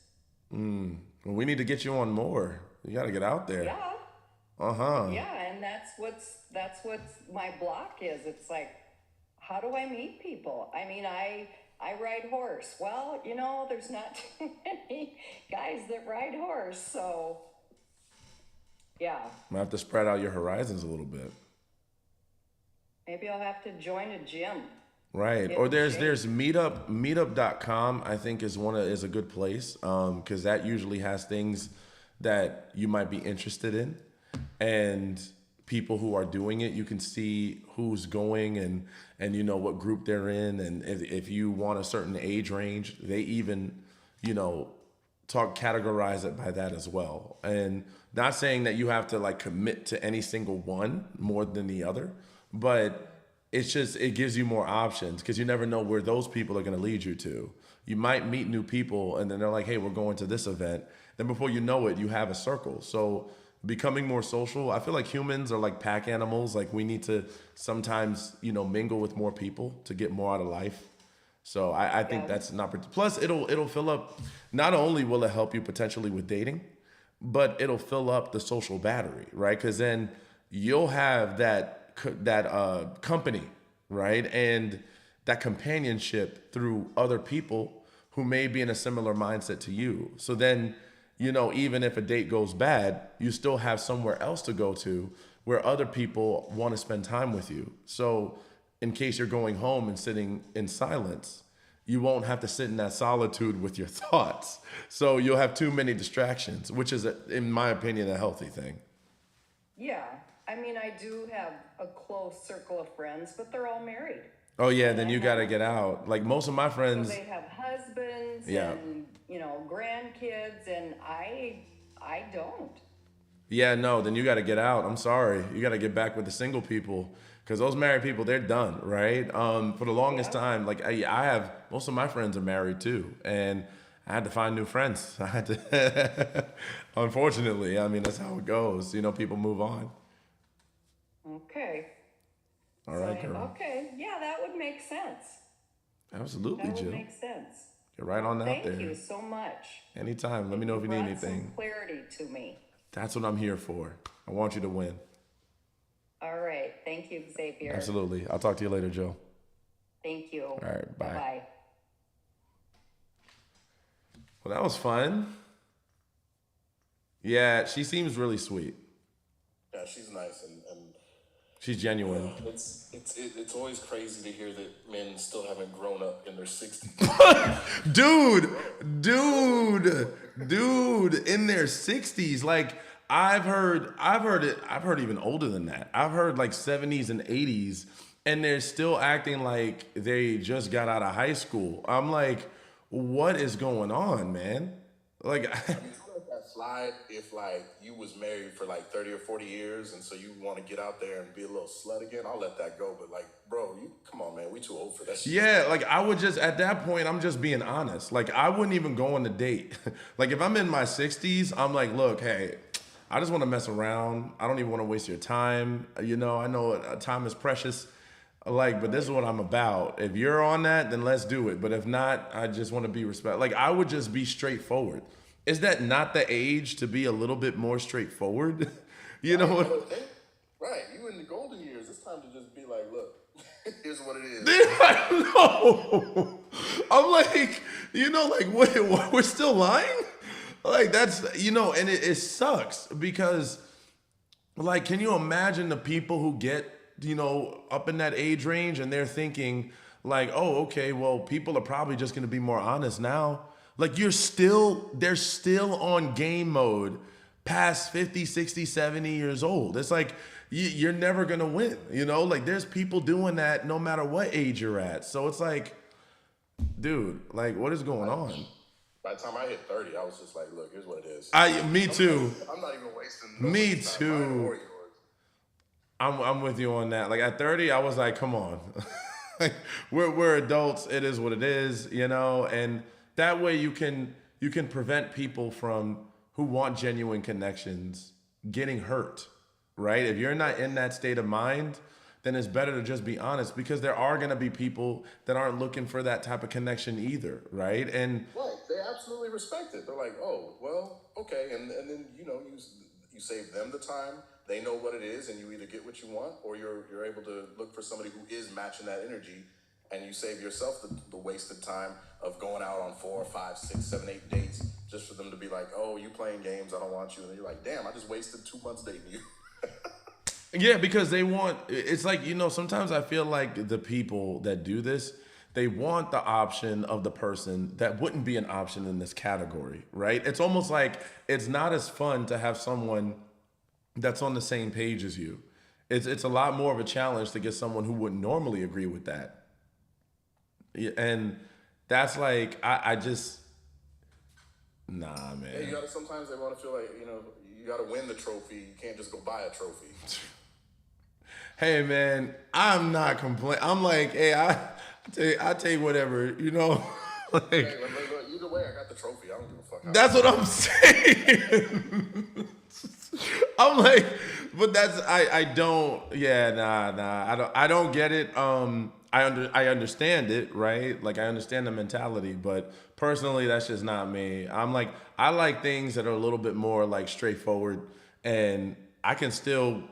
Well, we need to get you on more. You got to get out there. Yeah. Yeah, and that's what my block is. It's like, how do I meet people? I mean, I ride horse. Well, you know, there's not too many guys that ride horse, so yeah. Might have to spread out your horizons a little bit. Maybe I'll have to join a gym. Right. Or there's meetup.com, I think is a good place. Cause that usually has things that you might be interested in, and people who are doing it, you can see who's going and you know what group they're in, and if you want a certain age range, they even, you know, categorize it by that as well. And not saying that you have to like commit to any single one more than the other, but it's just, it gives you more options because you never know where those people are going to lead you to. You might meet new people and then they're like, hey, we're going to this event. Then before you know it, you have a circle. So becoming more social, I feel like humans are like pack animals. Like we need to sometimes, you know, mingle with more people to get more out of life. So I think that's an opportunity. Plus, it'll fill up. Not only will it help you potentially with dating, but it'll fill up the social battery, right? Because then you'll have that company, right, and that companionship through other people who may be in a similar mindset to you. So then, you know, even if a date goes bad, you still have somewhere else to go to where other people want to spend time with you. So in case you're going home and sitting in silence, you won't have to sit in that solitude with your thoughts. So you'll have too many distractions, which is, in my opinion, a healthy thing. Yeah, I mean, I do have a close circle of friends, but they're all married. Oh yeah, then you got to get out. Like most of my So friends, they have husbands Yeah. and, you know, grandkids, and I don't. yeah, no, then you got to get out. I'm sorry. You got to get back with the single people because those married people, they're done, right? For the longest time, like I have, most of my friends are married too. And I had to find new friends. I had to, unfortunately, I mean, that's how it goes. You know, people move on. Okay. All right, girl. Okay, yeah, that would make sense. Absolutely, That would Jill. make sense. Get right on out Thank there. you so much. Anytime. Let me know if you need Brought some anything. clarity to me. That's what I'm here for. I want you to win. All right, thank you, Xavier. Absolutely. I'll talk to you later, Joe. Thank you. All right, bye. Bye. Well, that was fun. Yeah, she seems really sweet. Yeah, she's nice, and She's genuine. it's always crazy to hear that men still haven't grown up in their 60s. Dude, in their 60s. Like I've heard even older than that. I've heard like 70s and 80s, and they're still acting like they just got out of high school. I'm like, what is going on, man? Like I let that slide if like you was married for like 30 or 40 years and so you want to get out there and be a little slut again, I'll let that go. But like, bro, you come on, man, we too old for that shit. yeah, like I would just, at that point, I'm just being honest. Like I wouldn't even go on the date. Like if I'm in my 60s, I'm like, look, hey, I just want to mess around. I don't even want to waste your time. You know, I know time is precious. Like, but this is what I'm about. If you're on that, then let's do it. But if not, I just want to be respectful. Like I would just be straightforward. Is that not the age to be a little bit more straightforward? You know what? Right, you in the golden years. It's time to just be like, look, here's what it is. I know. I'm like, you know, like, what, we're still lying? Like, that's, you know, and it sucks because, like, can you imagine the people who get, you know, up in that age range and they're thinking, like, oh, okay, well, people are probably just going to be more honest now. Like, they're still on game mode past 50, 60, 70 years old. It's like, you're never going to win, you know? Like, there's people doing that no matter what age you're at. So it's like, dude, like, what is going on? By the time I hit 30, I was just like, look, here's what it is. Me too. I'm not even wasting Me time, too. mine or yours. I'm with you on that. Like at 30, I was like, come on. Like, we're adults. It is what it is, you know? And that way you can prevent people from who want genuine connections getting hurt, right? If you're not in that state of mind, then it's better to just be honest because there are going to be people that aren't looking for that type of connection either, right? And Right, they absolutely respect it. They're like, oh, well, okay. And then, you know, you save them the time. They know what it is, and you either get what you want or you're able to look for somebody who is matching that energy, and you save yourself the wasted time of going out on 4, 5, 6, 7, 8 dates just for them to be like, oh, you playing games, I don't want you. And you're like, damn, I just wasted 2 months dating you. yeah, because they want, it's like, you know, sometimes I feel like the people that do this, they want the option of the person that wouldn't be an option in this category, right? It's almost like it's not as fun to have someone that's on the same page as you. It's a lot more of a challenge to get someone who wouldn't normally agree with that. Yeah, and that's like I just nah, Yeah, you man. gotta. Sometimes they want to feel like you gotta win the trophy. You can't just go buy a trophy. Hey man, I'm not complaining. I'm like, hey, I take whatever, you know. Like Hey, look, either way, I got the trophy. I don't give a fuck. that's what I'm saying. I'm like, but that's I don't yeah, I don't get it. I understand it, right? Like I understand the mentality, but personally that's just not me. I'm like I like things that are a little bit more like straightforward and I can still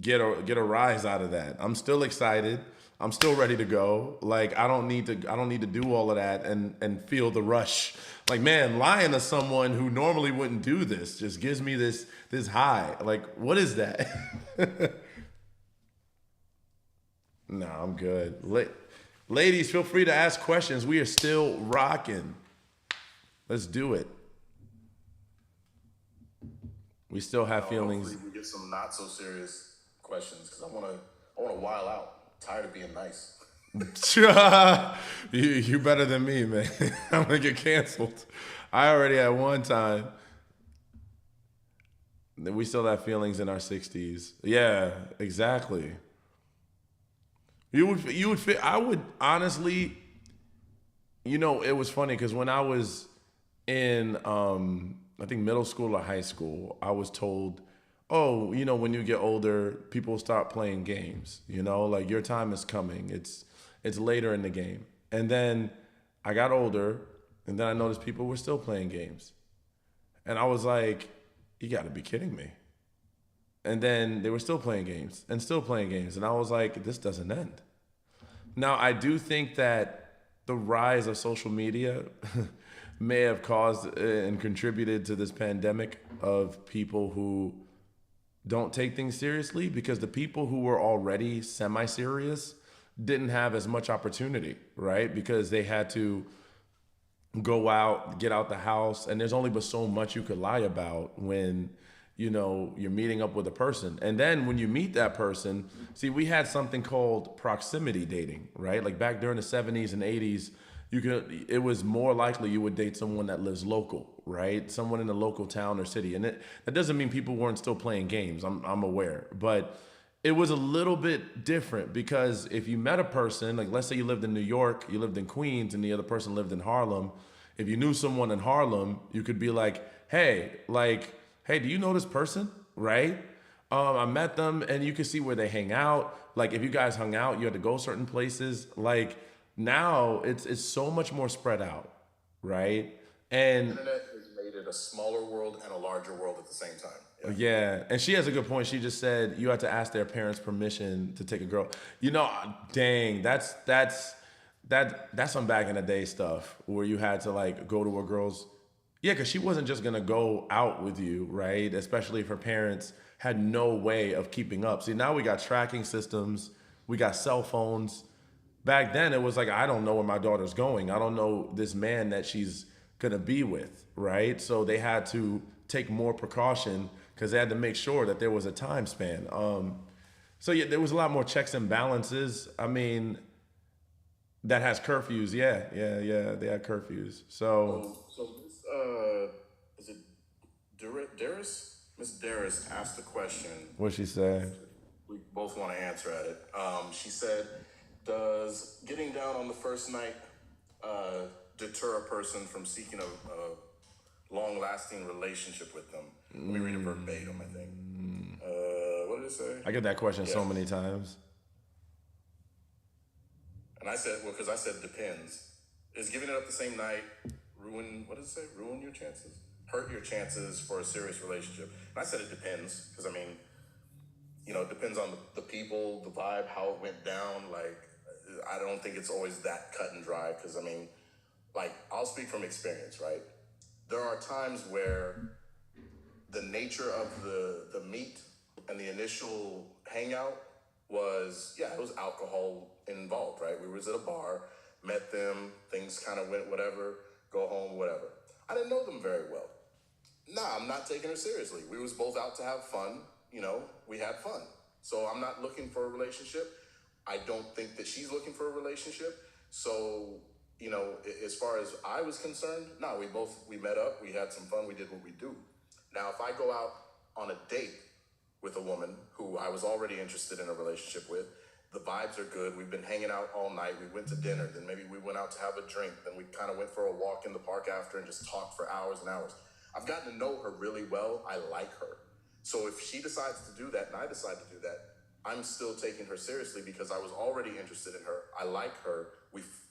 get a rise out of that. I'm still excited. I'm still ready to go. Like I don't need to do all of that and feel the rush. Like man, lying to someone who normally wouldn't do this just gives me this high. Like what is that? No, I'm good. Ladies, feel free to ask questions. We are still rocking. Let's do it. We still have feelings. Hopefully we get some not so serious questions because I wanna while out. Tired of being nice. You better than me, man. I'm gonna get canceled. I already had one time. We still have feelings in our 60s. Yeah, exactly. You would fit. I would honestly. It was funny because when I was in, I think middle school or high school, I was told, oh, when you get older, people start playing games. Like your time is coming. It's later in the game. And then I got older, and then I noticed people were still playing games, and I was like, you got to be kidding me. And then they were still playing games and still playing games. And I was like, this doesn't end. Now, I do think that the rise of social media may have caused and contributed to this pandemic of people who don't take things seriously because the people who were already semi-serious didn't have as much opportunity, right? Because they had to go out, get out the house, and there's only but so much you could lie about when you're meeting up with a person. And then when you meet that person, see, we had something called proximity dating, right? Like back during the 70s and 80s, it was more likely you would date someone that lives local, right? Someone in a local town or city. And that doesn't mean people weren't still playing games. I'm aware, but it was a little bit different because if you met a person, like let's say you lived in New York, you lived in Queens, and the other person lived in Harlem. If you knew someone in Harlem, you could be like, hey, do you know this person? Right? I met them and you can see where they hang out. Like if you guys hung out, you had to go certain places. Like now it's so much more spread out, right? And Internet has made it a smaller world and a larger world at the same time. yeah, and she has a good point. She just said you had to ask their parents permission to take a girl. Dang, that's some back in the day stuff where you had to like go to a girl's. Yeah, because she wasn't just gonna go out with you, right? Especially if her parents had no way of keeping up. See, now we got tracking systems, we got cell phones. Back then, it was like, I don't know where my daughter's going. I don't know this man that she's gonna be with, right? So they had to take more precaution because they had to make sure that there was a time span. So yeah, there was a lot more checks and balances. I mean, that has curfews. Yeah. They had curfews. So Is it Darius? Miss Darius asked a question. what'd she say? We both want to answer at it. She said, does getting down on the first night deter a person from seeking a long-lasting relationship with them? Let me read it verbatim, I think. What did it say? I get that question so many times. And I said, well, because I said depends. Is giving it up the same night ruin, what does it say? Ruin your chances? Hurt your chances for a serious relationship? And I said it depends, because I mean, it depends on the people, the vibe, how it went down. Like, I don't think it's always that cut and dry, because I mean, like, I'll speak from experience, right? There are times where the nature of the meet and the initial hangout was, it was alcohol involved, right? We We was at a bar, met them, things kind of went whatever, go home, whatever. I didn't know them very well. Nah, I'm not taking her seriously. We was both out to have fun. We had fun. So I'm not looking for a relationship. I don't think that she's looking for a relationship. So, as far as I was concerned, no, we met up, we had some fun, we did what we do. Now, if I go out on a date with a woman who I was already interested in a relationship with, the vibes are good, we've been hanging out all night, we went to dinner, then maybe we went out to have a drink, then we kind of went for a walk in the park after and just talked for hours and hours. I've gotten to know her really well, I like her. So if she decides to do that and I decide to do that, I'm still taking her seriously because I was already interested in her. I like her.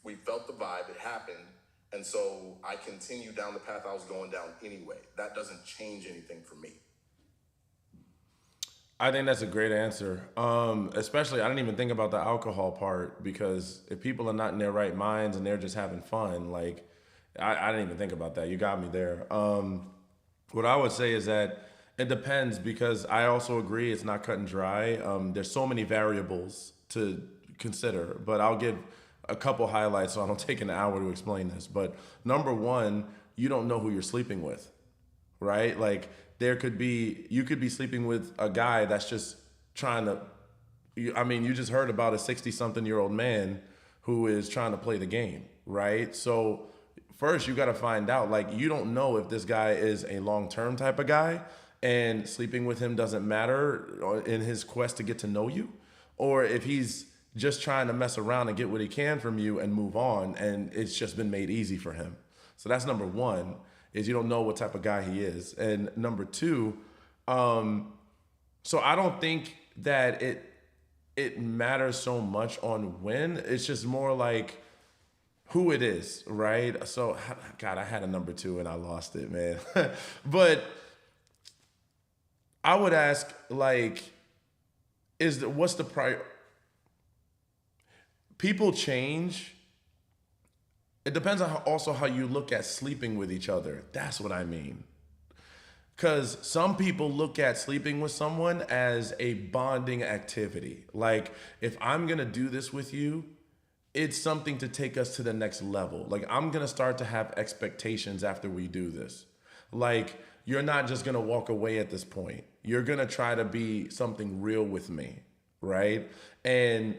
We felt the vibe. It happened. And so I continue down the path I was going down anyway. That doesn't change anything for me. I think that's a great answer. Especially, I didn't even think about the alcohol part, because if people are not in their right minds and they're just having fun, like, I didn't even think about that. You got me there. What I would say is that it depends, because I also agree it's not cut and dry. There's so many variables to consider, but I'll give a couple highlights so I don't take an hour to explain this. But number one, you don't know who you're sleeping with, right? Like, you could be sleeping with a guy that's just trying to, you just heard about a 60-something-year-old man who is trying to play the game, right? So first you got to find out, like, you don't know if this guy is a long-term type of guy and sleeping with him doesn't matter in his quest to get to know you, or if he's just trying to mess around and get what he can from you and move on, and it's just been made easy for him. So that's number one, is you don't know what type of guy he is. And number two, so I don't think that it matters so much on when. It's just more like who it is, right? So, God, I had a number two and I lost it, man. But I would ask, like, what's the prior? People change. It depends on also how you look at sleeping with each other. That's what I mean. Because some people look at sleeping with someone as a bonding activity. Like, if I'm going to do this with you, it's something to take us to the next level. Like, I'm going to start to have expectations after we do this. Like, you're not just going to walk away at this point. You're going to try to be something real with me, right? And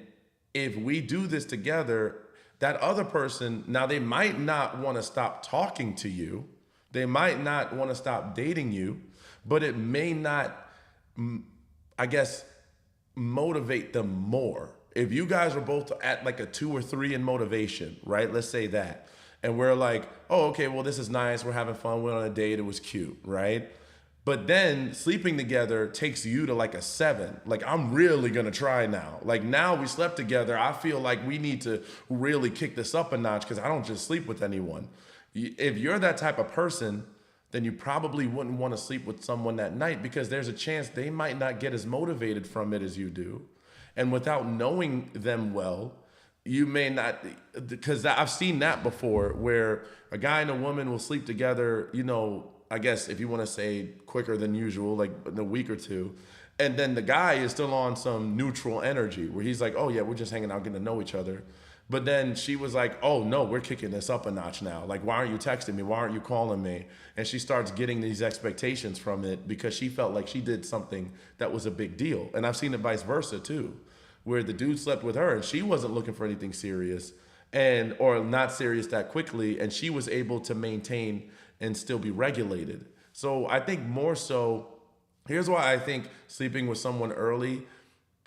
if we do this together, that other person, now they might not want to stop talking to you. They might not want to stop dating you, but it may not, I guess, motivate them more. If you guys are both at like a 2 or 3 in motivation, right? Let's say that. And we're like, oh, okay, well, this is nice. We're having fun. We're on a date. It was cute, right? But then sleeping together takes you to like a 7. Like, I'm really going to try now. Like, now we slept together. I feel like we need to really kick this up a notch because I don't just sleep with anyone. If you're that type of person, then you probably wouldn't want to sleep with someone that night because there's a chance they might not get as motivated from it as you do. And without knowing them well, you may not, because I've seen that before where a guy and a woman will sleep together, I guess if you want to say quicker than usual, like in a week or two. And then the guy is still on some neutral energy where he's like, oh yeah, we're just hanging out, getting to know each other. But then she was like, oh no, we're kicking this up a notch now. Like, why aren't you texting me? Why aren't you calling me? And she starts getting these expectations from it because she felt like she did something that was a big deal. And I've seen it vice versa too, where the dude slept with her and she wasn't looking for anything serious or not serious that quickly. And she was able to maintain and still be regulated. So I think more so, here's why I think sleeping with someone early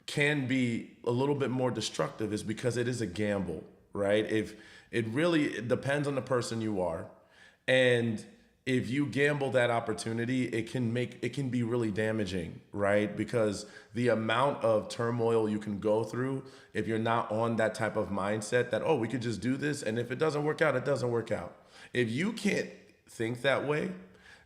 can be a little bit more destructive is because it is a gamble, right? If it depends on the person you are. And if you gamble that opportunity, it can be really damaging, right? Because the amount of turmoil you can go through if you're not on that type of mindset that, oh, we could just do this. And if it doesn't work out, it doesn't work out. If you can't think that way,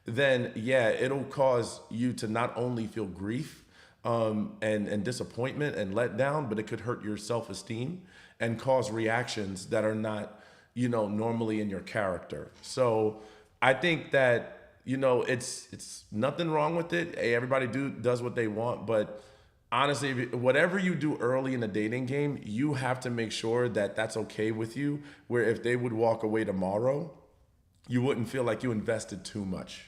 then yeah, it'll cause you to not only feel grief and disappointment and letdown, but it could hurt your self-esteem and cause reactions that are not, normally in your character. So I think that, it's nothing wrong with it. Hey, everybody does what they want, but honestly, whatever you do early in the dating game, you have to make sure that that's okay with you. Where if they would walk away tomorrow, you wouldn't feel like you invested too much,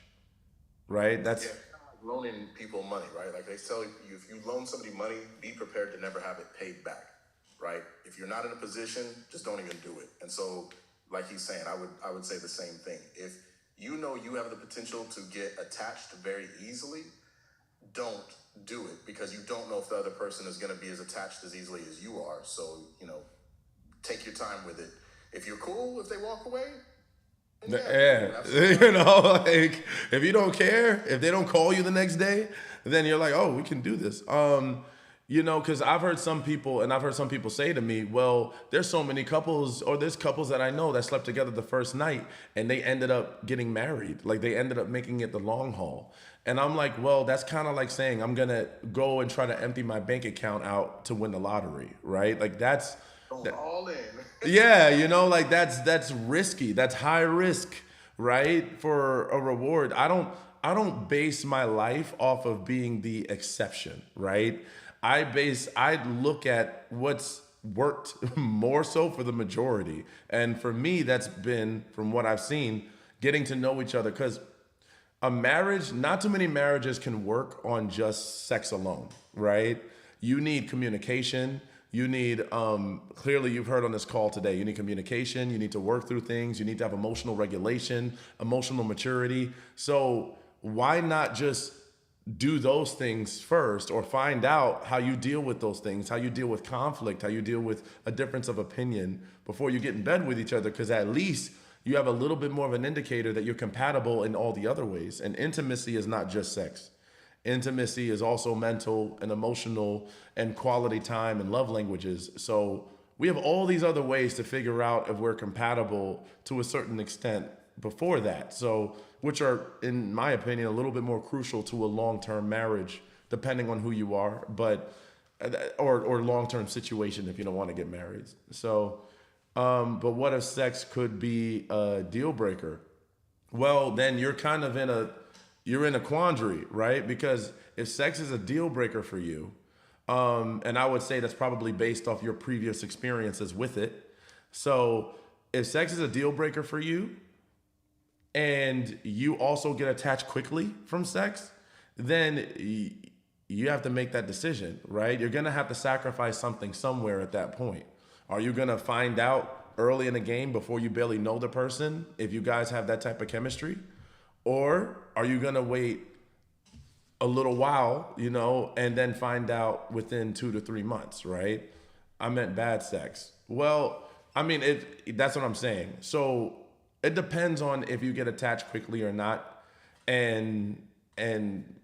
right? That's Yeah, kind of like loaning people money, right? Like they tell you, if you loan somebody money, be prepared to never have it paid back, right? If you're not in a position, just don't even do it. And so, like he's saying, I would say the same thing. If you know you have the potential to get attached very easily, don't do it because you don't know if the other person is going to be as attached as easily as you are. So, take your time with it. If you're cool, if they walk away, then yeah, absolutely. like if you don't care, if they don't call you the next day, then you're like, oh, we can do this. Because I've heard some people, and I've heard some people say to me, well, there's so many couples, or there's couples that I know that slept together the first night, and they ended up getting married. Like they ended up making it the long haul. And I'm like, well, that's kind of like saying I'm gonna go and try to empty my bank account out to win the lottery, right? Like that's. Going all in. Yeah, like that's risky. That's high risk, right? For a reward. I don't base my life off of being the exception, right? I look at what's worked more so for the majority. And for me, that's been, from what I've seen, getting to know each other. Because a marriage, not too many marriages can work on just sex alone, right? You need communication. You need, clearly you've heard on this call today, you need communication, you need to work through things, you need to have emotional regulation, emotional maturity. So why not just do those things first, or find out how you deal with those things, how you deal with conflict, how you deal with a difference of opinion before you get in bed with each other, because at least you have a little bit more of an indicator that you're compatible in all the other ways. And intimacy is not just sex. Intimacy is also mental and emotional and quality time and love languages. So we have all these other ways to figure out if we're compatible to a certain extent before that. So, which are, in my opinion, a little bit more crucial to a long-term marriage, depending on who you are, but or long-term situation if you don't want to get married. So, but what if sex could be a deal breaker? Well, then you're kind of in a quandary, right? Because if sex is a deal breaker for you, and I would say that's probably based off your previous experiences with it. So if sex is a deal breaker for you, and you also get attached quickly from sex, then you have to make that decision, right? You're gonna have to sacrifice something somewhere at that point. Are you gonna find out early in the game before you barely know the person if you guys have that type of chemistry? Or are you gonna wait a little while, and then find out within 2 to 3 months, right? I meant bad sex. Well, I mean, that's what I'm saying. So it depends on if you get attached quickly or not, and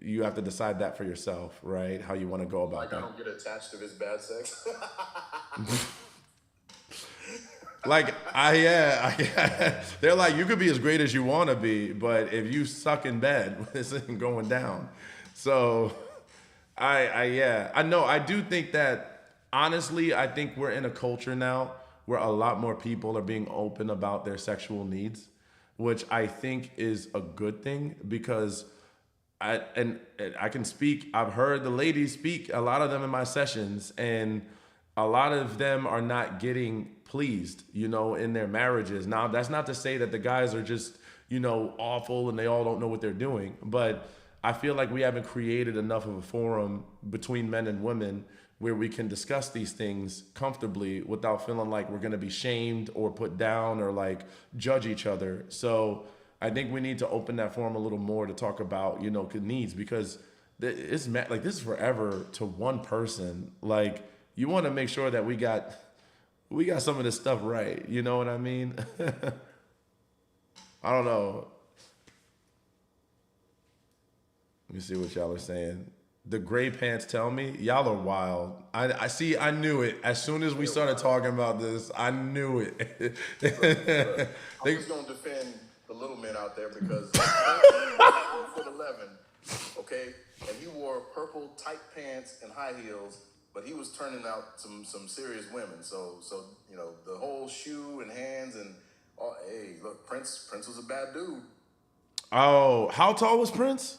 you have to decide that for yourself, right? How you want to go about Like I that. don't get attached if it's bad sex. Like they're like, you could be as great as you want to be, but if you suck in bed, this isn't going down. So, I know. I do think that, honestly, I think we're in a culture now where a lot more people are being open about their sexual needs, which I think is a good thing, because and I can speak. I've heard the ladies speak, a lot of them in my sessions, and a lot of them are not getting pleased, in their marriages. Now, that's not to say that the guys are just, awful and they all don't know what they're doing, but I feel like we haven't created enough of a forum between men and women where we can discuss these things comfortably without feeling like we're going to be shamed or put down or like judge each other. So I think we need to open that forum a little more to talk about, needs, because it's like, this is forever to one person. Like, you want to make sure that we got some of this stuff right. You know what I mean? I don't know. Let me see what y'all are saying. The gray pants tell me y'all are wild. I see. I knew it as soon as we started talking about this. I knew it. I'm just gonna defend the little men out there because 11, okay, and he wore purple tight pants and high heels, but he was turning out some serious women. So the whole shoe and hands and hey, look, Prince was a bad dude. Oh, how tall was Prince?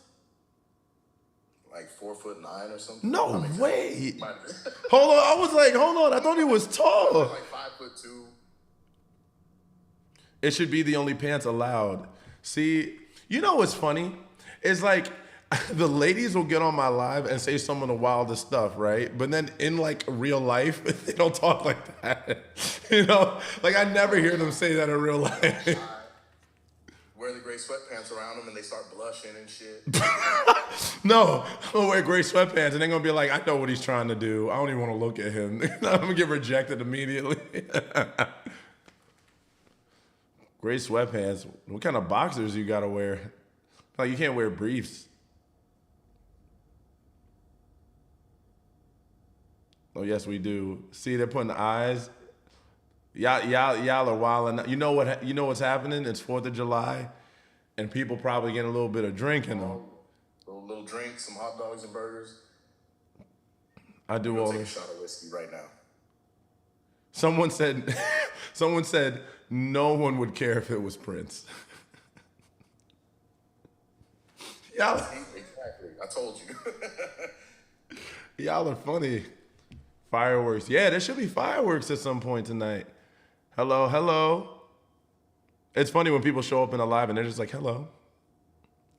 like 4'9" or something. No I'm exaggerating. way. Might have been. Hold on. I was like, hold on. I thought he was tall. Like 5'2". It should be the only pants allowed. See, you know what's funny? It's like the ladies will get on my live and say some of the wildest stuff, right? But then in like real life, they don't talk like that. You know, like I never hear them say that in real life. Wear the gray sweatpants around them and they start blushing and shit. No, I'm gonna wear gray sweatpants and they're gonna be like, I know what he's trying to do. I don't even want to look at him. I'm gonna get rejected immediately. Gray sweatpants. What kind of boxers you gotta wear? Like you can't wear briefs. Oh yes, we do. See, they're putting eyes. Y'all are wilding. You know what? You know what's happening? It's 4th of July, and people probably getting a little bit of drink in them. Little drink, some hot dogs and burgers. I do We'll all take a this. shot of whiskey right now. Someone said no one would care if it was Prince. y'all, Exactly. I told you. y'all are funny. Fireworks. Yeah, there should be fireworks at some point tonight. Hello, hello. It's funny when people show up in a live and they're just like, hello.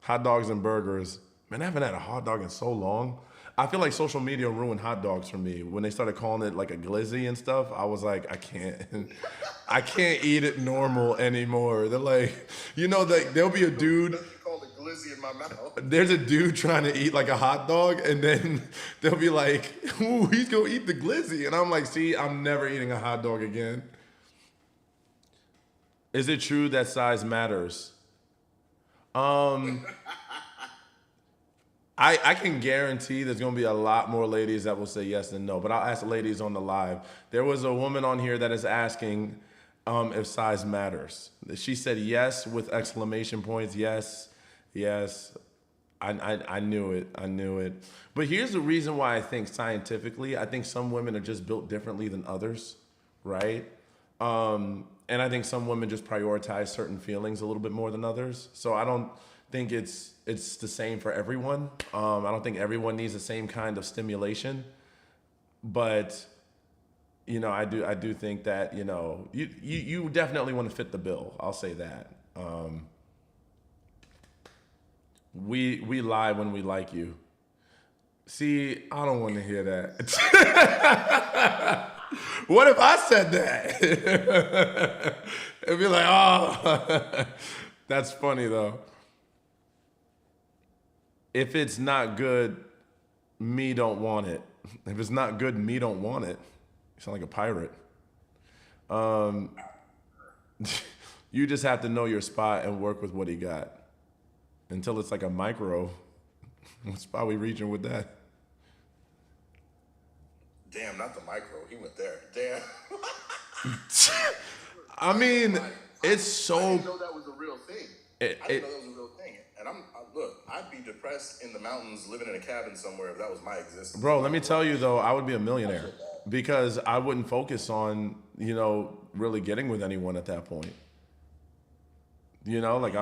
Hot dogs and burgers. Man, I haven't had a hot dog in so long. I feel like social media ruined hot dogs for me. When they started calling it like a glizzy and stuff, I was like, I can't eat it normal anymore. They're like, you know, there'll be a dude. You call it glizzy in my mouth. There's a dude trying to eat like a hot dog, and then they'll be like, ooh, he's gonna eat the glizzy. And I'm like, see, I'm never eating a hot dog again. Is it true that size matters? I can guarantee there's gonna be a lot more ladies that will say yes than no, but I'll ask the ladies on the live. There was a woman on here that is asking if size matters. She said yes with exclamation points. Yes, yes. I knew it. I knew it. But here's the reason why I think scientifically, I think some women are just built differently than others, right? And I think some women just prioritize certain feelings a little bit more than others. So I don't think it's the same for everyone. I don't think everyone needs the same kind of stimulation. But you know, I do think that, you know, you definitely want to fit the bill. I'll say that. We lie when we like you. See, I don't want to hear that. What if I said that? It'd be like, oh, that's funny though. If it's not good, me don't want it. If it's not good, me don't want it. You sound like a pirate. You just have to know your spot and work with what he got. Until it's like a micro. What spot we reaching with that? Damn, not the micro. He went there. Damn. I mean, it's so. I didn't know that was a real thing. I didn't know that was a real thing. And look, I'd be depressed in the mountains living in a cabin somewhere if that was my existence. Bro, let me tell you though, I would be a millionaire because I wouldn't focus on, you know, really getting with anyone at that point. You know, like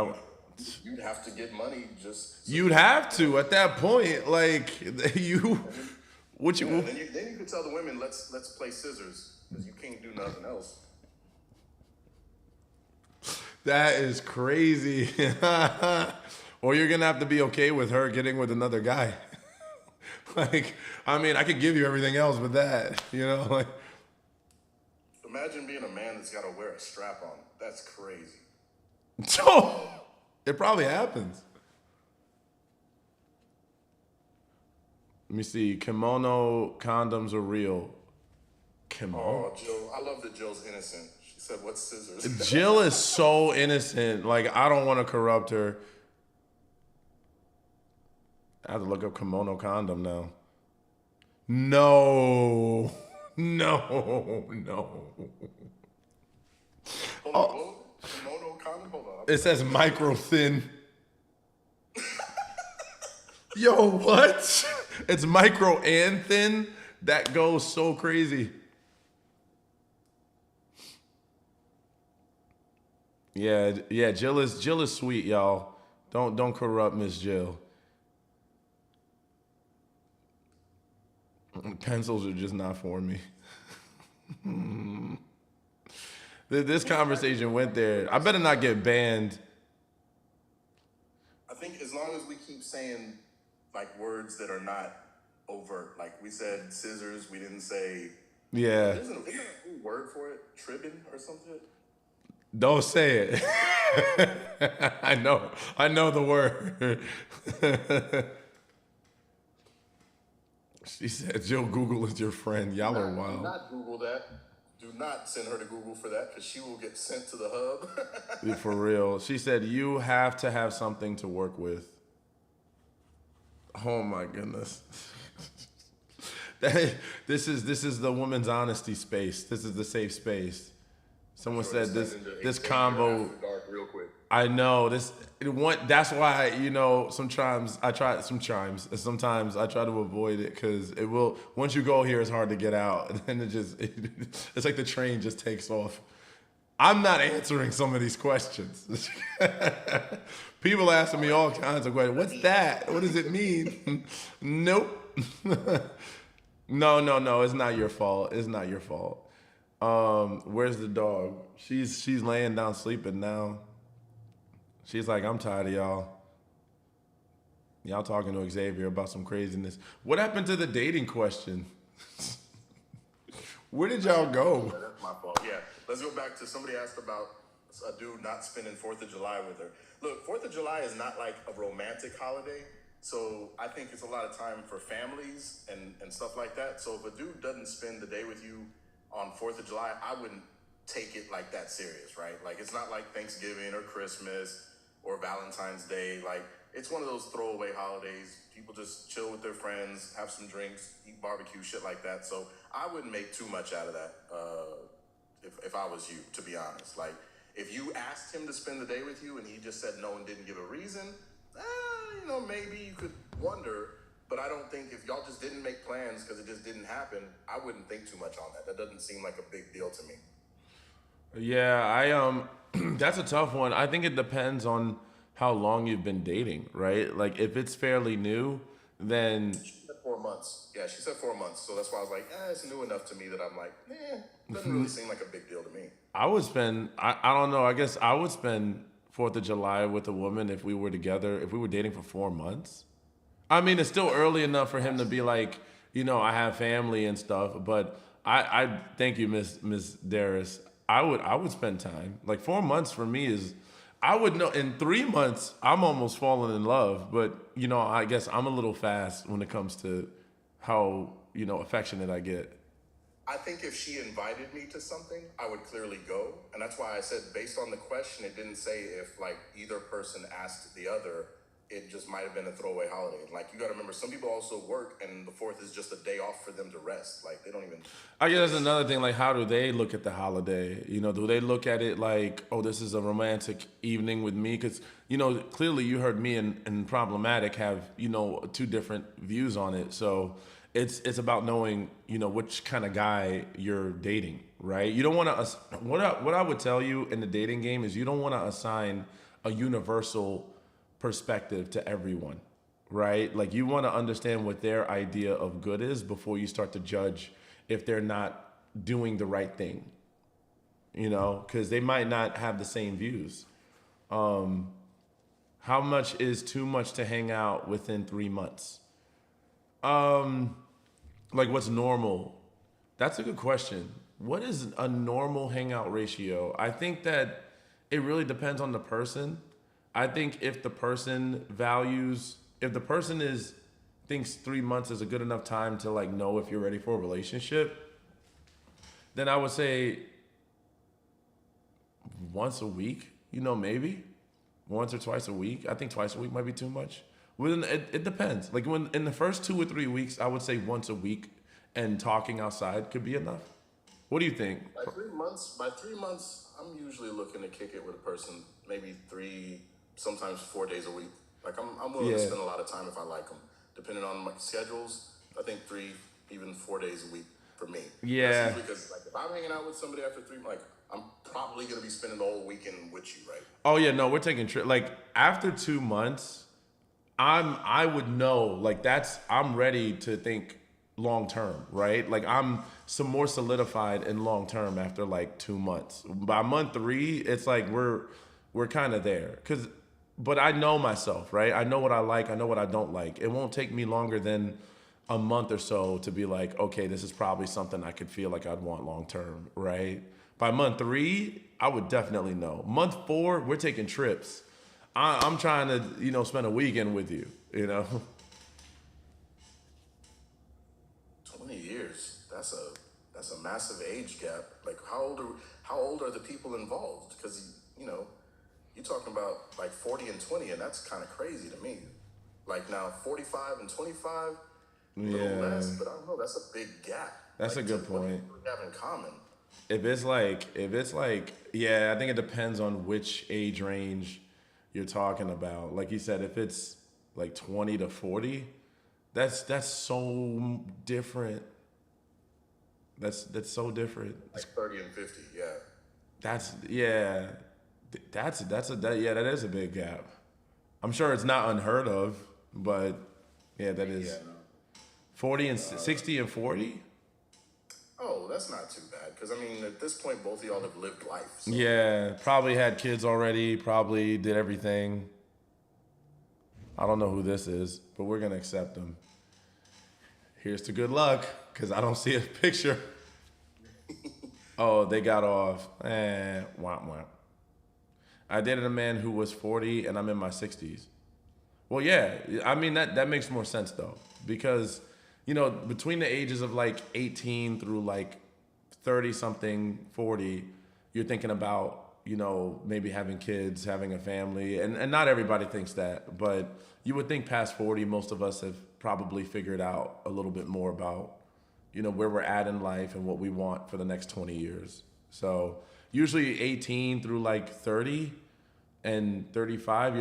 You'd have to get money just. you'd have to at that point, like you. What you? Yeah, then you could tell the women, let's play scissors because you can't do nothing else. That is crazy. Or you're gonna have to be okay with her getting with another guy. Like, I mean, I could give you everything else but that, you know? Like, Imagine being a man that's got to wear a strap on. That's crazy. so it probably happens. Let me see. Kimono condoms are real. Kimono. Oh, Jill. I love that Jill's innocent. She said, what's scissors? Jill is so innocent. Like, I don't want to corrupt her. I have to look up kimono condom now. No. No. Hold on. Kimono condom? Hold on. It says micro thin. Yo, what? It's micro and thin? That goes so crazy. Yeah, Jill is sweet, y'all. Don't corrupt Miss Jill. Pencils are just not for me. This conversation went there. I better not get banned. I think as long as we keep saying like words that are not overt, like we said scissors, we didn't say. Yeah. Isn't there a new word for it? Tribbing or something? Don't say it. I know the word. She said, Joe Google is your friend. Y'all are Do wild. not Google that. Do not send her to Google for that because she will get sent to the hub. For real. She said, you have to have something to work with. Oh my goodness. This is the woman's honesty space. This is the safe space. Someone said this combo. Real quick. I know that's why, sometimes I try to avoid it because it will, once you go here, it's hard to get out. And then it's like the train just takes off. I'm not answering some of these questions. People asking me all kinds of questions. What's that? What does it mean? Nope. No, it's not your fault. It's not your fault. Where's the dog? She's laying down sleeping now. She's like, I'm tired of y'all. Y'all talking to Xavier about some craziness. What happened to the dating question? Where did y'all go? That's my fault. Yeah. Let's go back to somebody asked about a dude not spending 4th of July with her. Look, 4th of July is not like a romantic holiday. So I think it's a lot of time for families and stuff like that. So if a dude doesn't spend the day with you on 4th of July, I wouldn't take it like that serious, right? Like it's not like Thanksgiving or Christmas or Valentine's Day. Like it's one of those throwaway holidays. People just chill with their friends, have some drinks, eat barbecue, shit like that. So I wouldn't make too much out of that if I was you, to be honest. Like if you asked him to spend the day with you and he just said no and didn't give a reason, maybe you could wonder. But I don't think if y'all just didn't make plans because it just didn't happen, I wouldn't think too much on that. That doesn't seem like a big deal to me. Yeah, that's a tough one. I think it depends on how long you've been dating, right? Like if it's fairly new, then She said 4 months. Yeah, she said 4 months. So that's why I was like, it's new enough to me that I'm like, doesn't really seem like a big deal to me. I would spend, I don't know, I guess I would spend 4th of July with a woman if we were together, if we were dating for 4 months. I mean, it's still early enough for him to be like, I have family and stuff, but I thank you, Miss Darris. I would spend time. Like 4 months for me is, I would know in 3 months, I'm almost falling in love, but I guess I'm a little fast when it comes to how, affectionate I get. I think if she invited me to something, I would clearly go. And that's why I said, based on the question, it didn't say if like either person asked the other. It just might have been a throwaway holiday. Like you got to remember, some people also work, and the 4th is just a day off for them to rest. Like they don't even. I guess that's another thing. Like, how do they look at the holiday? Do they look at it like, oh, this is a romantic evening with me? Because clearly you heard me and Problematic have 2 different views on it. So it's about knowing which kind of guy you're dating, right? You don't want to. What I would tell you in the dating game is you don't want to assign a universal perspective to everyone, right? Like you want to understand what their idea of good is before you start to judge if they're not doing the right thing, because they might not have the same views. How much is too much to hang out within 3 months? Like what's normal? That's a good question. What is a normal hangout ratio? I think that it really depends on the person. I think if the person thinks 3 months is a good enough time to like know if you're ready for a relationship, then I would say once a week, maybe once or twice a week. I think twice a week might be too much. It depends. Like when in the first 2 or 3 weeks, I would say once a week and talking outside could be enough. What do you think? By 3 months, I'm usually looking to kick it with a person, maybe 3, sometimes 4 days a week. Like I'm willing to spend a lot of time if I like them. Depending on my schedules, I think 3, even 4 days a week for me. Yeah. Because like if I'm hanging out with somebody after 3, like I'm probably gonna be spending the whole weekend with you, right? Oh yeah, no, we're taking trip. Like after 2 months, I would know. Like I'm ready to think long term, right? Like I'm some more solidified in long term after like 2 months. By month 3, it's like we're kind of there. But I know myself, right? I know what I like. I know what I don't like. It won't take me longer than a month or so to be like, okay, this is probably something I could feel like I'd want long term, right? By month 3, I would definitely know. Month 4, we're taking trips. I'm trying to, spend a weekend with you, 20 years. That's a massive age gap. Like how old are the people involved? Because you're talking about like 40 and 20, and that's kind of crazy to me. Like now 45 and 25, a little less, but I don't know. That's a big gap. That's like, a good point. What do we have in common? If it's like, yeah, I think it depends on which age range you're talking about. Like you said, if it's like 20 to 40, that's so different. That's so different. Like 30 and 50, yeah. That is a big gap. I'm sure it's not unheard of, but yeah, that is. Yeah, no. 40 and 60 and 40? Oh, that's not too bad. Because, I mean, at this point, both of y'all have lived life. So. Yeah, probably had kids already, probably did everything. I don't know who this is, but we're going to accept them. Here's to good luck, because I don't see a picture. Oh, they got off. Womp womp. I dated a man who was 40 and I'm in my 60s. Well, yeah, I mean, that makes more sense, though, because, between the ages of like 18 through like 30 something, 40, you're thinking about, maybe having kids, having a family, and not everybody thinks that, but you would think past 40, most of us have probably figured out a little bit more about, where we're at in life and what we want for the next 20 years. So usually 18 through like 30 and 35,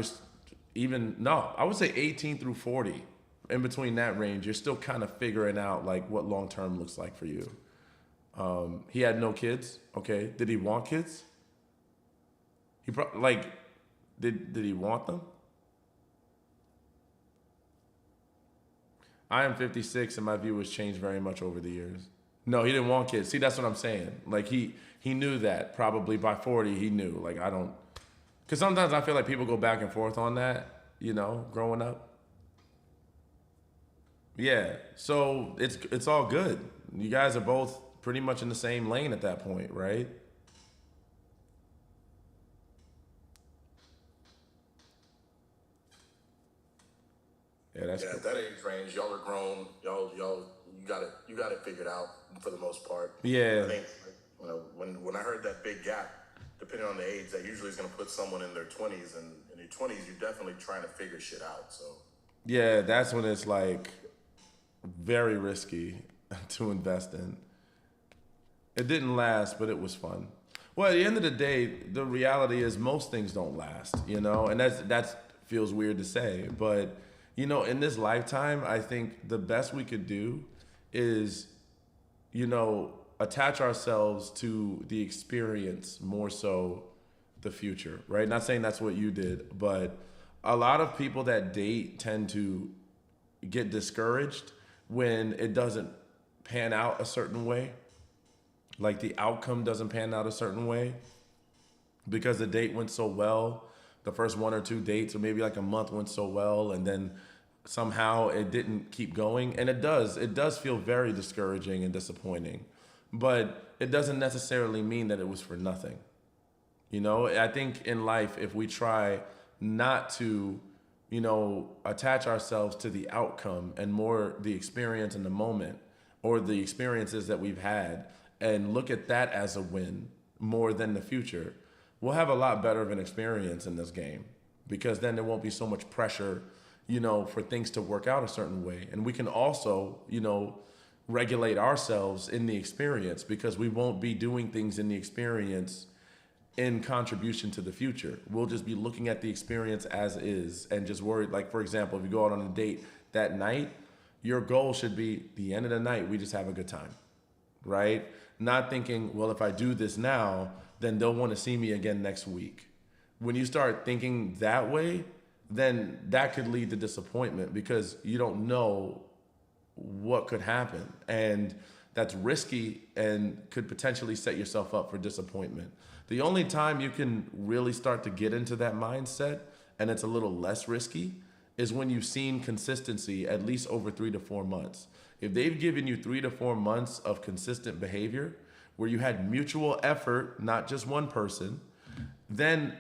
I would say 18 through 40. In between that range, you're still kind of figuring out like what long term looks like for you. He had no kids. Okay, did he want kids? Did he want them? I am 56, and my view has changed very much over the years. No, he didn't want kids. See, that's what I'm saying. Like he knew that probably by 40. He knew like I don't. Because sometimes I feel like people go back and forth on that. Growing up. Yeah, so it's all good. You guys are both pretty much in the same lane at that point, right? Yeah, that's Yeah, cool. at that age range, y'all are grown. Y'all, you got it figured out for the most part. Yeah. I think, when I heard that big gap, depending on the age, that usually is going to put someone in their 20s, and in your 20s, you're definitely trying to figure shit out. So. Yeah, that's when it's like very risky to invest in. It didn't last, but it was fun. Well, at the end of the day, the reality is most things don't last, and that feels weird to say, but in this lifetime, I think the best we could do is, attach ourselves to the experience more so the future, right? Not saying that's what you did, but a lot of people that date tend to get discouraged when it doesn't pan out a certain way. Like the outcome doesn't pan out a certain way because the date went so well. The first 1 or 2 dates, or maybe like a month went so well, and then somehow it didn't keep going. And it does feel very discouraging and disappointing, but it doesn't necessarily mean that it was for nothing. I think in life, if we try not to, attach ourselves to the outcome and more the experience in the moment or the experiences that we've had and look at that as a win more than the future, we'll have a lot better of an experience in this game, because then there won't be so much pressure, for things to work out a certain way. And we can also, regulate ourselves in the experience, because we won't be doing things in the experience in contribution to the future. We'll just be looking at the experience as is and just worried. Like, for example, if you go out on a date that night, your goal should be the end of the night, we just have a good time, right? Not thinking, well, if I do this now, then they'll want to see me again next week. When you start thinking that way, then that could lead to disappointment, because you don't know what could happen. And that's risky and could potentially set yourself up for disappointment. The only time you can really start to get into that mindset, and it's a little less risky, is when you've seen consistency at least over 3 to 4 months. If they've given you 3 to 4 months of consistent behavior where you had mutual effort, not just one person, then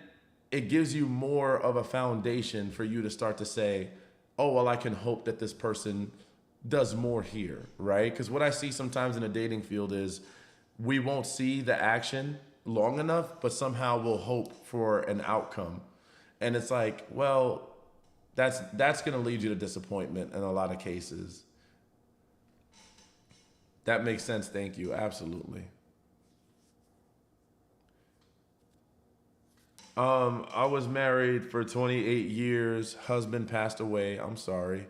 it gives you more of a foundation for you to start to say, oh, well, I can hope that this person does more here, right? Because what I see sometimes in the dating field is we won't see the action long enough, but somehow we'll hope for an outcome. And it's like, well, that's going to lead you to disappointment in a lot of cases. That makes sense. Thank you. Absolutely. I was married for 28 years. Husband passed away. I'm sorry.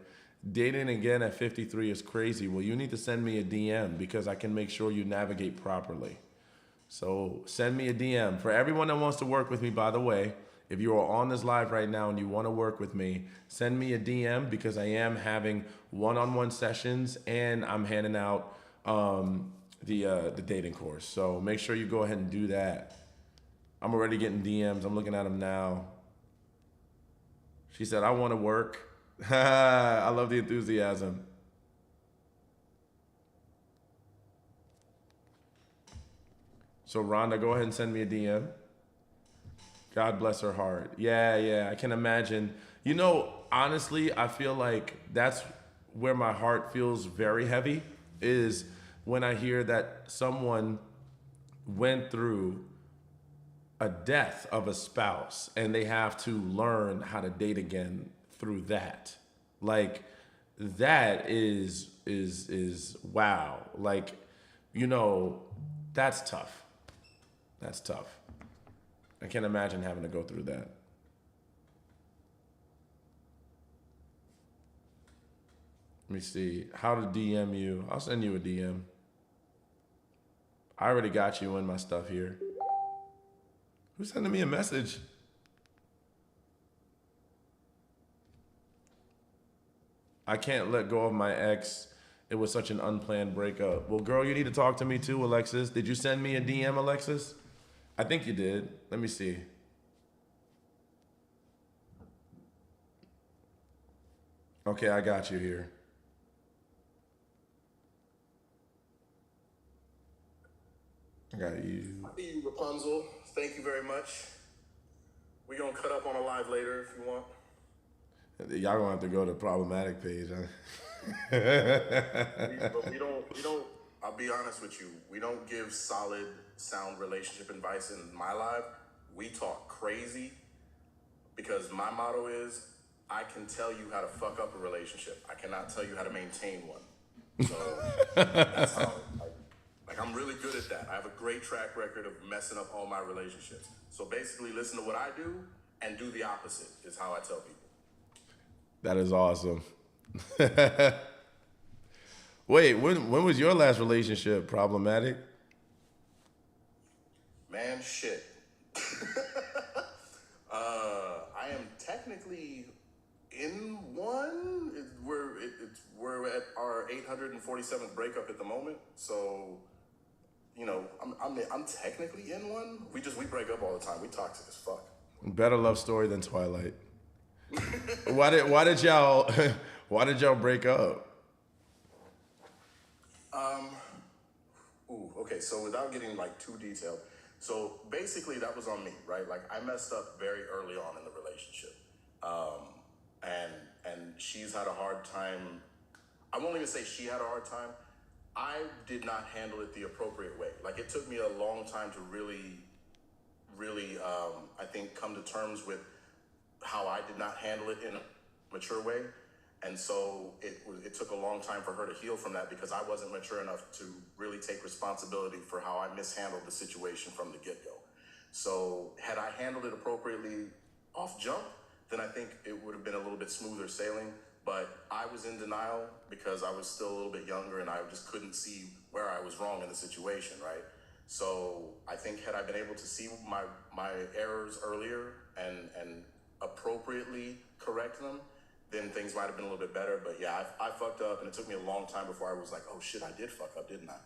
Dating again at 53 is crazy. Well, you need to send me a DM because I can make sure you navigate properly. So send me a DM. For everyone that wants to work with me, by the way, if you are on this live right now and you want to work with me, send me a DM because I am having one-on-one sessions and I'm handing out the dating course. So make sure you go ahead and do that. I'm already getting DMs. I'm looking at them now. She said, I want to work. I love the enthusiasm. So Rhonda, go ahead and send me a DM. God bless her heart. Yeah, I can imagine. You know, honestly, I feel like that's where my heart feels very heavy, is when I hear that someone went through a death of a spouse and they have to learn how to date again through that. Like, that is wow. Like, you know, that's tough. That's tough. I can't imagine having to go through that. Let me see. How to DM you. I'll send you a DM. I already got you in my stuff here. Who's sending me a message? I can't let go of my ex. It was such an unplanned breakup. Well, girl, you need to talk to me too, Alexis. Did you send me a DM, Alexis? I think you did. Let me see. Okay, I got you here. I got you. I see you, Rapunzel. Thank you very much. We're gonna cut up on a live later if you want. Y'all gonna have to go to the problematic page, huh? But we don't, I'll be honest with you, we don't give solid, sound relationship advice in my live. We talk crazy because my motto is, I can tell you how to fuck up a relationship. I cannot tell you how to maintain one. So that's how, like I'm really good at that. I have a great track record of messing up all my relationships. So basically listen to what I do and do the opposite is how I tell people. That is awesome. Wait, when was your last relationship problematic? Man, shit. I am technically in one. We're at our 847th breakup at the moment. So, you know, I'm technically in one. We break up all the time. We toxic as fuck. Better love story than Twilight. Why did y'all break up? Okay, so without getting like too detailed, so basically that was on me, right? Like I messed up very early on in the relationship, and she's had a hard time. I won't even say she had a hard time. I did not handle it the appropriate way. Like it took me a long time to really, I think, come to terms with how I did not handle it in a mature way. And so it took a long time for her to heal from that because I wasn't mature enough to really take responsibility for how I mishandled the situation from the get-go. So had I handled it appropriately off jump, then I think it would have been a little bit smoother sailing. But I was in denial because I was still a little bit younger and I just couldn't see where I was wrong in the situation, right? So I think had I been able to see my errors earlier and appropriately correct them, then things might have been a little bit better. But yeah, I fucked up, and it took me a long time before I was like, oh shit, I did fuck up, didn't I?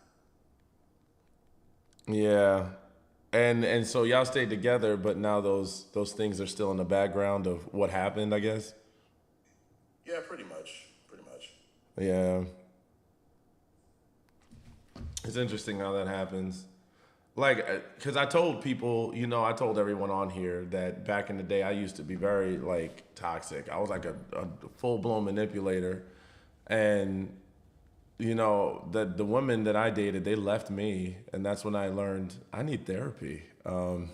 Yeah. And so y'all stayed together, but now those things are still in the background of what happened, I guess. Yeah, pretty much. Pretty much. Yeah. It's interesting how that happens. Like, because I told people, I told everyone on here that back in the day, I used to be very, like, toxic. I was like a full-blown manipulator. And, the women that I dated, they left me. And that's when I learned I need therapy. Or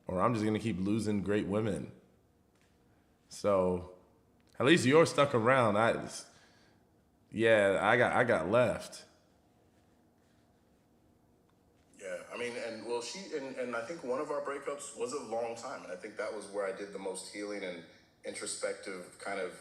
I'm just going to keep losing great women. So, at least you're stuck around. I got left. Yeah, I mean, and well, and I think one of our breakups was a long time, and I think that was where I did the most healing and introspective kind of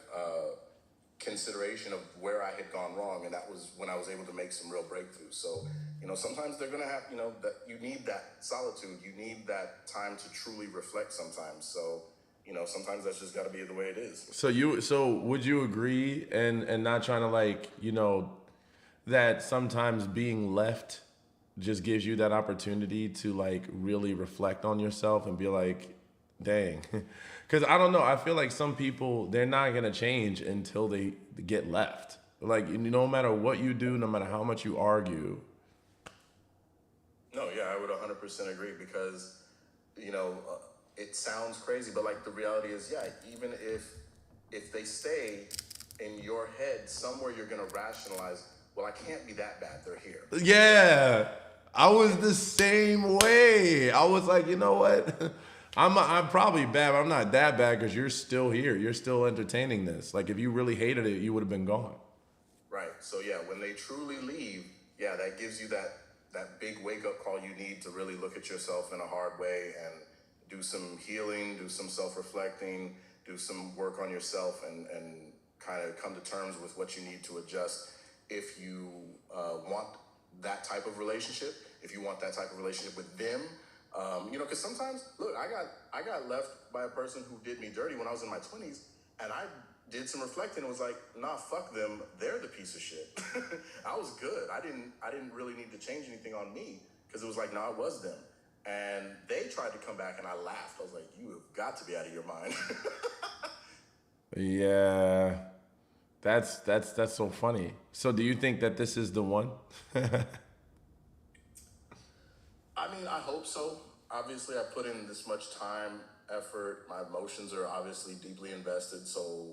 consideration of where I had gone wrong, and that was when I was able to make some real breakthroughs. So, sometimes they're gonna have, that you need that solitude, you need that time to truly reflect sometimes. So, sometimes that's just got to be the way it is. So would you agree and not trying to that sometimes being left just gives you that opportunity to really reflect on yourself and be like, dang. Because I don't know, I feel like some people, they're not going to change until they get left. Like, no matter what you do, no matter how much you argue. No, yeah, I would 100% agree because, it sounds crazy, but the reality is, yeah, even if they stay in your head, somewhere you're going to rationalize, well, I can't be that bad, they're here. Yeah, I was the same way. I was like, you know what? I'm probably bad, but I'm not that bad because you're still here. You're still entertaining this. Like, if you really hated it, you would have been gone. Right. So, yeah, when they truly leave, yeah, that gives you that big wake-up call you need to really look at yourself in a hard way and do some healing, do some self-reflecting, do some work on yourself and kind of come to terms with what you need to adjust if you want that type of relationship, if you want that type of relationship with them. Because sometimes, look, I got left by a person who did me dirty when I was in my 20s, and I did some reflecting and was like, nah, fuck them. They're the piece of shit. I was good. I didn't really need to change anything on me because it was like, nah, it was them. And they tried to come back and I laughed. I was like, you have got to be out of your mind. Yeah. That's so funny. So do you think that this is the one? I mean, I hope so. Obviously, I put in this much time, effort. My emotions are obviously deeply invested. So,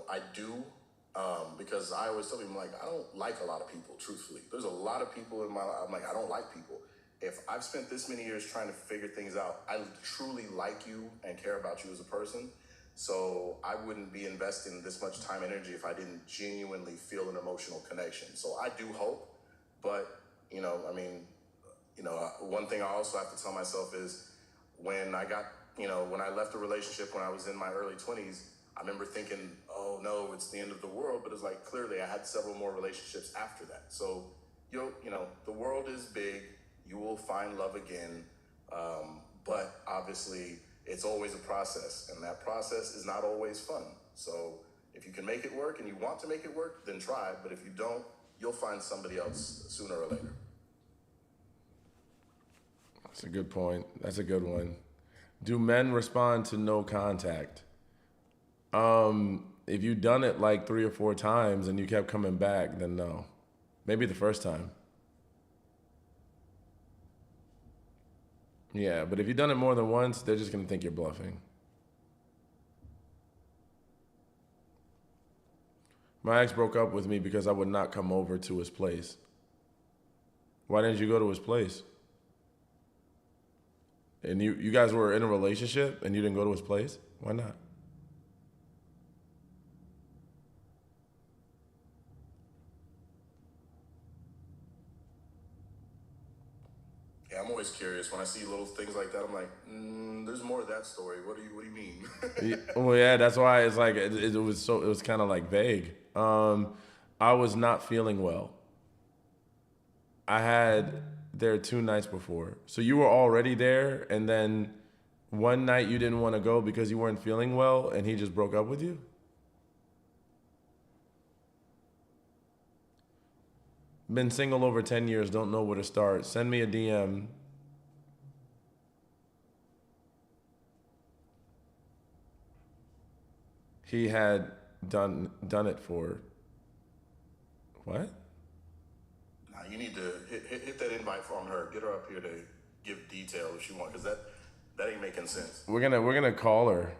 I do, because I always tell people, I don't like a lot of people, truthfully. There's a lot of people in my life. I'm like, I don't like people. If I've spent this many years trying to figure things out, I truly like you and care about you as a person. So I wouldn't be investing this much time and energy if I didn't genuinely feel an emotional connection. So I do hope, but, one thing I also have to tell myself is when I got, when I left a relationship when I was in my early 20s, I remember thinking, oh no, it's the end of the world. But it's like, clearly I had several more relationships after that. So, the world is big. You will find love again. But obviously it's always a process, and that process is not always fun. So if you can make it work and you want to make it work, then try. But if you don't, you'll find somebody else sooner or later. That's a good point. That's a good one. Do men respond to no contact? If you've done it 3 or 4 times and you kept coming back, then no. Maybe the first time. Yeah, but if you've done it more than once, they're just going to think you're bluffing. My ex broke up with me because I would not come over to his place. Why didn't you go to his place? And you guys were in a relationship and you didn't go to his place? Why not? Yeah, I'm always curious when I see little things like that. I'm like, there's more to that story. What do you mean? Well, yeah, that's why it's like it was kind of vague. I was not feeling well. I had there 2 nights before, so you were already there, and then one night you didn't want to go because you weren't feeling well, and he just broke up with you. Been single over 10 years, don't know where to start. Send me a DM. He had done it for what? Now you need to hit that invite from her. Get her up here to give detail if she wants, because that ain't making sense. We're gonna call her.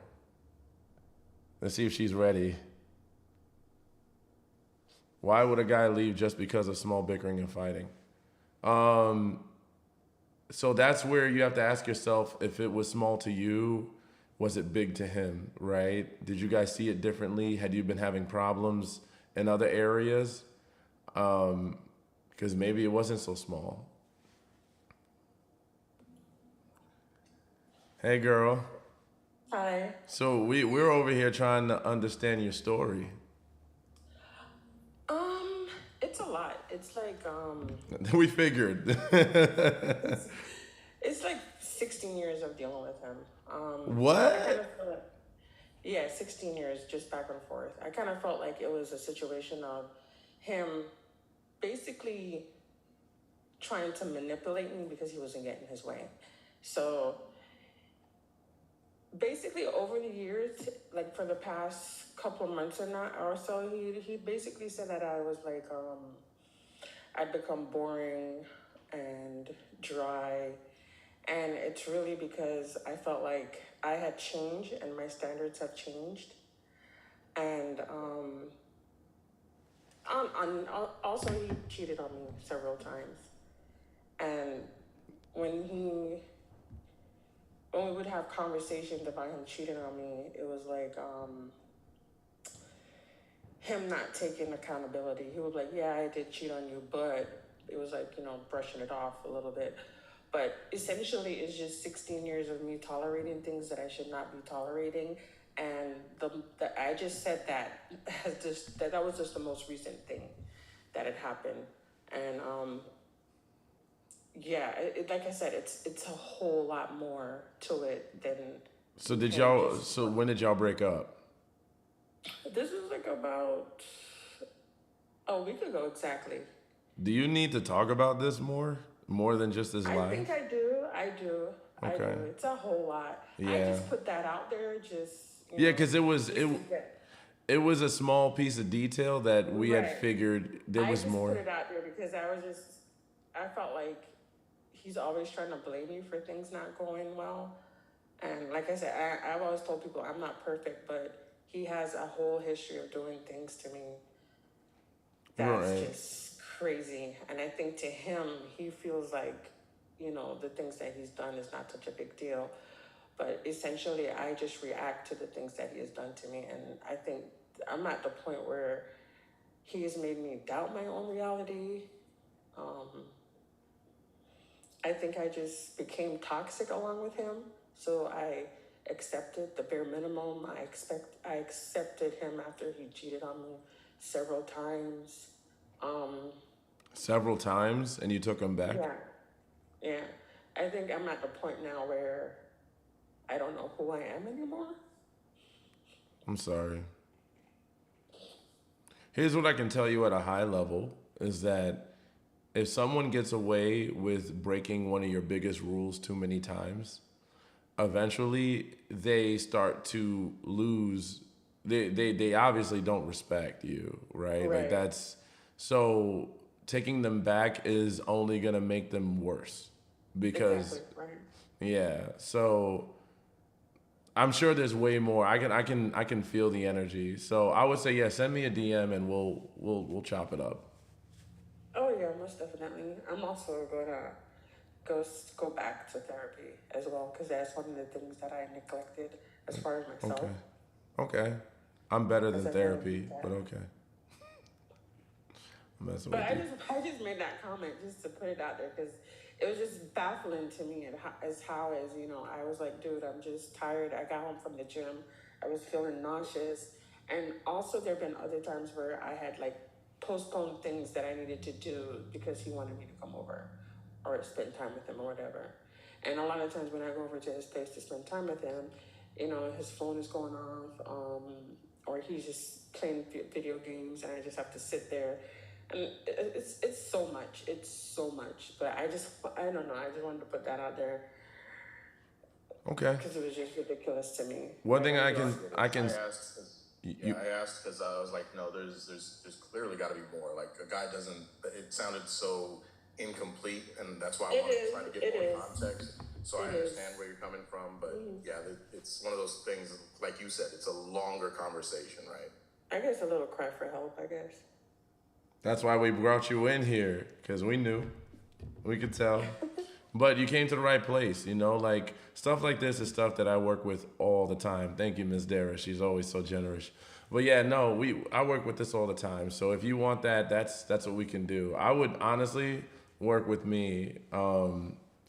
Let's see if she's ready. Why would a guy leave just because of small bickering and fighting? So that's where you have to ask yourself, if it was small to you, was it big to him, right? Did you guys see it differently? Had you been having problems in other areas? Because maybe it wasn't so small. Hey, girl. Hi. So we're over here trying to understand your story. It's a lot. It's like We figured. it's like 16 years of dealing with him. What? I kind of feel like, yeah, 16 years just back and forth. I kind of felt like it was a situation of him basically trying to manipulate me because he wasn't getting his way. So basically over the years, like for the past couple of months or so, he basically said that I was like I'd become boring and dry, and it's really because I felt like I had changed and my standards have changed, and also he cheated on me several times, and when we would have conversations about him cheating on me, it was like him not taking accountability. He was like, yeah, I did cheat on you, but it was like, brushing it off a little bit. But essentially, it's just 16 years of me tolerating things that I should not be tolerating. And I just said that that was just the most recent thing that had happened. And yeah, like I said, it's a whole lot more to it than. So when did y'all break up? This was like about a week ago exactly. Do you need to talk about this more than just his I life? think I do. Okay. It's a whole lot. Yeah. I just put that out there, Yeah, because it was a small piece of detail that we had Right. figured there was I just more. put it out there because I felt like he's always trying to blame me for things not going well. And like I said, I've always told people I'm not perfect, but he has a whole history of doing things to me that's Right. just crazy. And I think to him, he feels like, the things that he's done is not such a big deal. But essentially, I just react to the things that he has done to me. And I think I'm at the point where he has made me doubt my own reality. I think I just became toxic along with him. So I accepted the bare minimum. I accepted him after he cheated on me several times. Several times, and you took him back? Yeah. I think I'm at the point now where I don't know who I am anymore. I'm sorry. Here's what I can tell you at a high level is that if someone gets away with breaking one of your biggest rules too many times, eventually they start to lose. They obviously don't respect you, right? Like that's so taking them back is only gonna make them worse because Exactly, right. yeah. So I'm sure there's way more. I can feel the energy. So I would say yeah, send me a DM and we'll chop it up. Oh yeah, most definitely. I'm also gonna go back to therapy as well because that's one of the things that I neglected as far as myself. Okay. I'm better than Because I therapy, know but that. okay. I'm messing But with you. I just made that comment just to put it out there because it was just baffling to me as I was like, dude, I'm just tired. I got home from the gym. I was feeling nauseous. And also there have been other times where I had like postponed things that I needed to do because he wanted me to come over or spend time with him or whatever. And a lot of times when I go over to his place to spend time with him, his phone is going off, or he's just playing video games and I just have to sit there And it's so much. It's so much. But I don't know. I just wanted to put that out there Okay. because it was just ridiculous to me. One thing I I can. asked. I asked because I was like, no, there's clearly got to be more. Like a guy doesn't. It sounded so incomplete, and that's why I wanted to try to get more context. So I understand where you're coming from, but yeah, it's one of those things. Like you said, it's a longer conversation, right? I guess a little cry for help. I guess. That's why we brought you in here, because we knew. We could tell. But you came to the right place, you know? Like, stuff like this is stuff that I work with all the time. Thank you, Ms. Dara. She's always so generous. But yeah, no, I work with this all the time. So if you want that, that's what we can do. I would honestly work with me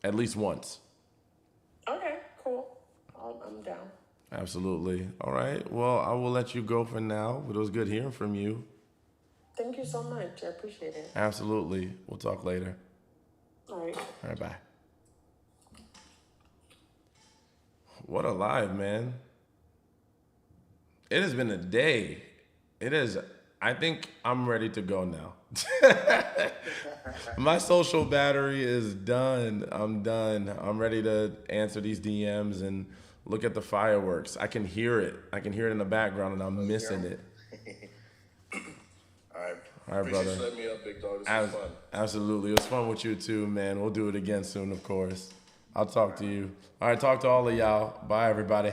at least once. Okay, cool. I'm down. Absolutely. All right. Well, I will let you go for now, but it was good hearing from you. Thank you so much. I appreciate it. Absolutely. We'll talk later. All right. All right, bye. What a live, man. It has been a day. It is, I think I'm ready to go now. My social battery is done. I'm done. I'm ready to answer these DMs and look at the fireworks. I can hear it. I can hear it in the background, and I'm missing it. All right, brother. Appreciate you letting me up, big dog. This was fun. Absolutely. It was fun with you too, man. We'll do it again soon, of course. I'll talk to you. All right, talk to all of y'all. Bye, everybody.